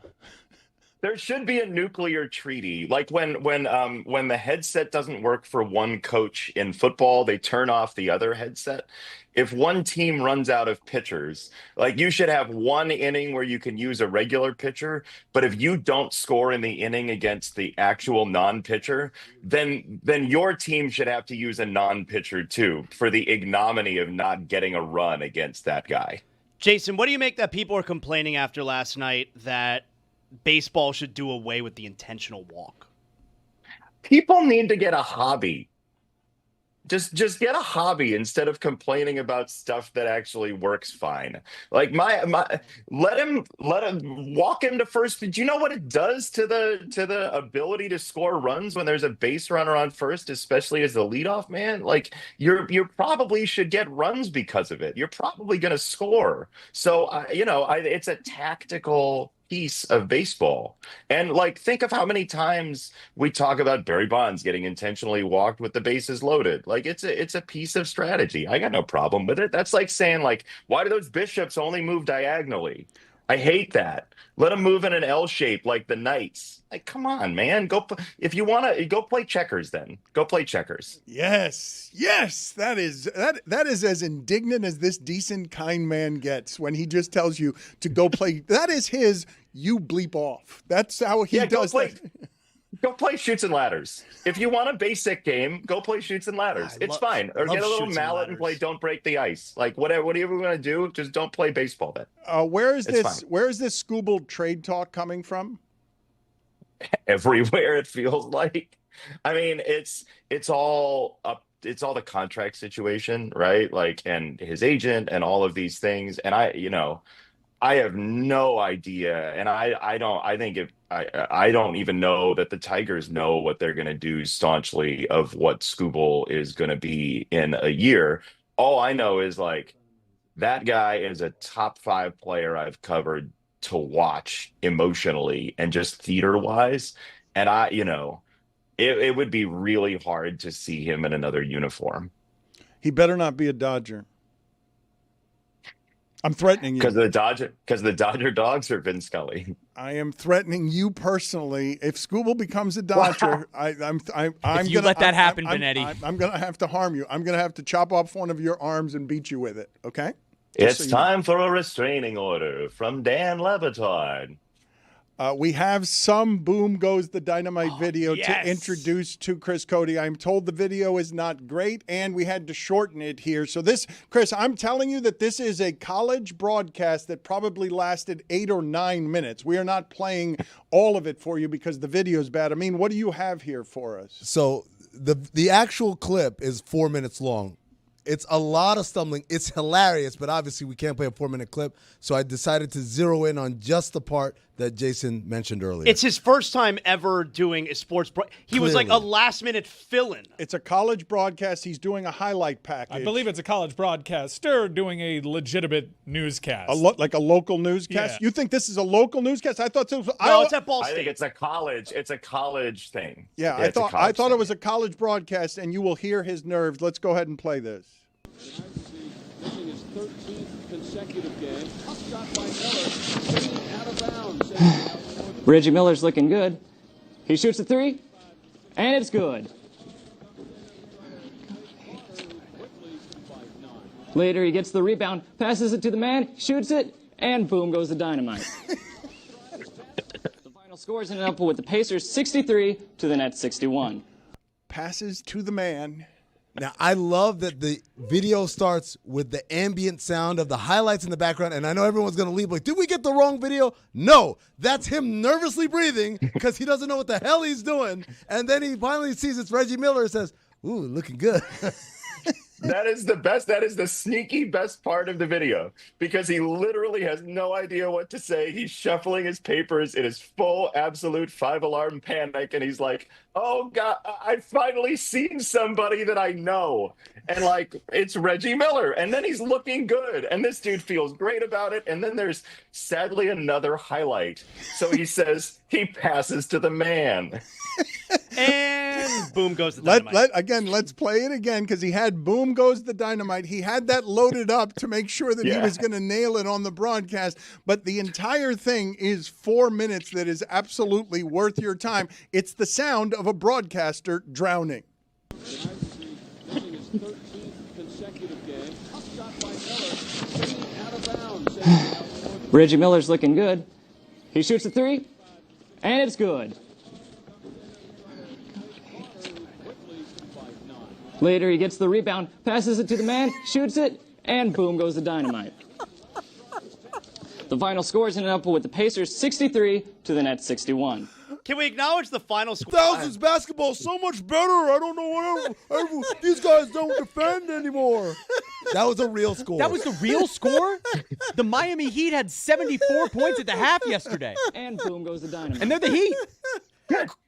There should be a nuclear treaty. Like when the headset doesn't work for one coach in football, they turn off the other headset. If one team runs out of pitchers, like, you should have 1 inning where you can use a regular pitcher, but if you don't score in the inning against the actual non-pitcher, then your team should have to use a non-pitcher too, for the ignominy of not getting a run against that guy. Jason, what do you make that people are complaining after last night that baseball should do away with the intentional walk? People need to get a hobby. Just get a hobby instead of complaining about stuff that actually works fine. Like let him walk him to first. Do you know what it does to the ability to score runs when there's a base runner on first, especially as the leadoff man? Like, you probably should get runs because of it. You're probably going to score. So it's a tactical piece of baseball. And, like, think of how many times we talk about Barry Bonds getting intentionally walked with the bases loaded. Like, it's a piece of strategy. I got no problem with it. That's like saying, like, why do those bishops only move diagonally? I hate that. Let them move in an L shape like the Knights. Like, come on, man. If you want to, go play checkers then. Go play checkers. Yes. That is as indignant as this decent, kind man gets when he just tells you to go play. That is his, you bleep off. That's how he does it. Go play Chutes and Ladders. If you want a basic game, go play Chutes and Ladders. It's fine. Or get a little mallet and play Don't Break the Ice. Like, whatever you want to do, just don't play baseball then. Where is this Scooble trade talk coming from? Everywhere, it feels like. I mean, it's all the contract situation, right? Like, and his agent and all of these things. And I have no idea, and I don't even know that the Tigers know what they're going to do staunchly of what Skubal is going to be in a year. All I know is like that guy is a top 5 player I've covered to watch emotionally and just theater wise, and it would be really hard to see him in another uniform. He better not be a Dodger. I'm threatening you. Because the Dodger dogs are Vin Scully. I am threatening you personally. If Skubal becomes a Dodger, I'm If you let that happen, Benetti. I'm going to have to harm you. I'm going to have to chop off one of your arms and beat you with it. Okay? It's time for a restraining order from Dan Le Batard. We have some Boom Goes the Dynamite video to introduce to Chris Cody. I'm told the video is not great, and we had to shorten it here. So this, Chris, I'm telling you that this is a college broadcast that probably lasted 8 or 9 minutes. We are not playing all of it for you because the video is bad. I mean, what do you have here for us? So the actual clip is 4 minutes long. It's a lot of stumbling. It's hilarious, but obviously we can't play a 4-minute clip, so I decided to zero in on just the part that Jason mentioned earlier. It's his first time ever doing a sports he was like a last-minute fill-in. It's a college broadcast. He's doing a highlight package. I believe it's a college broadcaster doing a legitimate newscast. Like a local newscast? Yeah. You think this is a local newscast? I thought this was... No, it's at Ball State. I think it's a college thing. Yeah, I thought it was a college broadcast, and you will hear his nerves. Let's go ahead and play this. Missing his 13th consecutive game. Up shot by Miller. Out of bounds. Reggie Miller's looking good. He shoots a 3, and it's good. Later, he gets the rebound, passes it to the man, shoots it, and boom goes the dynamite. The final scores ended up with the Pacers 63 to the Nets 61. Passes to the man. Now, I love that the video starts with the ambient sound of the highlights in the background, and I know everyone's going to leave like, did we get the wrong video? No, that's him nervously breathing because he doesn't know what the hell he's doing, and then he finally sees it's Reggie Miller and says, ooh, looking good. That is the best. That is the sneaky best part of the video because he literally has no idea what to say. He's shuffling his papers in his full, absolute 5-alarm panic. And he's like, oh, God, I've finally seen somebody that I know. And like, it's Reggie Miller. And then he's looking good. And this dude feels great about it. And then there's sadly another highlight. So he says he passes to the man. And boom goes the dynamite. Let's play it again because he had boom goes the dynamite. He had that loaded up to make sure that he was going to nail it on the broadcast. But the entire thing is 4 minutes that is absolutely worth your time. It's the sound of a broadcaster drowning. Reggie Miller's looking good. He shoots a 3, and it's good. Later, he gets the rebound, passes it to the man, shoots it, and boom goes the dynamite. The final scores ended up with the Pacers 63 to the Nets 61. Can we acknowledge the final score? Thousands basketball so much better. I don't know what these guys don't defend anymore. That was a real score. That was the real score? The Miami Heat had 74 points at the half yesterday. And boom goes the dynamite. And they're the Heat.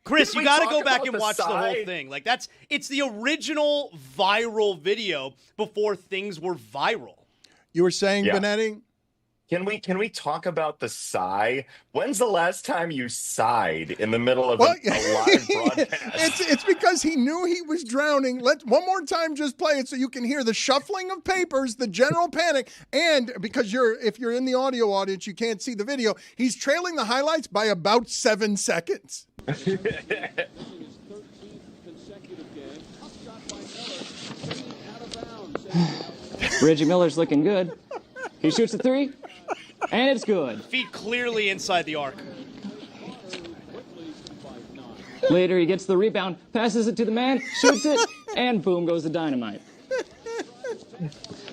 Chris, you got to go back and watch the whole thing. Like it's the original viral video before things were viral. You were saying, Benetti? Can we talk about the sigh? When's the last time you sighed in the middle of a live broadcast? It's because he knew he was drowning. Let one more time just play it so you can hear the shuffling of papers, the general panic, and because if you're in the audio audience, you can't see the video. He's trailing the highlights by about 7 seconds. Reggie Miller's looking good. He shoots a 3, and it's good. Feet clearly inside the arc. Later, he gets the rebound, passes it to the man, shoots it, and boom goes the dynamite.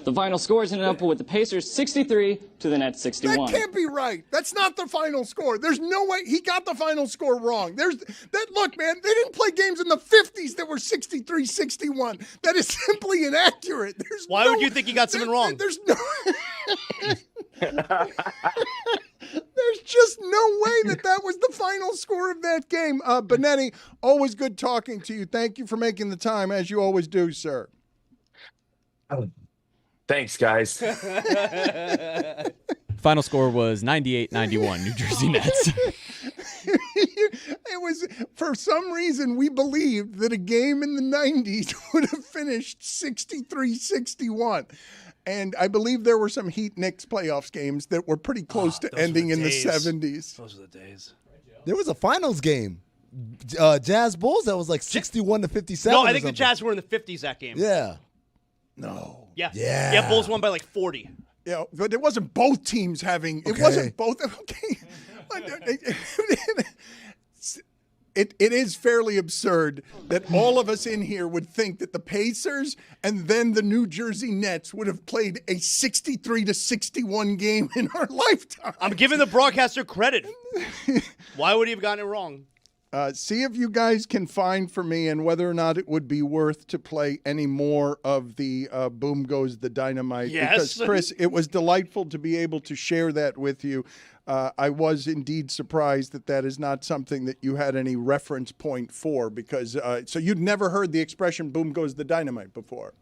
The final scores ended up with the Pacers 63 to the Nets 61. That can't be right. That's not the final score. There's no way he got the final score wrong. Look, man, they didn't play games in the 50s that were 63-61. That is simply inaccurate. Why would you think he got something wrong? There's no There's just no way that was the final score of that game. Benetti, always good talking to you. Thank you for making the time, as you always do, sir. Thanks, guys. Final score was 98-91, New Jersey Nets. It was, for some reason, we believed that a game in the 90s would have finished 63-61. And I believe there were some Heat Knicks playoffs games that were pretty close to ending in the 70s. Those are the days. There was a finals game. Jazz Bulls that was like 61-57. No, I think the Jazz were in the 50s that game. Yeah. No. Yeah. Yeah. Yeah, Bulls won by like 40. Yeah, but it wasn't both teams having. It wasn't both. Okay. It is fairly absurd that all of us in here would think that the Pacers and then the New Jersey Nets would have played a 63-61 game in our lifetime. I'm giving the broadcaster credit. Why would he have gotten it wrong? See if you guys can find for me and whether or not it would be worth to play any more of the Boom Goes the Dynamite. Yes. Because, Chris, it was delightful to be able to share that with you. I was indeed surprised that is not something that you had any reference point for because so you'd never heard the expression Boom Goes the Dynamite before.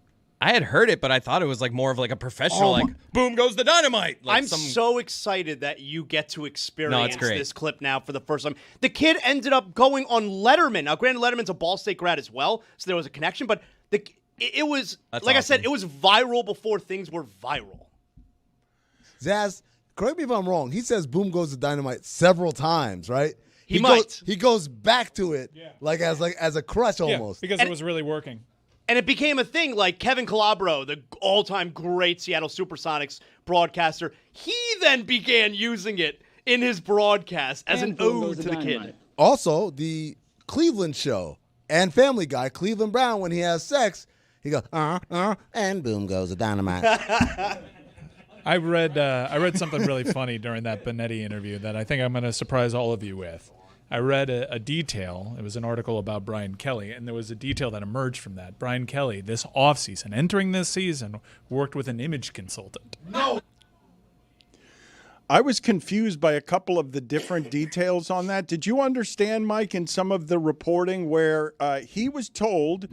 I had heard it, but I thought it was like more of like a professional, boom goes the dynamite. Like I'm so excited that you get to experience great. this clip now for the first time. The kid ended up going on Letterman. Now, granted, Letterman's a Ball State grad as well, so there was a connection, but it was, That's like awesome. I said, it was viral before things were viral. Zaz, correct me if I'm wrong. He says "Boom Goes the Dynamite" several times, right? He might. He goes back to it as a crush almost. because it was really working. And it became a thing, like Kevin Calabro, the all-time great Seattle Supersonics broadcaster, he then began using it in his broadcast as an ode to the kid. Also, the Cleveland show and Family Guy, Cleveland Brown, when he has sex, he goes, and boom goes the dynamite. I read something really funny during that Benetti interview that I think I'm going to surprise all of you with. I read a detail. It was an article about Brian Kelly, and there was a detail that emerged from that. Brian Kelly, this offseason, entering this season, worked with an image consultant. No. I was confused by a couple of the different details on that. Did you understand, Mike, in some of the reporting where he was told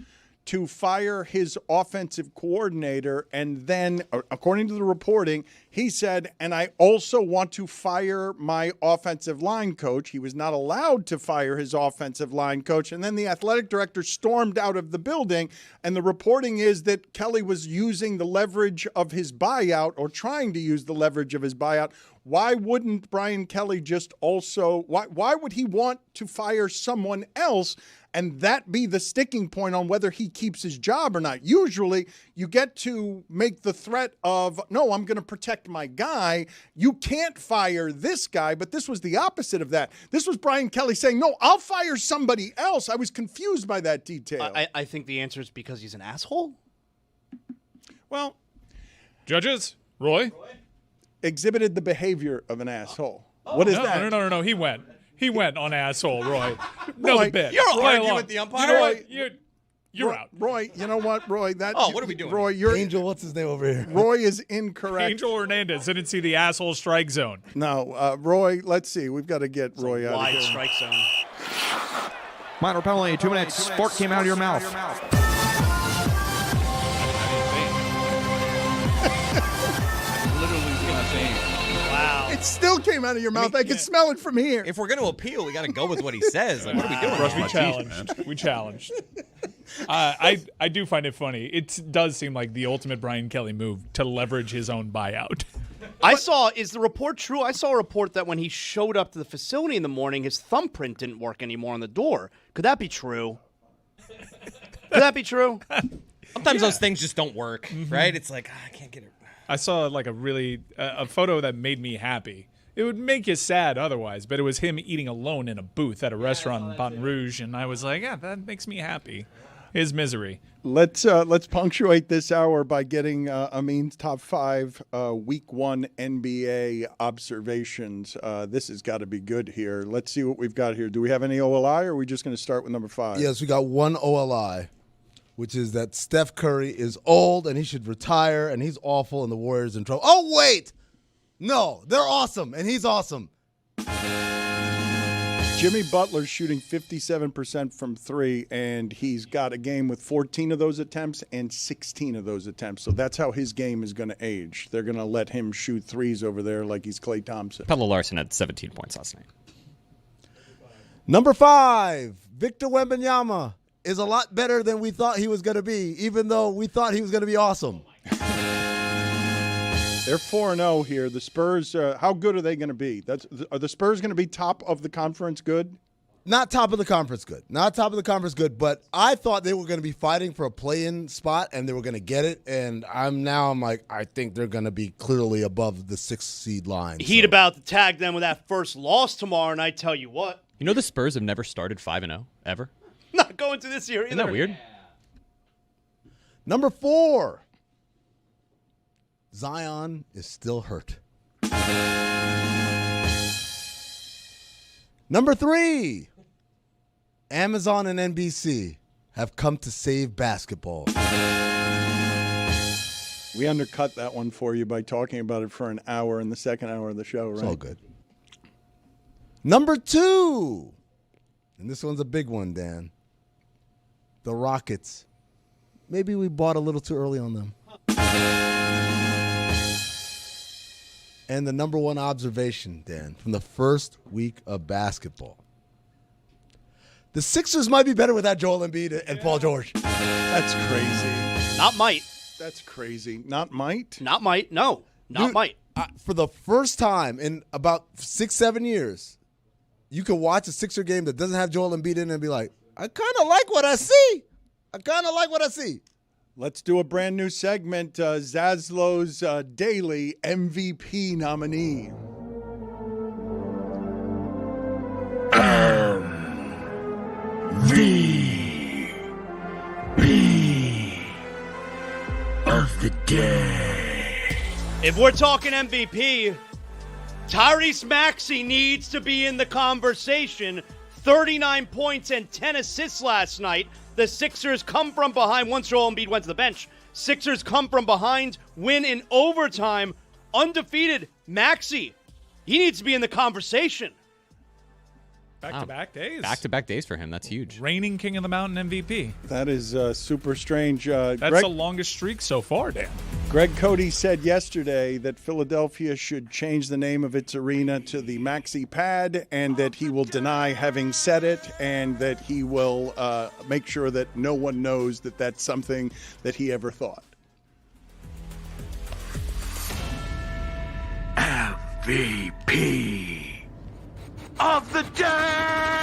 to fire his offensive coordinator, and then, according to the reporting, he said, and I also want to fire my offensive line coach. He was not allowed to fire his offensive line coach, and then the athletic director stormed out of the building, and the reporting is that Kelly was using the leverage of his buyout, or trying to use the leverage of his buyout. Why wouldn't Brian Kelly just also, why would he want to fire someone else and that be the sticking point on whether he keeps his job or not? Usually you get to make the threat of, no, I'm going to protect my guy. You can't fire this guy, but this was the opposite of that. This was Brian Kelly saying, no, I'll fire somebody else. I was confused by that detail. I think the answer is because he's an asshole. Well, judges, Roy? Exhibited the behavior of an asshole. What is that? No. He went on asshole, Roy. Roy, bit. You're Roy arguing along. with the umpire. You know what? You're out. Roy, you know what, Roy? That. Oh, what are we doing? Roy, you're Angel, what's his name over here? Roy is incorrect. Angel Hernandez didn't see the asshole strike zone. No, Roy, let's see. We've got to get Roy out of Wide here. strike zone. Minor penalty, 2 minutes. Sport came out of your mouth. Wow. It still came out of your mouth. I can smell it from here. If we're going to appeal, we got to go with what he says. Like, what are we doing? We challenged. I do find it funny. It does seem like the ultimate Brian Kelly move to leverage his own buyout. Is the report true? I saw a report that when he showed up to the facility in the morning, his thumbprint didn't work anymore on the door. Could that be true? Could that be true? Sometimes those things just don't work, right? It's like, I can't get it. I saw like a photo that made me happy. It would make you sad otherwise, but it was him eating alone in a booth at a restaurant in Baton Rouge, and I was like, yeah, that makes me happy. His misery. Let's punctuate this hour by getting Amin's top 5 Week 1 NBA observations. This has got to be good here. Let's see what we've got here. Do we have any OLI, or are we just going to start with number 5? Yes, we got one OLI, which is that Steph Curry is old and he should retire, and he's awful, and the Warriors in trouble. Oh, wait! No, they're awesome, and he's awesome. Jimmy Butler's shooting 57% from three, and he's got a game with 14 of those attempts and 16 of those attempts. So that's how his game is going to age. They're going to let him shoot threes over there like he's Klay Thompson. Pablo Larson had 17 points last night. Number 5, Victor Wembanyama is a lot better than we thought he was going to be, even though we thought he was going to be awesome. They're 4-0 here. The Spurs, how good are they going to be? Are the Spurs going to be top of the conference good? Not top of the conference good. Not top of the conference good, but I thought they were going to be fighting for a play-in spot, and they were going to get it, and I'm like, I think they're going to be clearly above the 6th seed line. Heat about to tag them with that first loss tomorrow, and I tell you what. You know the Spurs have never started 5-0, ever? Not going to this year either. Isn't that weird? Number 4. Zion is still hurt. Number 3, Amazon and NBC have come to save basketball. We undercut that one for you by talking about it for an hour in the second hour of the show, right? It's all good. Number 2, and this one's a big one, Dan. The Rockets. Maybe we bought a little too early on them. And the number 1 observation, Dan, from the first week of basketball. The Sixers might be better without Joel Embiid and Paul George. That's crazy. Not might. That's crazy. Not might? Not might. No. Not Dude, might. For the first time in about 6-7 years, you can watch a Sixer game that doesn't have Joel Embiid in it and be like, I kind of like what I see. Let's do a brand new segment, Zaslo's Daily MVP nominee. MVP of the day. If we're talking MVP, Tyrese Maxey needs to be in the conversation. 39 points and 10 assists last night. The Sixers come from behind once Joel Embiid went to the bench. Sixers come from behind, win in overtime. Undefeated Maxey. He needs to be in the conversation. Back-to-back days. Back-to-back days for him. That's huge. Reigning King of the Mountain MVP. That is super strange. That's the longest streak so far, Dan. Greg Cody said yesterday that Philadelphia should change the name of its arena to the Maxey Pad, and that he will deny having said it, and that he will make sure that no one knows that that's something that he ever thought. MVP of the day.